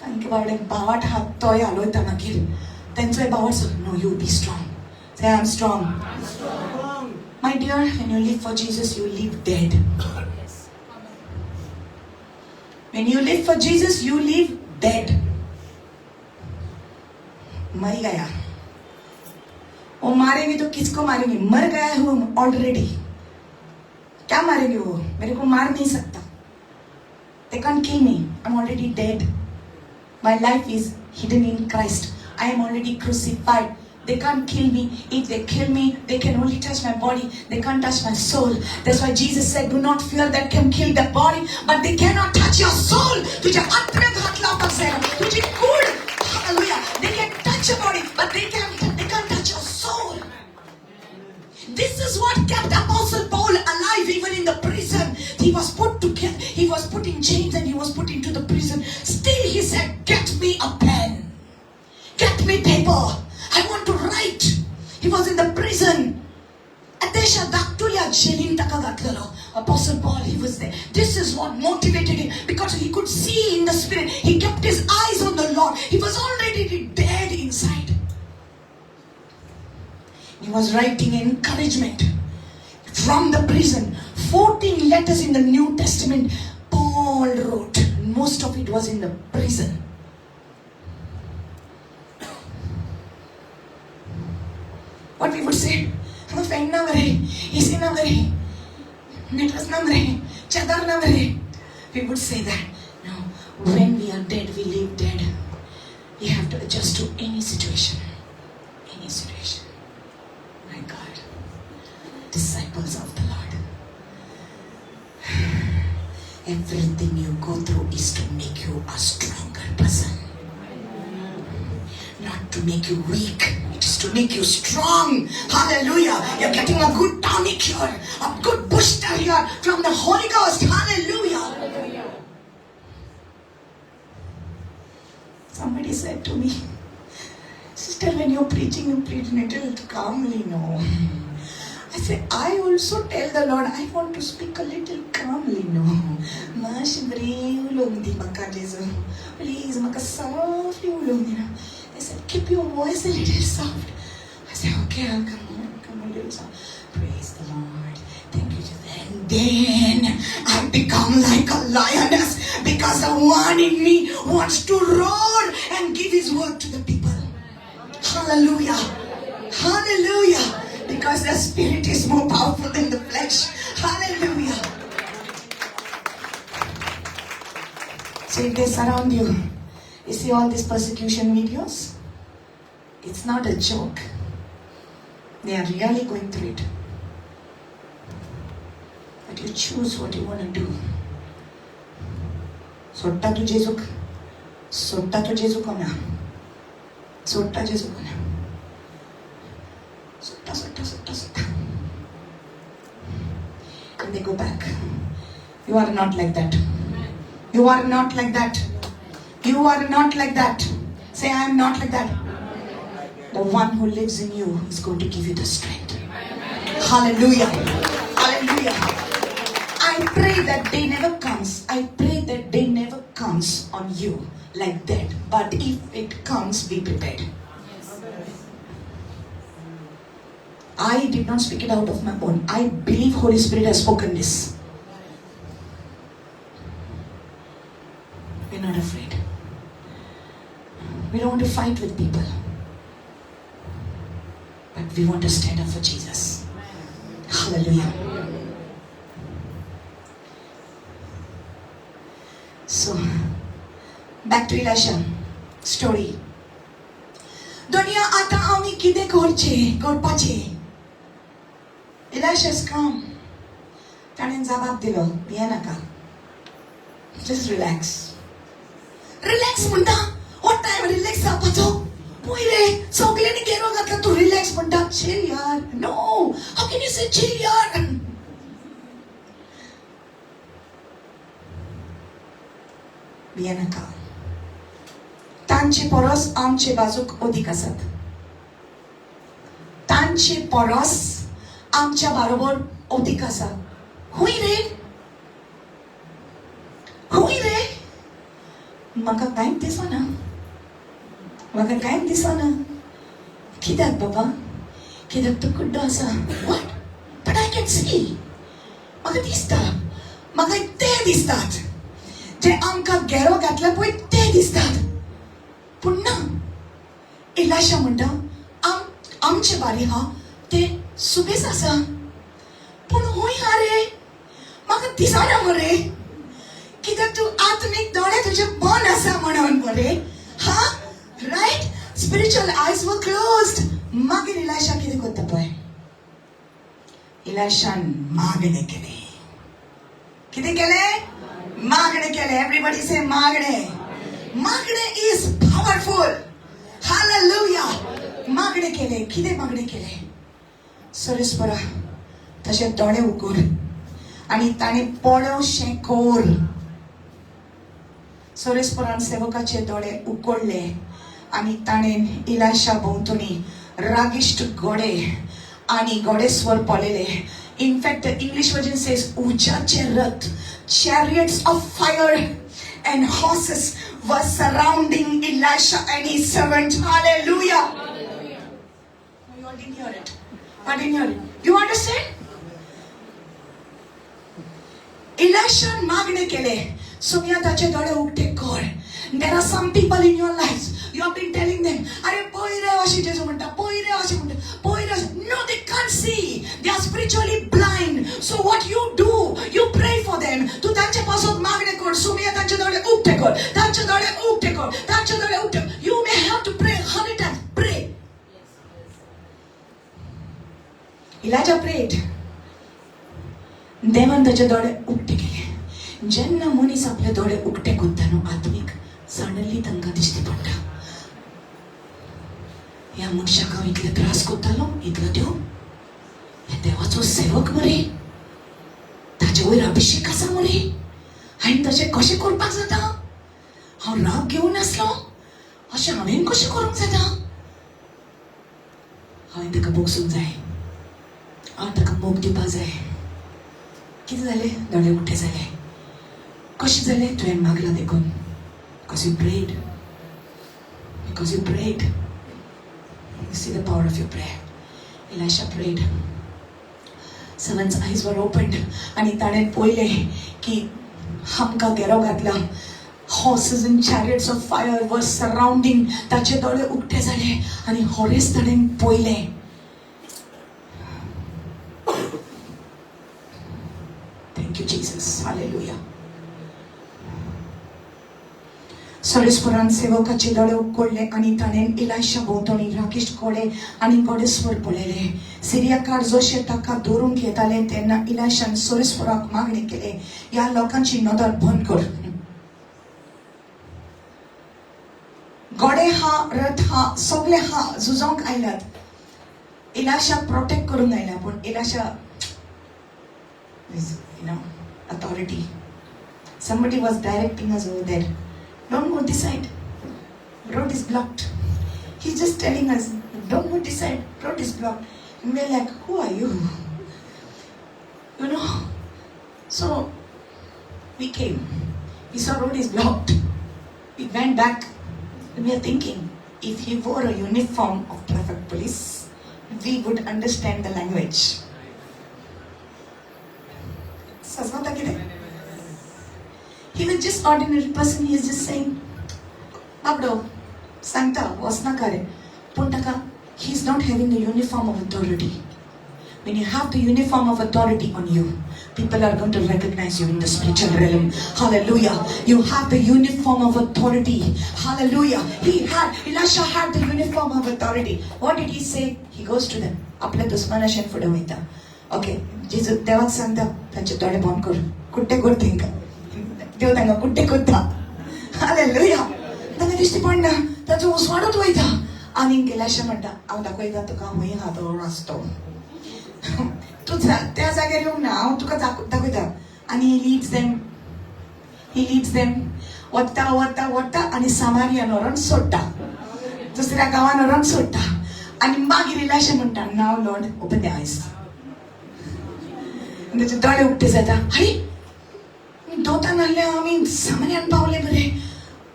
Think about it. Bawat hat toy aloy tamagil. Then say bawat, no, you be strong. Say, I'm strong. I'm strong. My dear, when you live for Jesus, you live dead. Yes. When you live for Jesus, you live dead. मर गया. वो मारेंगे तो किसको मारेंगे? मर गया हूँ ऑलरेडी. क्या मारेंगे वो? मेरे को मार नहीं सकता. They can't kill me. I'm already dead. My life is hidden in Christ. I am already crucified. They can't kill me. If they kill me, they can only touch my body. They can't touch my soul. That's why Jesus said, do not fear that can kill the body, but they cannot touch your soul. तुझे आत्मा घात लाभ बसेगा. तुझे कुल, hallelujah. They can touch your body, but they can't touch your soul. This is what kept Apostle Paul alive even in the prison. He was put in chains and he was put into the prison. Still he said, get me a pen. Get me paper. I want to write. He was in the prison. Apostle Paul, he was there. This is what motivated him, because he could see in the spirit. He kept his eyes on the Lord. He was already dead inside. He was writing encouragement from the prison. 14 letters in the New Testament Paul wrote. Most of it was in the prison. What we would say, fan na mare, AC na mare, mattress na mare, chadar na mare. We would say that. No, when we are dead, we live dead. We have to adjust to any situation. Any situation. My God. Disciples of the Lord. Everything you go through is to make you a stronger person. Not to make you weak. It is to make you strong. Hallelujah. You're getting a good tonic here. A good booster here from the Holy Ghost. Hallelujah. Somebody said to me, sister, when you're preaching, you preach little calmly, no? I said, I also tell the Lord, I want to speak a little calmly, no? Please, maka softly ulong. I said, keep your voice a little soft. I said, okay, I'll come a little soft. Praise the Lord. Thank you. And then I become like a lioness, because the one in me wants to roar and give his word to the people. Hallelujah. Hallelujah. Because the spirit is more powerful than the flesh. Hallelujah. So if they surround you, you see all these persecution videos? It's not a joke. They are really going through it. But you choose what you want to do. Sotta tu Jesu kona. Sotta Jesu kona. Sotta. And they go back. You are not like that. You are not like that. You are not like that. Say, I am not like that. The one who lives in you is going to give you the strength. Hallelujah. Hallelujah. I pray that day never comes. I pray that day never comes on you like that. But if it comes, be prepared. I did not speak it out of my own. I believe Holy Spirit has spoken this. We're not afraid. We don't want to fight with people. But we want to stand up for Jesus. Hallelujah. So Back to Elisha story. दुनिया आता आम्ही किती करपाचे. Elisha's calm. ताणें जबाब दिलो, भिये नाका. Just relax. Relax म्हणटा. What time relax जावपाचो? पयले सगळ्यांनी गेलो घातला तू relax म्हणटा. Chill यार. No. How can you say chill यार? भिये नाका. तांचे परस आमचे बाजूक अदीक आसात. तांचे परस आमच्या बरोबर अदीक आसा. हुंय रे म्हाका कांयच दिसना. म्हाका कांयच दिसना. कित्याक बाबा? कित्याक तूं कुड्डो आसा. What? But I can see. म्हाका दिसता. म्हाका ते दिसतात. जे आमकां घेरो घातला पळय ते दिसतात. पूण ना. इलाशा म्हणटा आमचे बारी हा ते सुबेज आसा. पूण हुंय हा रे. म्हाका दिसना मरे. कित्याक तूं आत्मीक दोळे तुजे बंद आसा म्हणून मरे. हा रायट. स्पिरिच्युअल आयज वर क्लोज्ड. मागीर इलाशा कितें करता पळय. इलाशान मागणे केले. कितें केलें? मागणे केले. एवरीबॉडी से मागणे. मागणे इज पावरफुल. हालेलुया. मागणे केले. कितें मागणे केले? सरस्परा तशे दोळे उगड आनी ताणें पळोवशें कोर. सरस्परान सेवकाचे दोळे उगडले आनी ताणें इलाशा भोंवतणी रागिश्ट घोडे आनी घोडेस्वर पळयले. In fact, the English version says, उजाचे Rath, chariots of fire and horses were surrounding Elisha and his servant. Hallelujah. Hallelujah. You all didn't hear it. I didn't hear it. You understand? Elisha मागणे केले. सुमियाताचे दोळे उगटे कर. There are some people in your lives. You have been telling them, अरे पोइरे अशी जेजू म्हणटा, पोइरे अशी म्हणटा, पोइरे. No, they can't see. They are spiritually blind. So what you do, you pray for them. तू त्यांच्या पासून मागणे कर. सुमिया त्यांचे दोळे उगटे कर. त्यांचे दोळे उगटे कर. त्यांचे दोळे उगटे. You may have to pray 100 times. Pray. Elijah prayed. देवान त्याचे दोळे उगटे केले. जेन्ना मनीस आपले दोळे उगटे करता न्हू आत्मीक, सडनली तांकां दिश्टी पडटा ह्या मनशाक हांव इतले त्रास करतालो, इतलो देव, हे देवाचो सेवक मरे, ताचे वयर अभिषेक आसा मरे, हांवें तशें कशें करपाक जाता? हांव राग घेवन आसलो, अशें हांवें कशें करूंक जाता? हांवें ताका बोगसूंक जाय, हांव ताका मोग दिवपाक जाय. कितें जालें? दोळे उठे जाले. कशें जालें? तुवें मागलां देखून. Because you prayed. Because you prayed. You see the power of your prayer. Elisha prayed. Servant's eyes were opened. आणि ताणें पळयलें की आमकां घेरो घातला. Horses and chariots of fire were surrounding. ताचे दोळे उगटे जाले आनी होरेस ताणें पळयलें. Thank you, Jesus. Hallelujah. सरस्वरान सेवकाचे दोळे उगडले आनी ताणें इलाशा भोंवतणी राकिश्ट घोडे आनी घोडेस्वर पळयले. सिरियाकार जशे ताका धरून येताले तेन्ना इलाशान सरस्वराक मागणी केले, ह्या लोकांची नदर बंद कर. घोडे हा, रथ हा, सगळे हा झुजोंक आयल्यात. इलाशाक प्रोटेक्ट करूंक आयल्या, पूण इलाशा authority. Somebody was directing us over there. Don't go this side. Road is blocked. He's just telling us, don't go this side. Road is blocked. And we're like, who are you? You know? So we came. We saw road is blocked. We went back. And we are thinking, if he wore a uniform of traffic police, we would understand the language. He was just ordinary person. He is just saying, Abdo, Santa, Wasnakare, Puntaka. He is not having the uniform of authority. When you have the uniform of authority on you, People are going to recognize you in the spiritual realm. Hallelujah. You have the uniform of authority. Hallelujah. Elisha had the uniform of authority. What did he say? He goes to them. आपल्या दुश्मनाशी फुडे वयता. Okay. Jesus देवाक सांगता तांचे दोळे बंद कर. कुट्टे कर तेंका. देव तांकां कुट्टे करता. Hallelujah. तांकां दिश्टी पडना. ताचो ऊस वाडत वयता. आनी इलिशा म्हणटा हांव दाखयता तुका हूंय आहा तो रस्तो. तू त्या जाग्यार येवंक ना हांव तुका दाखयता. आनी he leads them वता आनी सामारियान व्हरोन सोडटा. दुसऱ्या गांवान व्हरोन सोडटा. आनी मागीर इलिशा म्हणटा नाव लॉर्ड ओपन द आयज. ताचे दोळे उक्ते जाता. अरे दोतान आहले आमी सामारियान पावले मरे.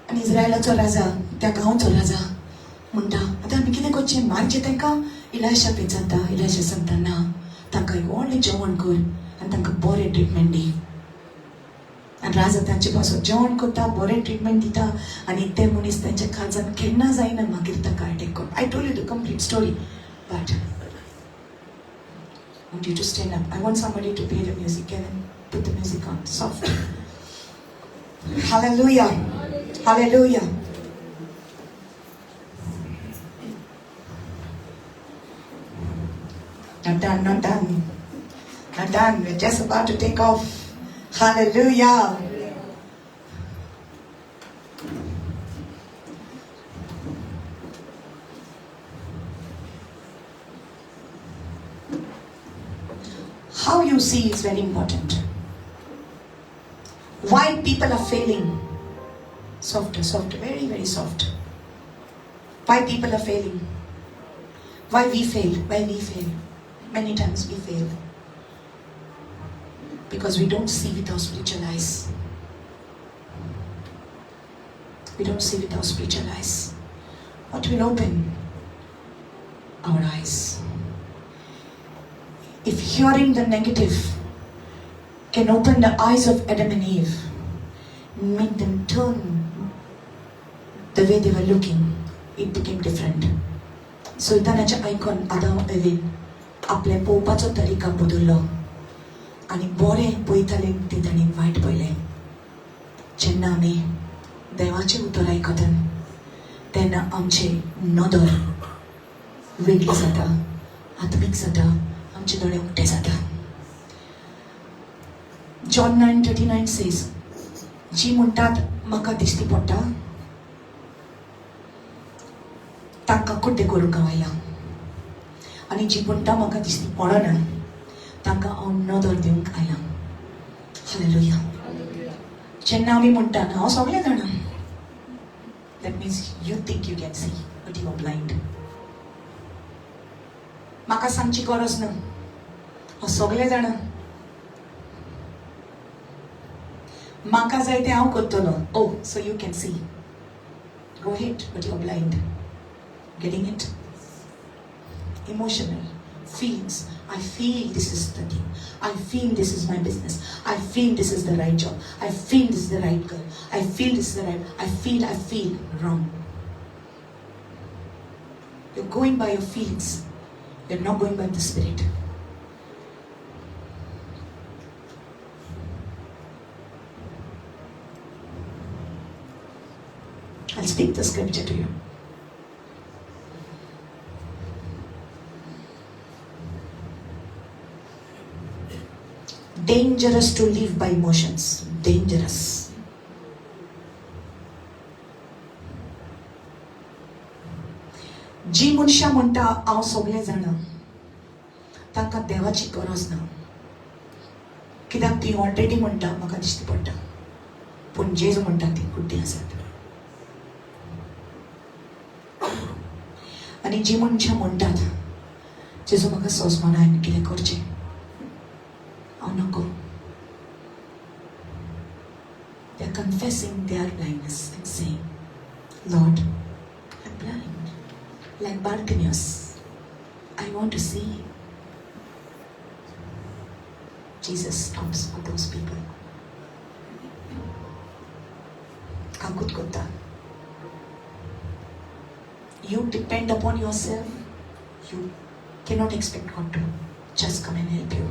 आनी इस्रायलाचो राजा त्या गांवचो राजा म्हणटा आतां आमी कितें करचें मारचें तांकां. इलिशा पेचाता. इलिशा सांगता ना तांकां एक व्हडलें जेवण कर आनी तांकां बरें ट्रिटमेंट दी. आनी राजा तांचे पासून जेवण करता बरें ट्रिटमेंट दिता आनी ते मनीस तांच्या काळजान केन्ना जायना मागीर ताका अटॅक करता. I told you the complete story but I want you to stand up. I want somebody to play the music. Can I put the music on soft? Hallelujah. Hallelujah. Not done, not done. Not done. We're just about to take off. Hallelujah. How you see is very important. Why people are failing? Soft, very, very soft. Why people are failing? Why we fail? Many times we fail. Because we don't see with our spiritual eyes. We don't see with our spiritual eyes. What will open our eyes? If hearing the negative can open the eyes of Adam and Eve, make them turn the way they were looking, it became different. So इतानाचे आयकॉन आदाम एवेन आपले पोवपाचो तरिका बदललो आनी बरें पळयताले ते ताणें वायट पळयलें. जेन्ना आमी देवाचें उतर आयकतात तेन्ना आमचे नदर वेगळी जाता, आत्मीक जाता, आमचे दोळे उक्ते जाता. John 9:39 says, जी म्हणटात म्हाका दिश्टी पडटा तांकां कुड्डे करूंक गावयला आनी जी म्हणटा म्हाका दिश्टी पडना तांकां हांव नदर दिवंक आयला. हालेलुया. जेन्ना आमी म्हणटा हांव सगळें जाणा, that means you think you can see but you are blind. म्हाका सांगची गरज ना, हांव सगळें जाणा, म्हाका जाय तें हांव करतलो. Oh, so you can see. Go ahead, but you are blind. Getting it? Emotional feelings. I feel this is the thing. I feel this is my business. I feel this is the right job. I feel this is the right girl. I feel this is the right. I feel wrong. You're going by your feelings. You're not going by the Spirit. I'll speak the scripture to you. Dangerous to live by emotions. Dangerous. जी मनशां म्हणटा हांव सगळें जाणा तांकां देवाची गरज ना. कित्याक ती ऑलरेडी म्हणटा म्हाका दिश्टी पडटा, पूण जेजू म्हणटा ती कुड्डी आसात. आनी जी मनशां म्हणटात जेजू म्हाका सोजमना हांवें कितें करचें, हांव नको. They are confessing their blindness and saying, Lord, I'm blind. Like Bartimaeus, I want to see. Jesus stops for those people. Kakut kutta. You depend upon yourself, you cannot expect God to Just come and help you.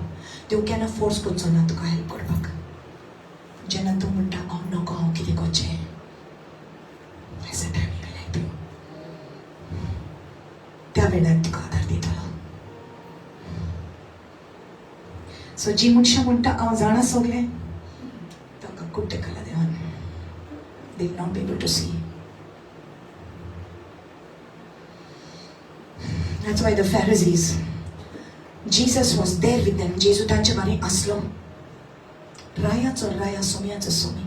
देव केन्ना force करचो ना तुका help करपाक. जेन्ना तूं म्हणटा हांव नको हांव कितें करचें. I said I will help you. त्या वेळार तुका आदार दितलो. सो जी मनशां म्हणटा हांव जाणा सगळें ताका कुट्टे कला देवान. They will not be able to see. That's why the Pharisees, Jesus was there with them. जेजू तांचे बारी आसलो. रायाचो राया सोम्याचो सोमी.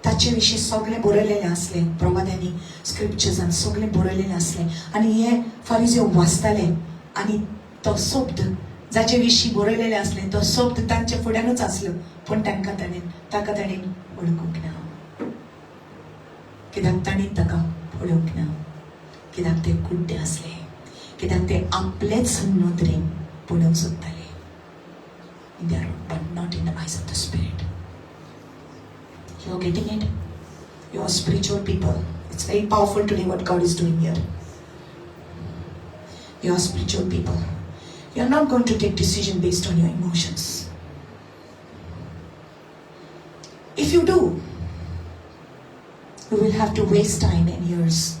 ताचे विशीं सगळें बरयलेलें आसलें प्रवाद्यांनी स्क्रिप्चर्सान सगळें बरयलेलें आसलें आनी हे फारिझेव वाचताले आनी तो शब्द जाचे विशीं बरयलेलें आसलें तो शब्द तांचे फुड्यानूच आसलो पूण ताका ताणें वळखूंक ना. कित्याक ताणें ताका पळोवंक ना. कित्याक ते कुड्डे आसले. कित्याक ते आपलेच नदरेन पळोवंक सोदताले. In their own, but not in the eyes of the Spirit. You are getting it? You are spiritual people. It's very powerful today what God is doing here. You are spiritual people. You are not going to take decision based on your emotions. If you do, you will have to waste time and years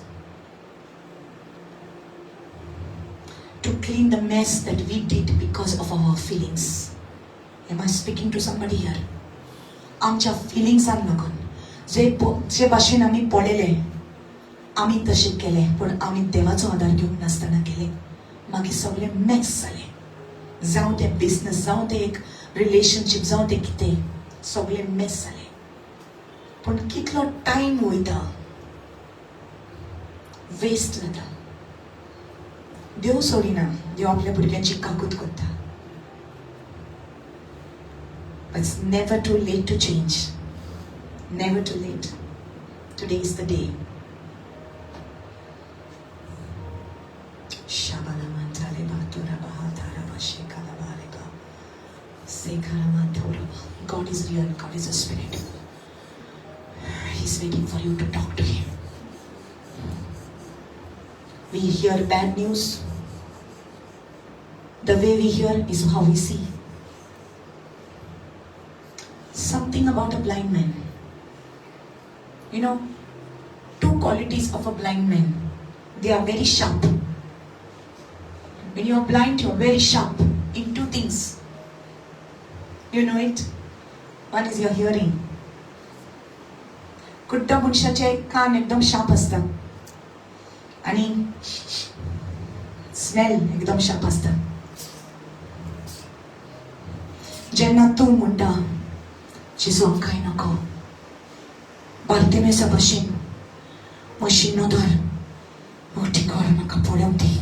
to clean the mess that we did because of our feelings. Am I speaking to somebody here? आमच्या फिलिंग्सान लागून जे भाशेन आमी पळयले आमी तशें केलें पूण आमी देवाचो आदार घेवंक नासतना केलें. मागीर सगळें मॅक्स जालें. जावं तें बिझनस जावं तें एक रिलेशनशीप जावं तें कितें सगळें मॅक्स जालें. पूण कितलो टायम वयता वेस्ट जाता. देव सोडिना. देव आपल्या भुरग्यांची काकूट करता. But it's never too late to change. Never too late. Today is the day. God is real. God is a spirit. He's waiting for you to talk to Him. We hear bad news. The way we hear is how we see. Something about a blind man. You know, two qualities of a blind man. They are very sharp. When you are blind, you are very sharp in two things. You know it? One is your hearing. कुड्डा मनशाचे कान एकदम sharp असता आणि smell एकदम sharp असता. जेन्ना तूं म्हणटा जेजू कांय नको बार्तिमेसा भाशेन म्हशी नदर मोठी कर म्हाका पळोवंक दी.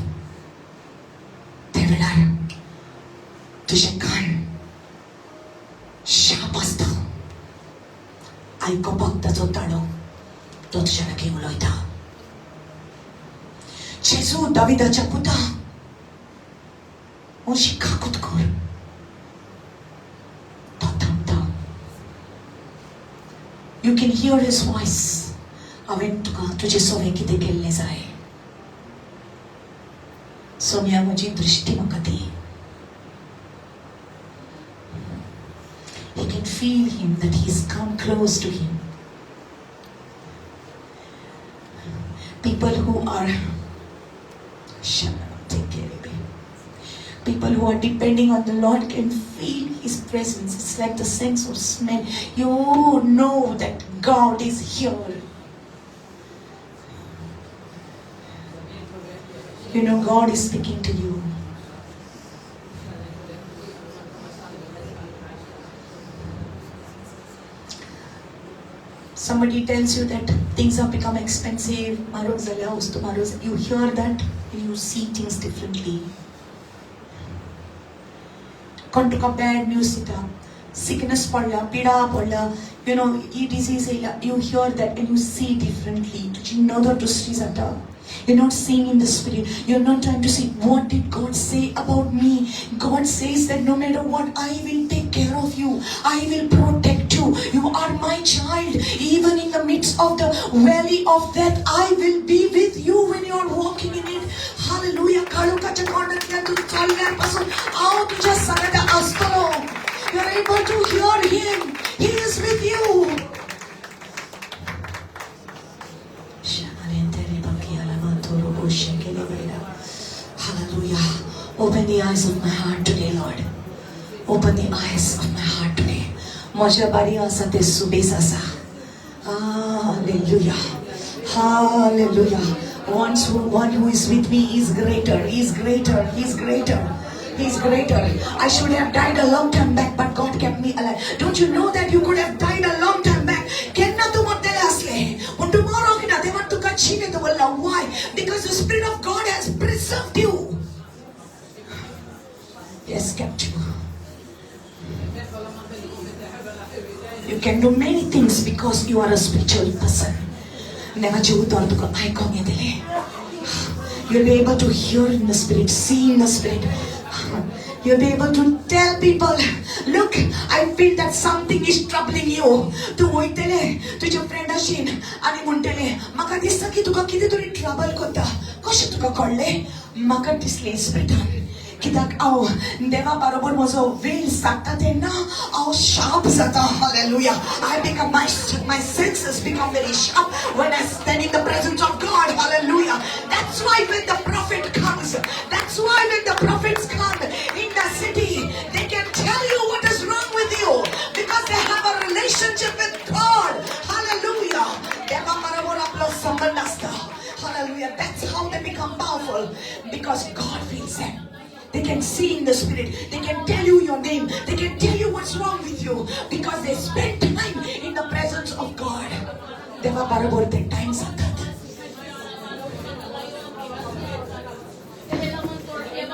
ते वेळार तुजे कान शार्प आसता. आयकपाक ताचो ताळो तो तुज्या लागीं उलयता. जेजू दाविदाच्या पुता म्हशी काकूट कर. You can hear His voice. हांवें तुका तुजे सोवे कितें केल्लें जाय. सोम्या म्हजी दृश्टी म्हाका दी. He can feel Him, that He's come close to him. People who are people who are depending on the Lord can feel His presence. It's like the sense of smell. You know that God is here. You know God is speaking to you. Somebody tells you that things have become expensive. You hear that and you see things differently. Come to bad news, sickness padla, pida padla, disease, you hear that and you see differently. You're not seeing in the spirit. You're not trying to see what did God say about me. God says that no matter what, I will take care of you. I will protect you. You are my child. Even in the midst of the valley of death, I will be with you when you are walking in it. Hallelujah. able to hear Him. He is with you. Hallelujah. Open the eyes of my heart today, Lord. Open the eyes of my heart today. Hallelujah. Hallelujah. One who is with me is greater. He's greater. He's greater. He's greater. I should have died a long time back, but God kept me alive. Don't you know that you could have died a long time back? Why? Because the Spirit of God has preserved you. He has kept you. You can do many things because you are a spiritual person. You'll be able to hear in the Spirit, see in the Spirit. You'll be able to tell people, look, I feel that something is troubling you. Tu oitele, tuझे friend ashin, ani muntele, maka dissa ki tuka kiti turi trouble kota, koshi tuka kolle, maka disle Spirit. Kidak au deva barabor mozo will saktate na au sharp zata. Hallelujah. I become my senses become very sharp when I stand in the presence of God. Hallelujah. That's why when the prophet comes, that's why when the prophets come in the city, they can tell you what is wrong with you because they have a relationship with God. Hallelujah. Deva barabor aplo sambandasta. Hallelujah. That's how they become powerful because God feels them. They can see in the Spirit. They can tell you your name. They can tell you what's wrong with you because they spend time in the presence of God. Deva barabor te time satat.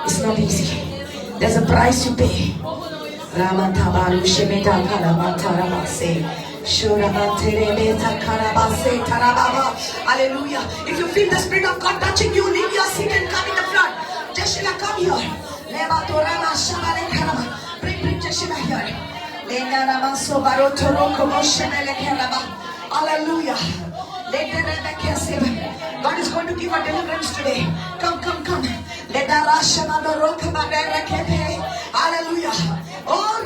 It's not easy. There's a price to pay. Ramatabaru shemeta kalamantarabase. Hallelujah. If you feel the Spirit of God touching you, leave your seat and come in the front. Jeshila, come here. Bring Jeshila here. Hallelujah. God is going to give a deliverance today. Come. Hallelujah. Oh,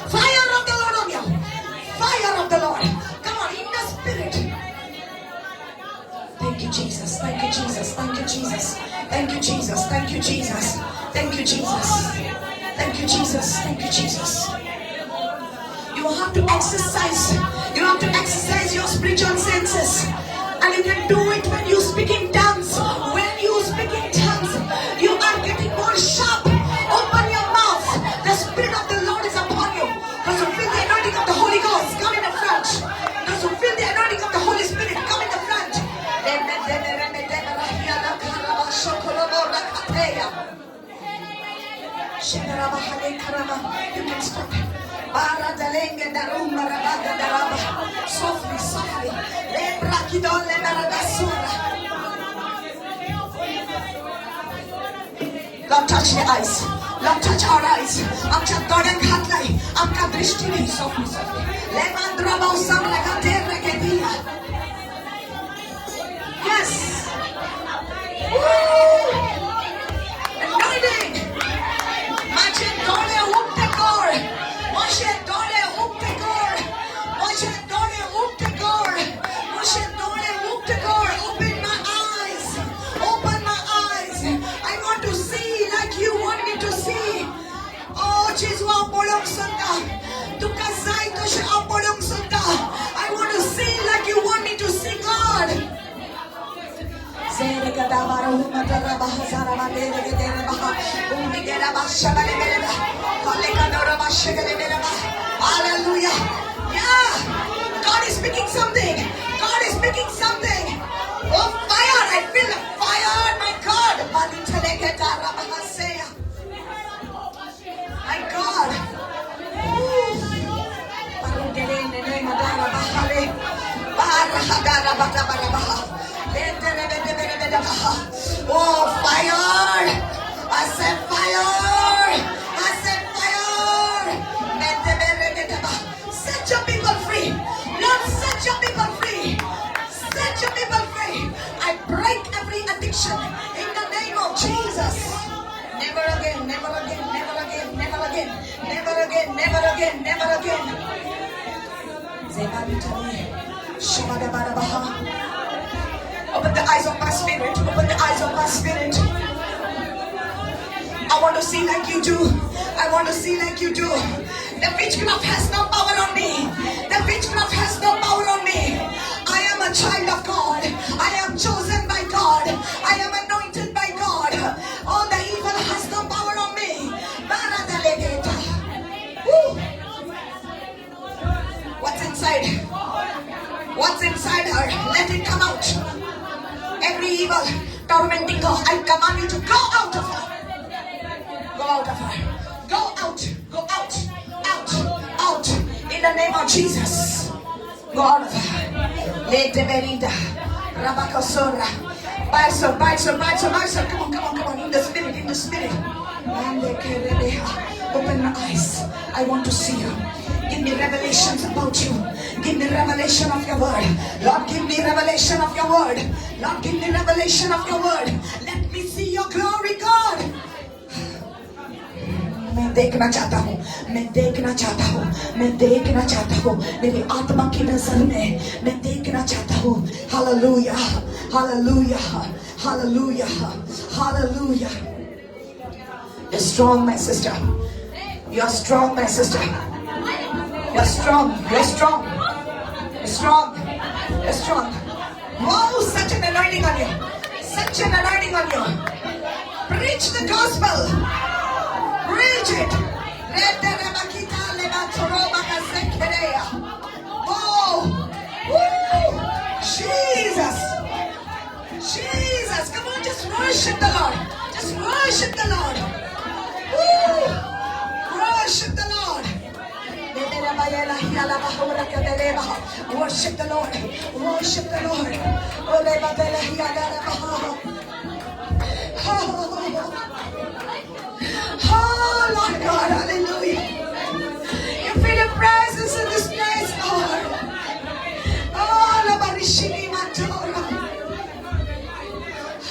fire of the Lord on you. Fire of the Lord. Come on, in the Spirit. Thank you, Jesus. Thank you, Jesus. Thank you, Jesus. Thank you, Jesus. Thank you, Jesus. Thank you, Jesus. Thank you, Jesus. Thank you, Jesus. You have to exercise. You have to exercise your spiritual senses. And you can do it when you speak in tongues. When you speak in tongues, you are getting more sharp. Open your mouth. The Spirit of the Lord is upon you. Those who feel the anointing of the Holy Ghost, come in the front. Those who feel the anointing of the Holy Spirit, come in the front. You can stop. Softly. Lord, touch the eyes. Lord, touch our eyes. Amcha dodan khatlai. Amka drishti nahi. Softly. Lemandraba usam lagate regedia. Yes. Woo! Anointing. Mache dole upte kor. Moshe dole upte kor. Moshe dole upte kor. Moshe dole upte kor. Open my eyes. Open my eyes. I want to see like you want me to see. Oh, Jesus, apolong santa. Tukazai to she apolong santa. I want to see like you want me to see, God. Hallelujah. Yeah. God is speaking something. God is speaking something. Oh, fire. I feel the fire, my God. My God. Oh, fire! I said fire! I said fire! Set your people free! Lord, set your people free! Set again, never again. Open the eyes of my spirit, open the eyes of my spirit. I want to see like you do. I want to see like you do. The witchcraft has no power on me. The witchcraft has no power on me. I am a child of God. I am chosen by God. I am anointed by God. All the evil has no power on me. Woo. What's inside? What's inside her? Let it come out. Every evil tormenting her, I command you to go out of her. Go out of her. Go out. Go out. Out. Out. In the name of Jesus. Go out of her. Lete Berida. Rabakosora. Bison. Come on. In the spirit. Open my eyes. I want to see you. Give me revelations about you. Give me revelation of your word. Lord, give me revelation of your word. Lord, give me revelation of your word. Let me see your glory, God. मैं देखना चाहता हूँ मेरी आत्मा की नजर में मैं देखना चाहता हूँ hallelujah You're strong, my sister. You're strong, my sister. You're strong. Wow, such an anointing on you. Preach the gospel. Preach it. Oh, woo. Jesus. Come on, just worship the Lord. Woo. Worship the Lord. Worship the Lord. Oh, Lord God, hallelujah. You feel the presence in this place, Lord. Oh, la barishini matora.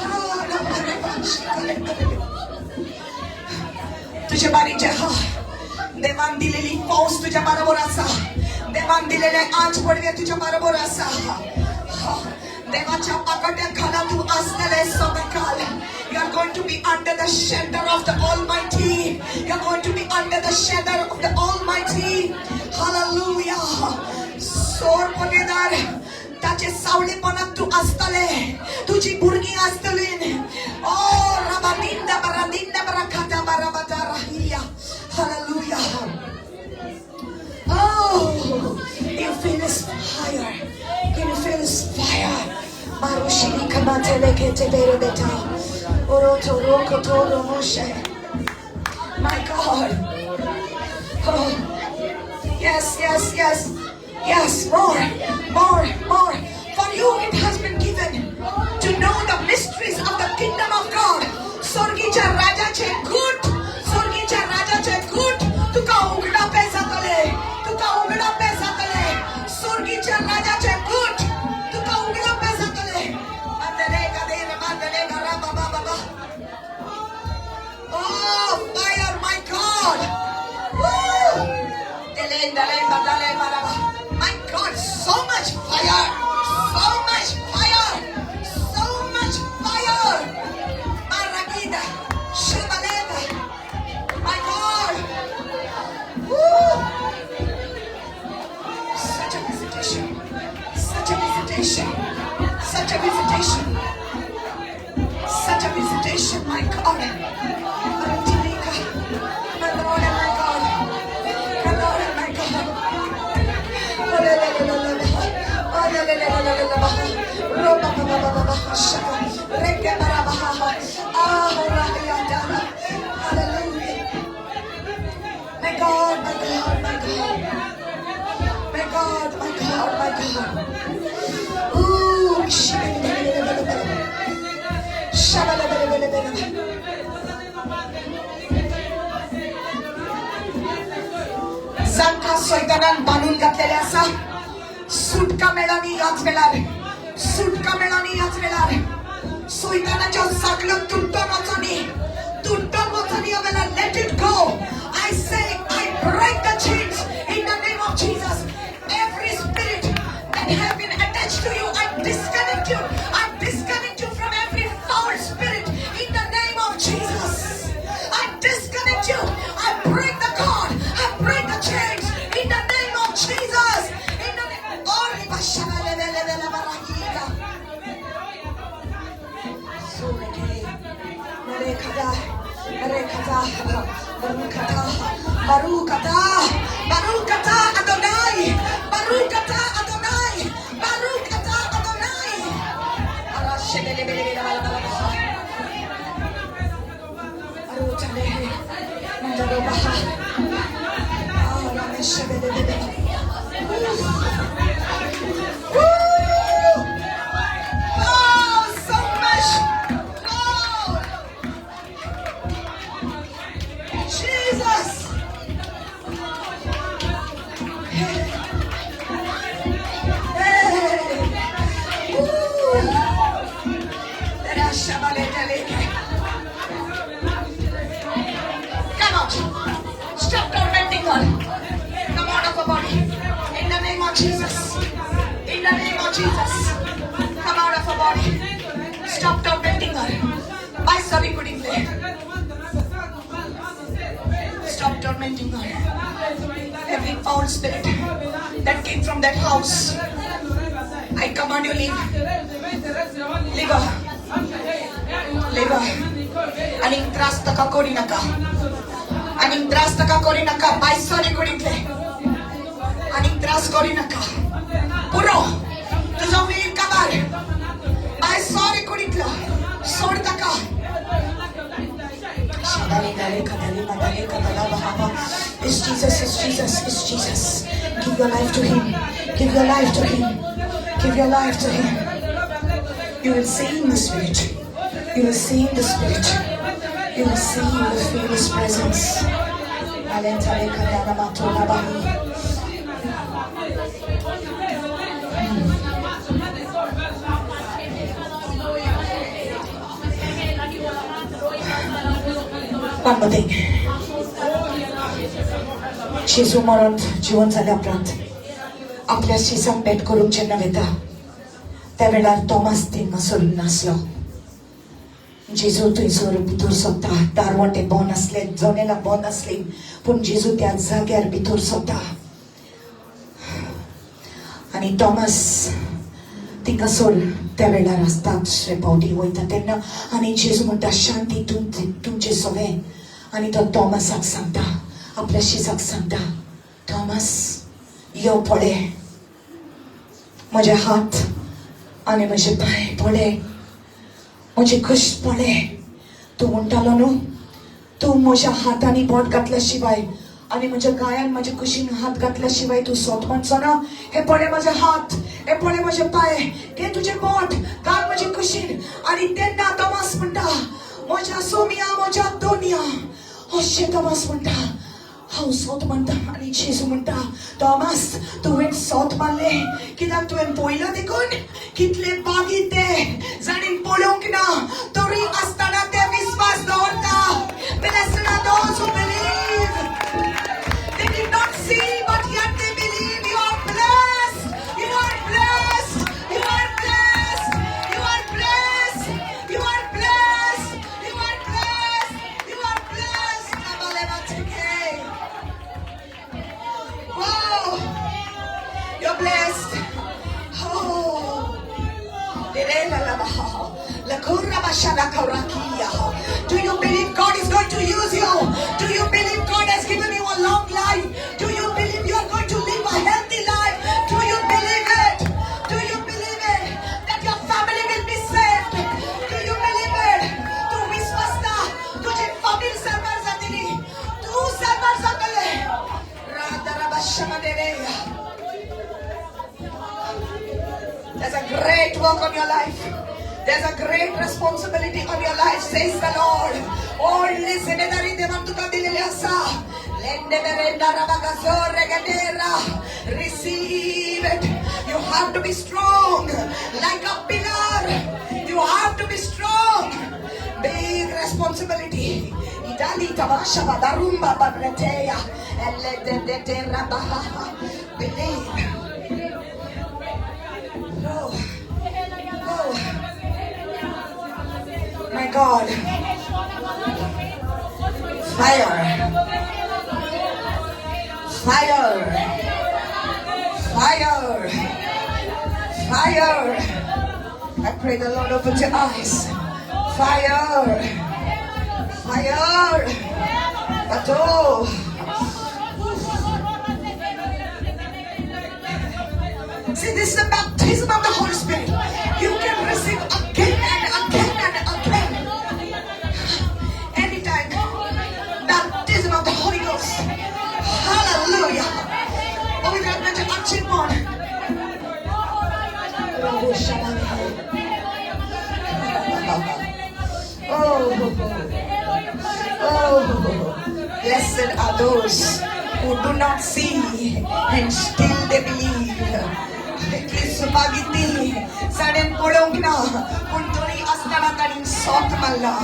Oh, la barishini. तुझे बारी जहा देवान दिलेली पाऊस तुझ्या बरोबर असा देवान दिलेले आंच पडवे तुझ्या बरोबर असा देवाच्या पाकट्या खाला तू असलेले समेकाल You are going to be under the shelter of the Almighty. You are going to be under the shelter of the Almighty. Hallelujah. सोर पगेदार त्याचे सावळेपणात तू असतले तुझी बुरगी असतली ओ रबादिंदा बराखाता बराबता राहिया Hallelujah. Oh, you feel his fire. Can you feel his fire? Marushini kamatele kete berebeta. Oroto roko toro moshe. My God. Oh. Yes, more. For you it has been given to know the mysteries of the kingdom of God. Sorgicha rajache good. Tuka ugda pesa tale. Sorgicha rajache good. Tuka ugda pesa tale. Mandele baba. Oh, fire, my God. Woo! My God, so much fire. Maragida, Shibaleva. My God. Woo! Such a visitation, my God. Angelika, my Lord and my God. Hallelujah. My God. Ooh, Zanka soytanan banun घातलेले असा सुटका मिळाली याच वेळार सोयतानाच्या साकलं तुटतो वचनी let it go. I say I break break the chains in the name of Jesus. Every spirit that have been attached to you, I disconnect you. I disconnect you from every foul spirit in the name of Jesus. I disconnect you. I break the cord. I break the chains in the name of Jesus. In the name of Barukata Adonai, Barukata Adonai, Barukata Adonai. Oh, so much. Oh, Jesus. Come out. Stop tormenting her. Come out of her body. In the name of Jesus. In the name of Jesus. Come out of her body. Stop tormenting her. By sorry, couldn't play. Stop tormenting her. Every foul spirit that came from that house, I command you leave. Leave her. Leave her. Aning trastaka korinaka. Aning trastaka korinaka. By sorry couldn't play. Aning tras korinaka. Puro. Tuzo will kabar. By sorry couldn't play. Sordaka. It's Jesus, it's Jesus, it's Jesus. Give your life to Him. Give your life to Him. Give your life to Him. You will see in the Spirit. You will see in the Spirit. You will see, you will feel His presence. One more thing. Jesu मरण जीवन झाले आपल्यात आपल्याशी भेट करूंक जेन्ना वेता त्या वेळार तोमास थिंगा सोडून नासलो जेजू थंयसर भितर सोदता दारवटे बंद आसले जनेलां बंद आसली पूण जेजू त्या जाग्यार भितर सोदता आनी तोमास थिंगा सोड त्या वेळार आसता दुसरे पावटी वयता तेन्ना आनी जेजू म्हणटा शांती तुमचे सगळें आनी तो तोमासाक सांगता आपल्या शिजाक सांगता थॉमस यो पळे म्हजे हात आनी म्हजे पांय पळे म्हजे कश्ट पळे तूं म्हणटालो न्हू तूं म्हज्या हातांनी बोट घातल्या शिवाय आनी म्हज्या गायान म्हज्या कुशीन हात घातल्या शिवाय तूं सोत म्हणचो ना हे पळे म्हजे हात हे पळे म्हजे पांय घे तुजें बोट घाल म्हजे कुशीन आनी तेन्ना थॉमस म्हणटा म्हज्या सोमिया म्हज्या दोनिया अशें थॉमस म्हणटा हांव सोत म्हणटा आनी जेजू म्हणटा थॉमस तुवें सोत मारले कित्याक तुवें पळयलो देखून कितले बागी ते जाणीन पळोवंक ना तरी आसतना ते विस्वास दवरता Blessed are those who believe. They did not see but yet they believe. You are blessed. You are blessed. You are blessed. You are blessed. You are blessed. You are blessed. You are blessed. Wow. You're blessed. Oh. Do you believe God is going to use you? Do you believe God has given you a long life? Do you believe you are going to live a healthy life? Do you believe it? Do you believe it? That your family will be saved? Do you believe it? Tu visvasta, tujhe family server zatini, tu server zatale. Radarabashamadere. There's a great work on your life. There's a great responsibility on your life, says the Lord. Oh, listen, receive it. You have to be strong, like a pillar. You have to be strong. Big responsibility. Believe. Oh. Oh. My God. Fire. Fire. Fire. Fire. I pray the Lord open your eyes. Fire. Fire. Pato. See, this is the baptism of the Holy Spirit. You can receive again and again and again. Anytime. Baptism of the Holy Ghost. Hallelujah. Oh, we got to action one. Oh, blessed are those who do not see and still they believe. Supagiti, saden podong na, kunturi asnana kanin sot malla.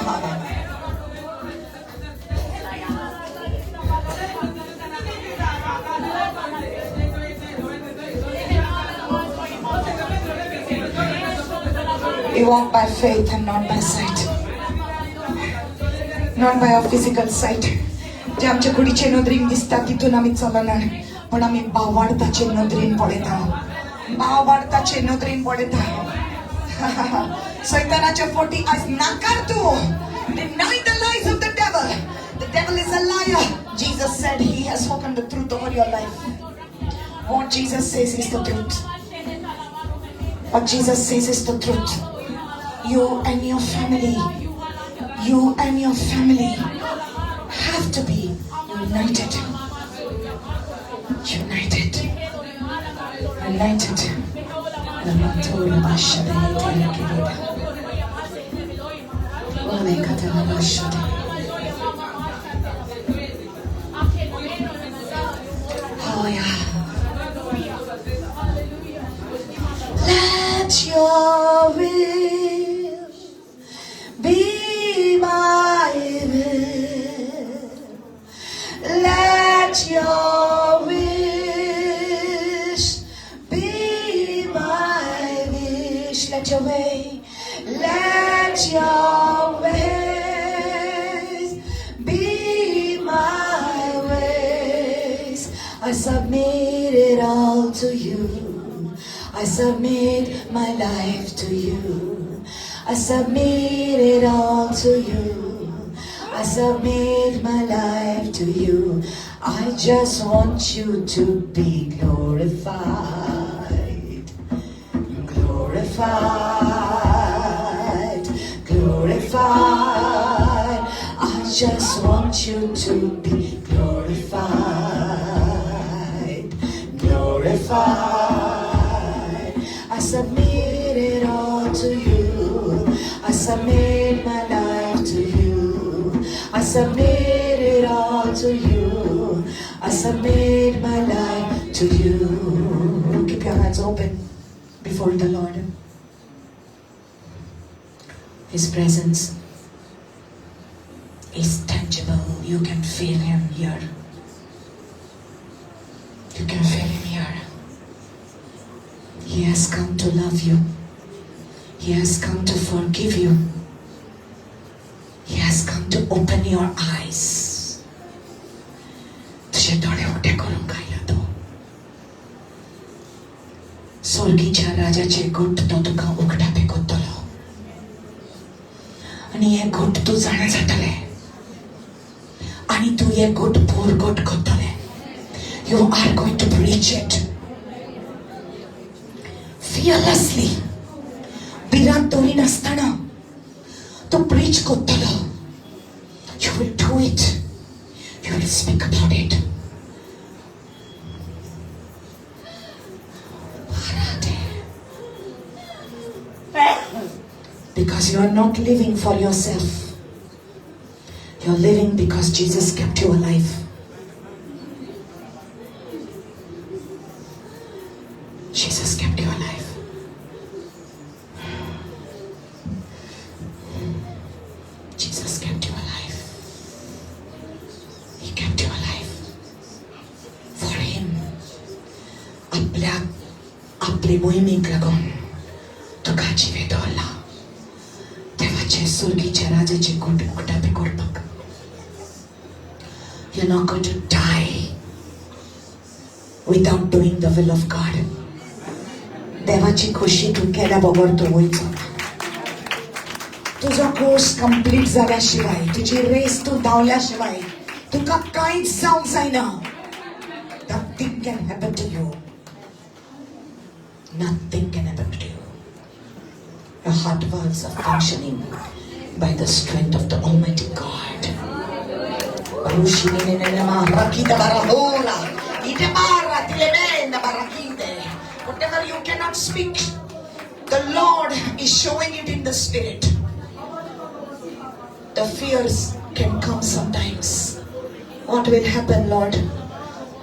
We walk by faith and not by sight. Not by our physical sight. जे आमच्या कुडीचे नदरीन दिसता तितून आम्ही चलना पण आम्ही भावार्थाचे नदरीन पळयता भावार्थाचे नदरीन पळयता सैतानाच्या forty आज नाकार तू deny the lies of the devil is a liar. Jesus said he has spoken the truth over your life. What Jesus says is the truth. What Jesus says is the truth. You and your family have to be united. Oh yeah. Let your will be my will. Let your wish be my wish. Let your way, let your ways be my ways. I submit it all to you. I submit my life to you. I submit it all to you. I submit my life to you. I just want you to be glorified. Glorified. Glorified. I just want you to be glorified. Glorified. I submit it all to you. I submit my life to you. I submit it all to you. I submit my life to you. Keep your hands open before the Lord. His presence is tangible. You can feel Him here. You can feel Him here. He has come to love you. He has come to forgive you. He has come to open your eyes. तुझे डोळे उघडे करून खायला तो. स्वर्गीच्या राजाचे घोट तो तुका उघडा पेकोतलो. आणि हे घोट तू जाणा जातले. आणि तू हे घोट भोर घोट कोतले. You are going to preach it fearlessly. बिरात दोरी नसताना तो preach कोतलो. You will do it. You will speak about it. Because you are not living for yourself. You are living because Jesus kept you alive. Jesus kept you alive. Jesus kept you alive. He kept you alive. आपली मोहिमेक लागून तुका जिवे दवरला. देवाचे सुर्गीच्या राजाचे कुटाबे करपाक. You're not going to die without doing the will of God. देवाची खुशी तू केल्या बरोबर तू वयचो. तुझा कोर्स कंप्लीट झाल्याशिवाय, तुझी रेस तू धावल्याशिवाय तुका काहीच जावंक जायना. Nothing can happen to you. Nothing can happen to you. Your heart valves are functioning by the strength of the Almighty God. Whatever you cannot speak, the Lord is showing it in the spirit. The fears can come sometimes. What will happen, Lord,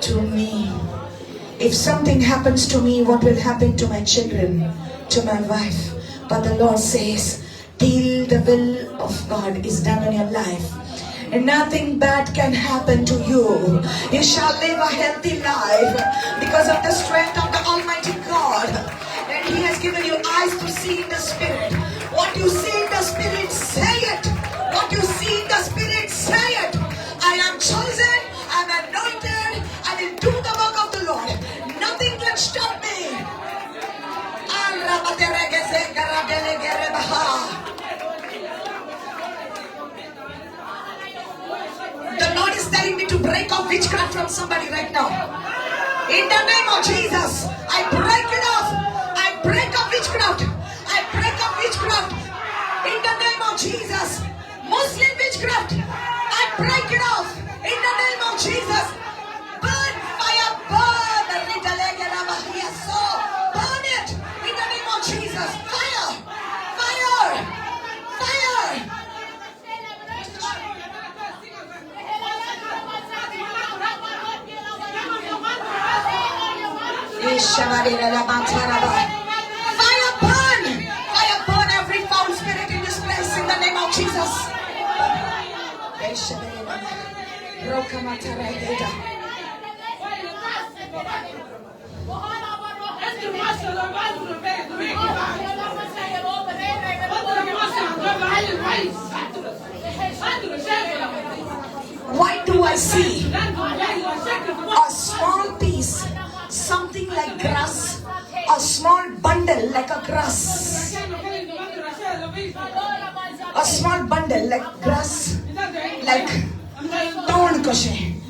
to me? If something happens to me, what will happen to my children, to my wife? But the Lord says, till the will of God is done in your life, and nothing bad can happen to you. You shall live a healthy life because of the strength of the Almighty God. And He has given you eyes to see in the Spirit. What you see in the Spirit, say it. What you see in the Spirit, say it. I am chosen, I am anointed, I will do the work of the Lord. Nothing can stop me. The Lord is telling me to break off witchcraft from somebody right now. In the name of Jesus, I break it off. I break off witchcraft. I break off witchcraft. In the name of Jesus. Muslim witchcraft, I break it off. In the name of Jesus. Burn, fire, burn. Burn it. In the name of Jesus. Fire, fire, fire. Fire burn! Fire burn every foul spirit in this place in the name of Jesus. Why do I see a small piece, something like grass, a small bundle like a grass, a small bundle like grass, like torn cushion,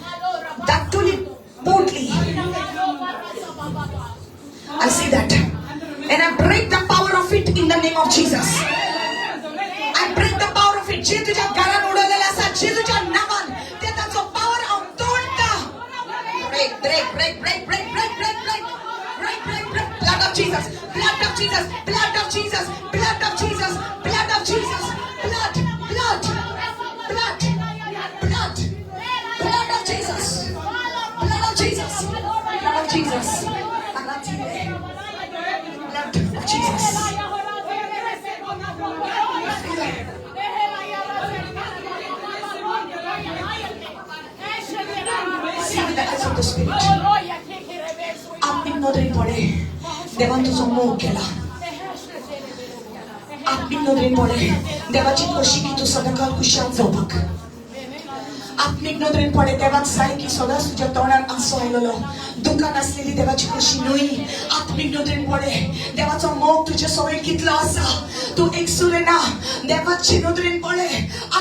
that tulip boldly. I see that, and I break the power of it in the name of Jesus. I break the power of it. जे तुझ्या घरात उडवलेला असा, जे तुझ्या नावान, ते त्याचा power of तोडता. Break, break, break, break, break, break, break, break, break, break, break. Blood of Jesus, blood of Jesus, blood of Jesus, blood of Jesus, blood of Jesus, blood, blood, blood, blood, blood of Jesus, blood of Jesus, blood of Jesus, blood of Jesus. Of the Spirit. आपणींनोदरी पडे देवान तुझो मोग केला. आपणींनोदरी पडे देवाची खोशी की तू सदाकाळ खुशाल जावपाक. आपणींनोदरी पडे देवाक जाय की सदांच तुझ्या तोंडार आंसू आयलोलो, दुकान आसलेली देवाची खोशी न्हय. आपणींनोदरी पडे देवाचो मोग तुझे सवय कितलो आसा, तू एकसुरे ना. देवाची नोदरीन पडे,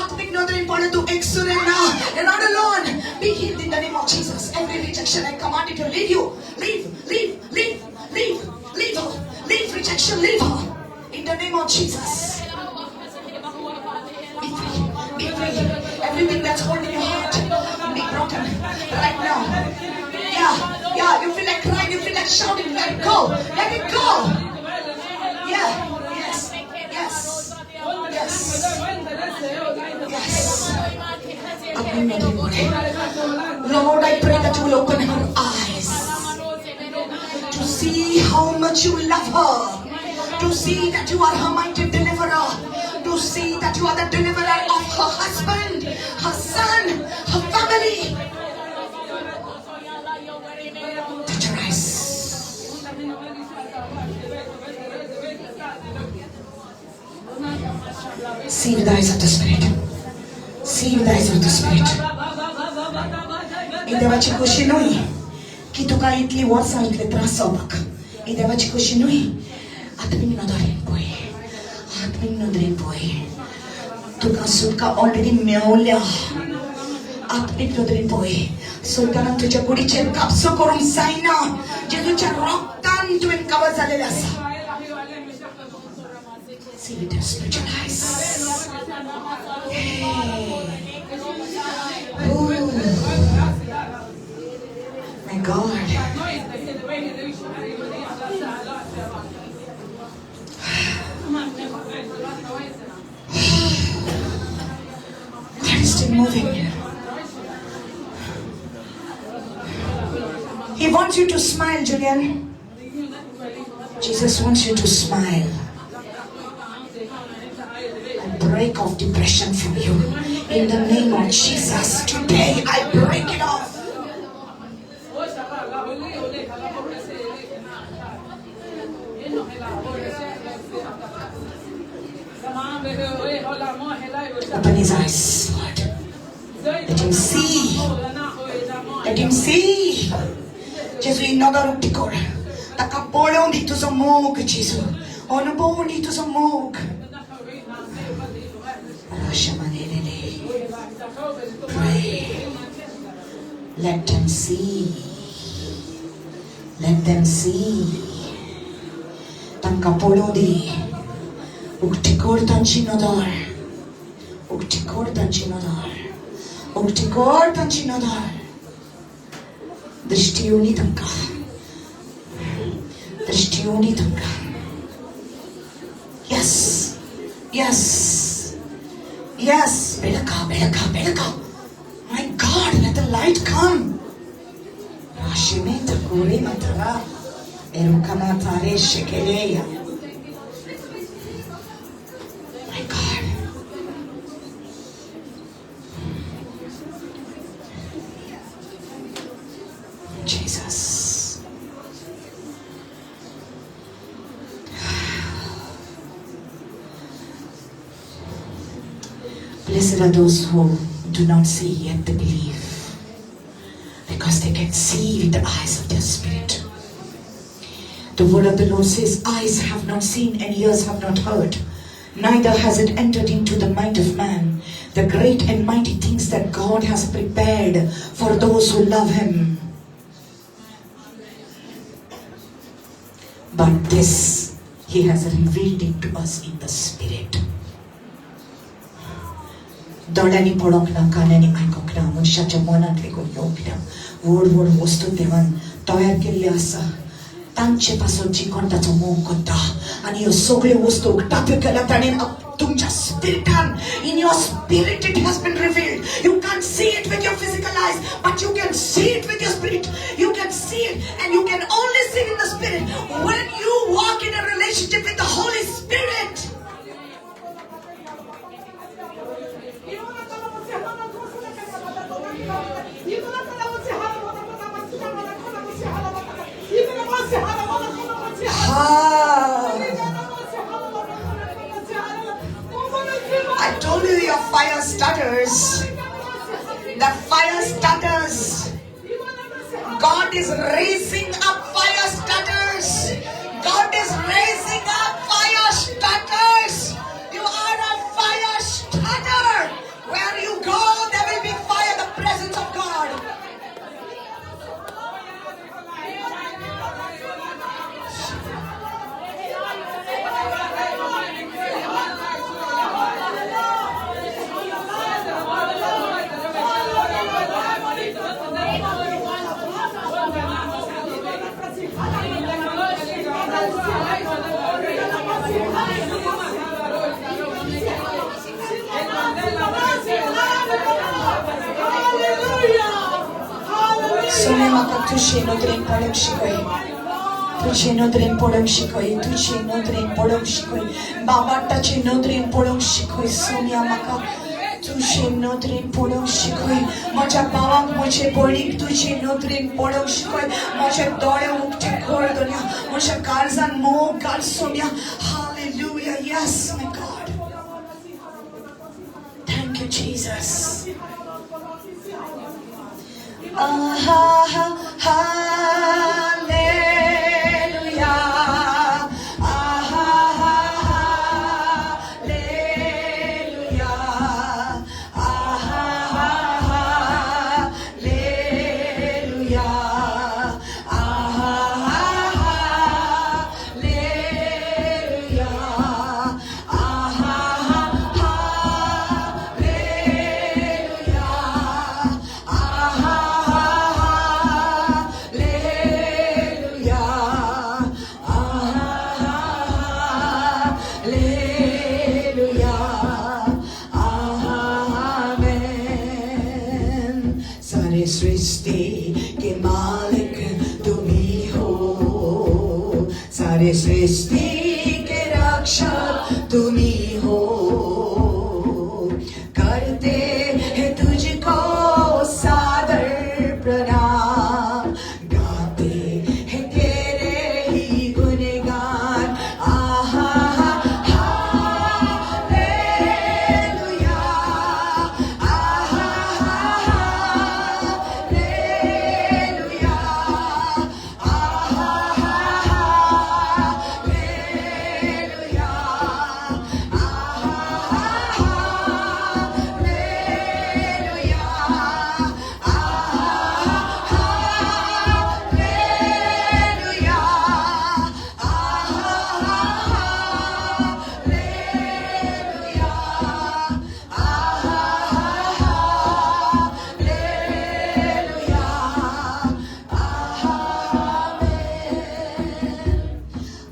आत्मिक नोदरीन पडे, तू एकसुरे ना. You're not alone. Be healed in the name of Jesus. Every rejection, I command it to leave you. Leave, leave, leave, leave, leave her. Leave rejection, leave her. In the name of Jesus. Be free, be free. Everything that's holding your heart, be broken right now. Yeah, yeah, you feel like crying, you feel like shouting, let it go, let it go. Yeah, yes, yes, yes, yes. Lord, I pray that you will open her eyes to see how much you love her, to see that you are her mighty deliverer, to see that you are the deliverer of her husband, her son, her family. Touch her eyes. See with the eyes of the Spirit. See with the eyes of the Spirit. I देवाची खुशी न्हय की तुका इतली वर्सां इतले त्रास जावपाक. I देवाची खुशी न्हय. आत्मीक नदरेन पळय. आत्मीक नदरेन पळय. तुका सुटका ऑलरेडी मेवल्या. आत्मीक नदरेन पळय. सैतानान तुज्या कुडीचेर कापसो करूंक जायना. जेजूच्या रक्तान तुवें कवर जालेले आसा. See with your spiritual eyes. Hey. Ooh. My God. God is still moving. He wants you to smile, Julian. Jesus wants you to smile. Break off depression from you in the name of Jesus. Today I break it off. Open his eyes, Lord. Let him see. Let him see. Jesu inagaruk tikor. Takapolong dito sa mog, Jesu. Onubong dito sa mog. Pray. Let them see. Let them see. Tangkapolo di. Uktikor tanchinodar. Uktikor tanchinodar. Uktikor tanchinodar. Drishtiyoni tanka. Drishtiyoni tanka. Yes. Yes. Yes, Belaka, Belaka, Belaka. My God, let the light come. Rashimeta Kuri Matara. Erukana Tare Shekeleya. My God. Jesus. Blessed are those who do not see yet they believe, because they can see with the eyes of their spirit. The word of the Lord says, eyes have not seen and ears have not heard, neither has it entered into the mind of man, the great and mighty things that God has prepared for those who love Him. But this He has revealed it to us in the Spirit. दोळ्यांनी पळोवंक ना, कानांनी आयकूंक ना, मनशाच्या मनांत lagoon येवंक ना. व्हड व्हड वस्तू देवान तयार केल्ले आसा. तांचे पासून जी कोण ताचो मोग करता आनी ह्यो सगळ्यो वस्तू उक्ताप्यो केल्या ताणें तुमच्या स्पिरिटान. In your spirit it has been revealed. You can't see it with your physical eyes, but you can see it with your spirit. You can see it, and you can only see it in the Spirit when you walk in a relationship with the Holy Spirit. I told you your fire stutters. The fire stutters. God is raising up fire stutters. God is raising up fire stutters. You are a fire stutter. Where you go, there will be fire, the presence of God. Sonia maka tuše nodrem polem šikoj. Tuče nodrem polem šikoj. Tuče nodrem polem šikoj. Baba tače nodrem polem šikoj. Sonia maka tuše nodrem polem šikoj. Moja bawak moje bolik tuče nodrem polem šikoj. Moje dole ukte kordonia. Moje garzan mo gal Sonia. Hallelujah. Yes, my God. you, Jesus. Hallelujah. Hallelujah. Hallelujah. सारे सृष्टि के मालिक तुम ही हो, सारे सृष्टि के रक्षक तुम ही हो, करते हैं तुझको सादर प्रणाम, गाते हैं तेरे ही गुणगान।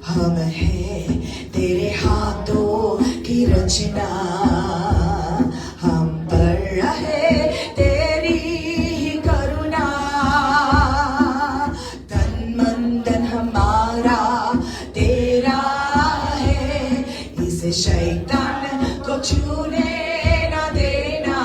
हम हैं तेरे हाथों की रचना, हम पर रहे तेरी ही करुणा, तन मन धन हमारा तेरा है, इसे शैतान को छूने न देना।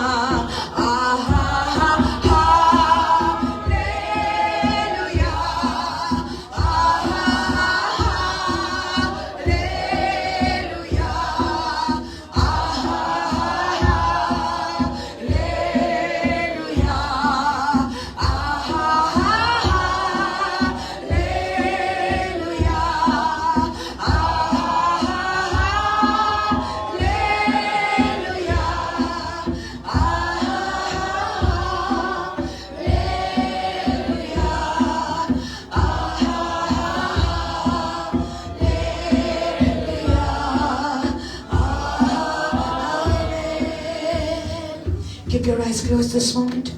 Keep your eyes closed this moment.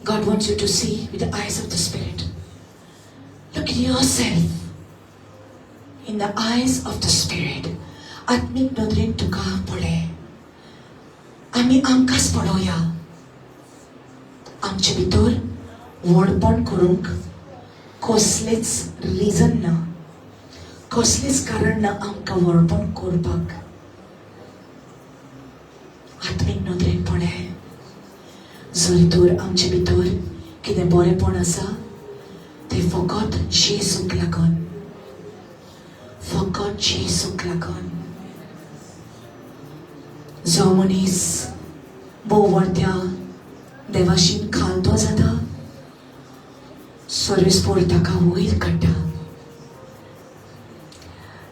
God wants you to see with the eyes of the Spirit. Look at yourself in the eyes of the Spirit. आत्मिक नदरेन तुका पडे. आम्ही आमकांच पळोवया. आमचे भितर व्हडपण करूंक कसलेच रिजन ना, कसलेच कारण ना आमकां व्हडपण करपाक. आत्मिक नदरेन पळय, जर तर आमचे भितर कितें बरेपण आसा तें फकत जेजूक लागून, फकत जेजूक लागून. जो मनीस भोवत्या देवाशीन खालतो जाता, सर्वेस्पोर ताका वयर काडटा.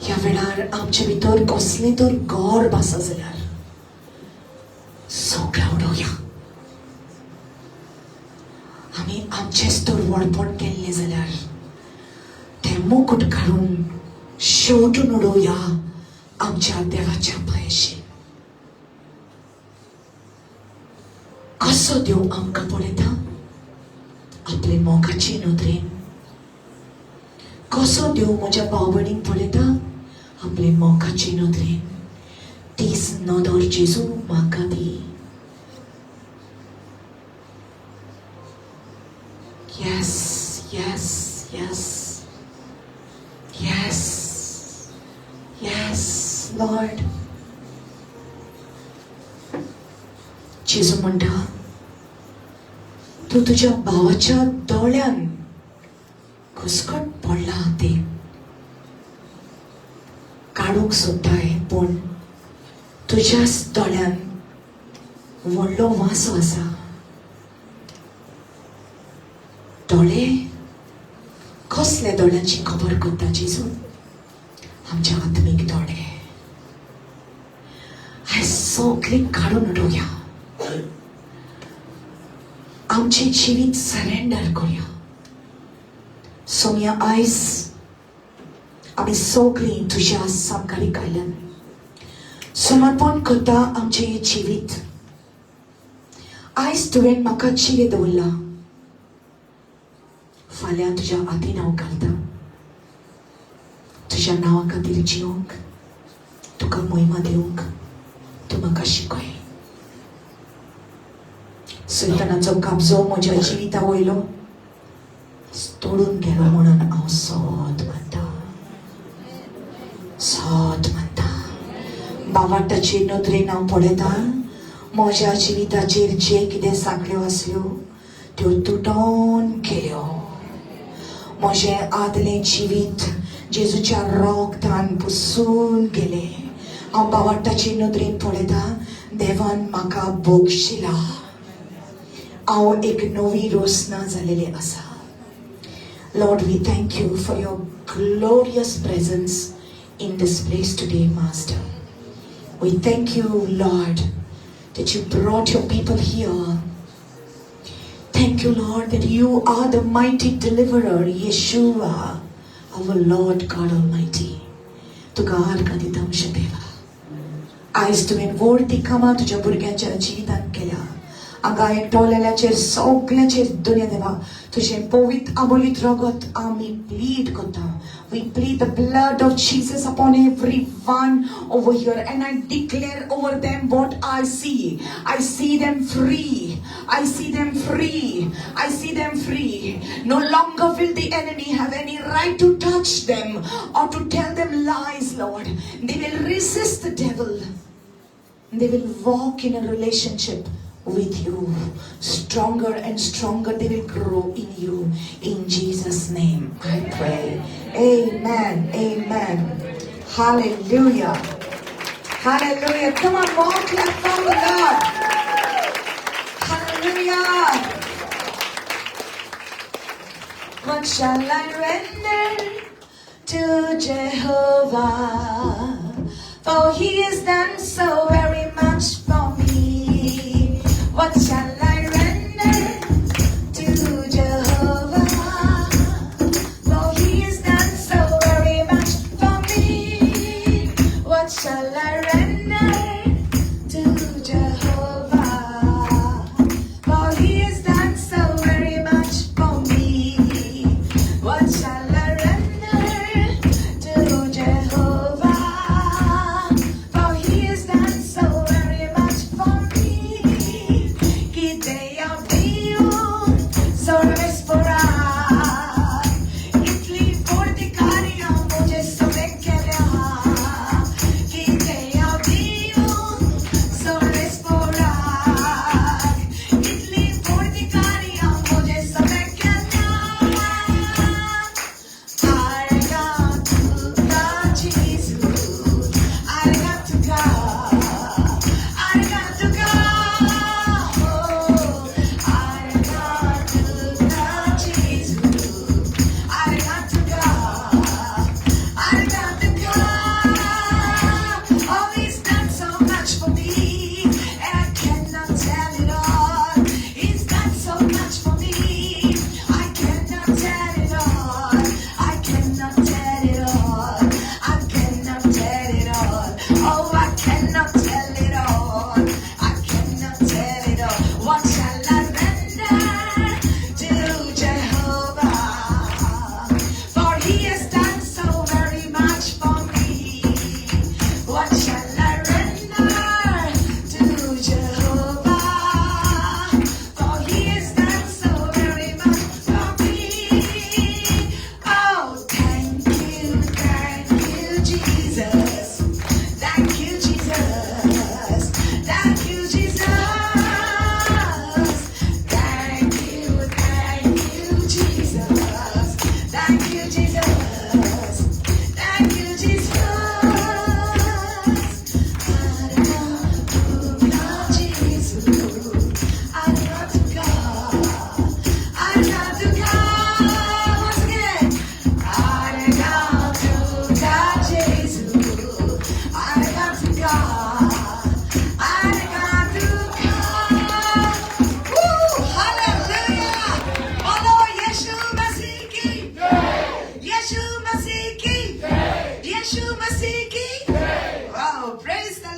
ह्या वेळार आमचे भितर कसली तर गर्व आसा जाल्यार सगळें उडोवया. आमी आमचेच तर व्हडपण केल्लें जाल्यार तें मुकुट काडून शेवटून उडोवया आमच्या देवाच्या पांयाशी. कसो देव आमकां पळयता? आपले मोगाचे नदरेन. कसो देव म्हज्या भाव भयणीक पळयता? आपले मोगाचे नदरेन. तीच नदर जेजू म्हाका दी. Yes, yes, yes, yes, yes, Lord. जेजू म्हणटा, तू तुझ्या भावाच्या दोळ्यान घुसखट पडला ते काडूंक सोदताय, पूण तुझ्याच दोळ्यान व्हडलो वासो आसा. दोळे कसल्या दोळ्यांची खबर करता जेजू? आमच्या आत्मीक दोळे. आयज सगळे काढून उडोवया. आमचे जिवीत सरेंडर करूया. सोम्या आयज आमी सगळीं तुज्या सामकारीक आयल्यान समर्पण करता आमचे जिवीत. आयज तुवें म्हाका जिवे दवरला. फाल्यां तुज्या हातीन हांव घालता. तुज्या नांवा खातीर जिवंक, तुका महिमा दिवंक तूं म्हाका शिकय. सैतानाचो काबजो म्हज्या जिविता वयलो तोडून गेलो म्हणून हांव सोत म्हणटा. सोत म्हणटा. बावाटाचे नदरेन हांव पळयता. म्हज्या जिविताचेर जे कितें सांखल्यो आसल्यो त्यो तुटोन गेल्यो. म्हजें आदलें जिवीत जेजूच्या रोगतान पुसून गेलें. हांव बावाटाचे नदरेन पळयता. देवान म्हाका बक्षिला. हांव एक नवी रोसना जालेलें आसा. Lord, we thank you for your glorious presence in this place today, Master. We thank you, Lord, that you brought your people here. Thank you, Lord, that you are the mighty deliverer, Yeshua, our Lord God Almighty. तुका आर्गां दिता आमच्या देवा. आयज तुवें व्हडली कामां तुज्या भुरग्यांच्या जिवितांत केल्या. हांगा एकटोलेल्याचेर सगळ्यांचेर दुनिया देवा तुजें पवित्र अमोलीत रगत आमी प्लीड करता. We plead the blood of Jesus upon everyone over here, and I declare over them what I see. I see them free. I see them free. I see them free. No longer will the enemy have any right to touch them or to tell them lies, Lord. They will resist the devil. They will walk in a relationship with you. Stronger and stronger they will grow in you. In Jesus' name I pray. Amen. Amen. Hallelujah. Hallelujah. Come on, more clap for the Lord. Hallelujah. What shall I render to Jehovah? For he has done so very much for me. What shall I render to Jehovah? For he has done so very much for me. What shall I render to Jehovah? For he has done so very much for me. What shall I render to Jehovah? For he has done so very much for me. Itli forti carica, muझे सब कहला कि दया दियो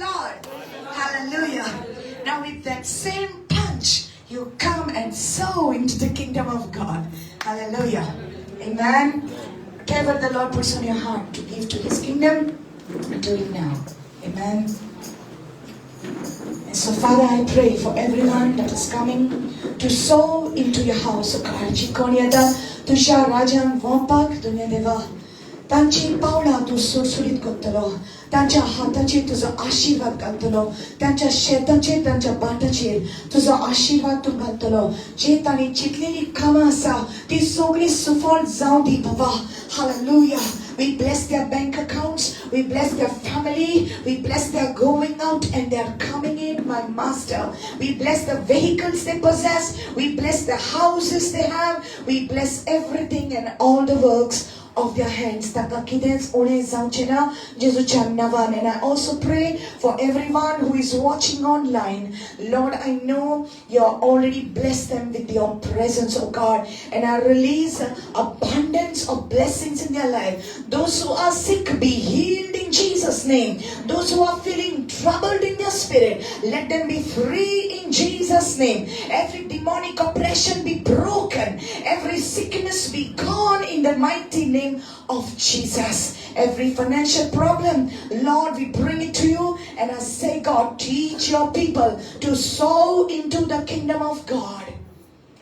God. Hallelujah. Now with that same punch, you come and sow into the kingdom of God. Hallelujah. Amen. Whatever the Lord puts on your heart to give to His kingdom, do it now. Amen. And so, Father, I pray for everyone that is coming to sow into your house, O God. Chikoniada, Tusha Rajan, Vampak, Dunyadeva. त्यांची पावला तू सुरसुरीत करतलो त्यांच्या हाताची तुझा आशीर्वाद घालतलो त्यांच्या शेताचेर त्यांच्या बाटाचेर तुझो आशीर्वाद तू घालतलो जे तांणी चिंतलेली कामां आसा ती सगळी सुफळ जावं दी बाबा hallelujah. We bless their bank accounts. We bless their family. We bless their going out and their coming in, my master. We bless the vehicles they possess. We bless the houses they have. We bless everything and all the works of their hands. And I also pray for everyone who is watching online. Lord, I know you already blessed them with your presence, oh God. And I release abundance of blessings in their life. Those who are sick, be healed in Jesus' name. Those who are feeling troubled in their spirit, let them be free in Jesus' name. Every demonic oppression be broken. Every sickness be gone in the mighty name of Jesus. Every financial problem, Lord, we bring it to you. And I say, God, teach your people to sow into the kingdom of God.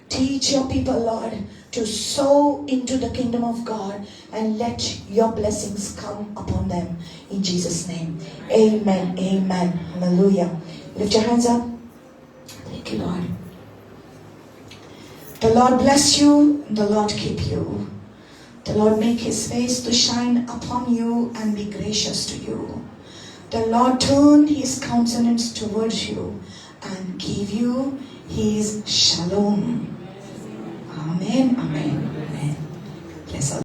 Teach your people, Lord, to sow into the kingdom of God, and let your blessings come upon them in Jesus' name. Amen. Amen. Hallelujah. Lift your hands up. Thank you, Lord. The Lord bless you. The Lord keep you. The Lord make His face to shine upon you and be gracious to you. The Lord turn His countenance towards you and give you His shalom. Amen. Amen. Amen. Bless all.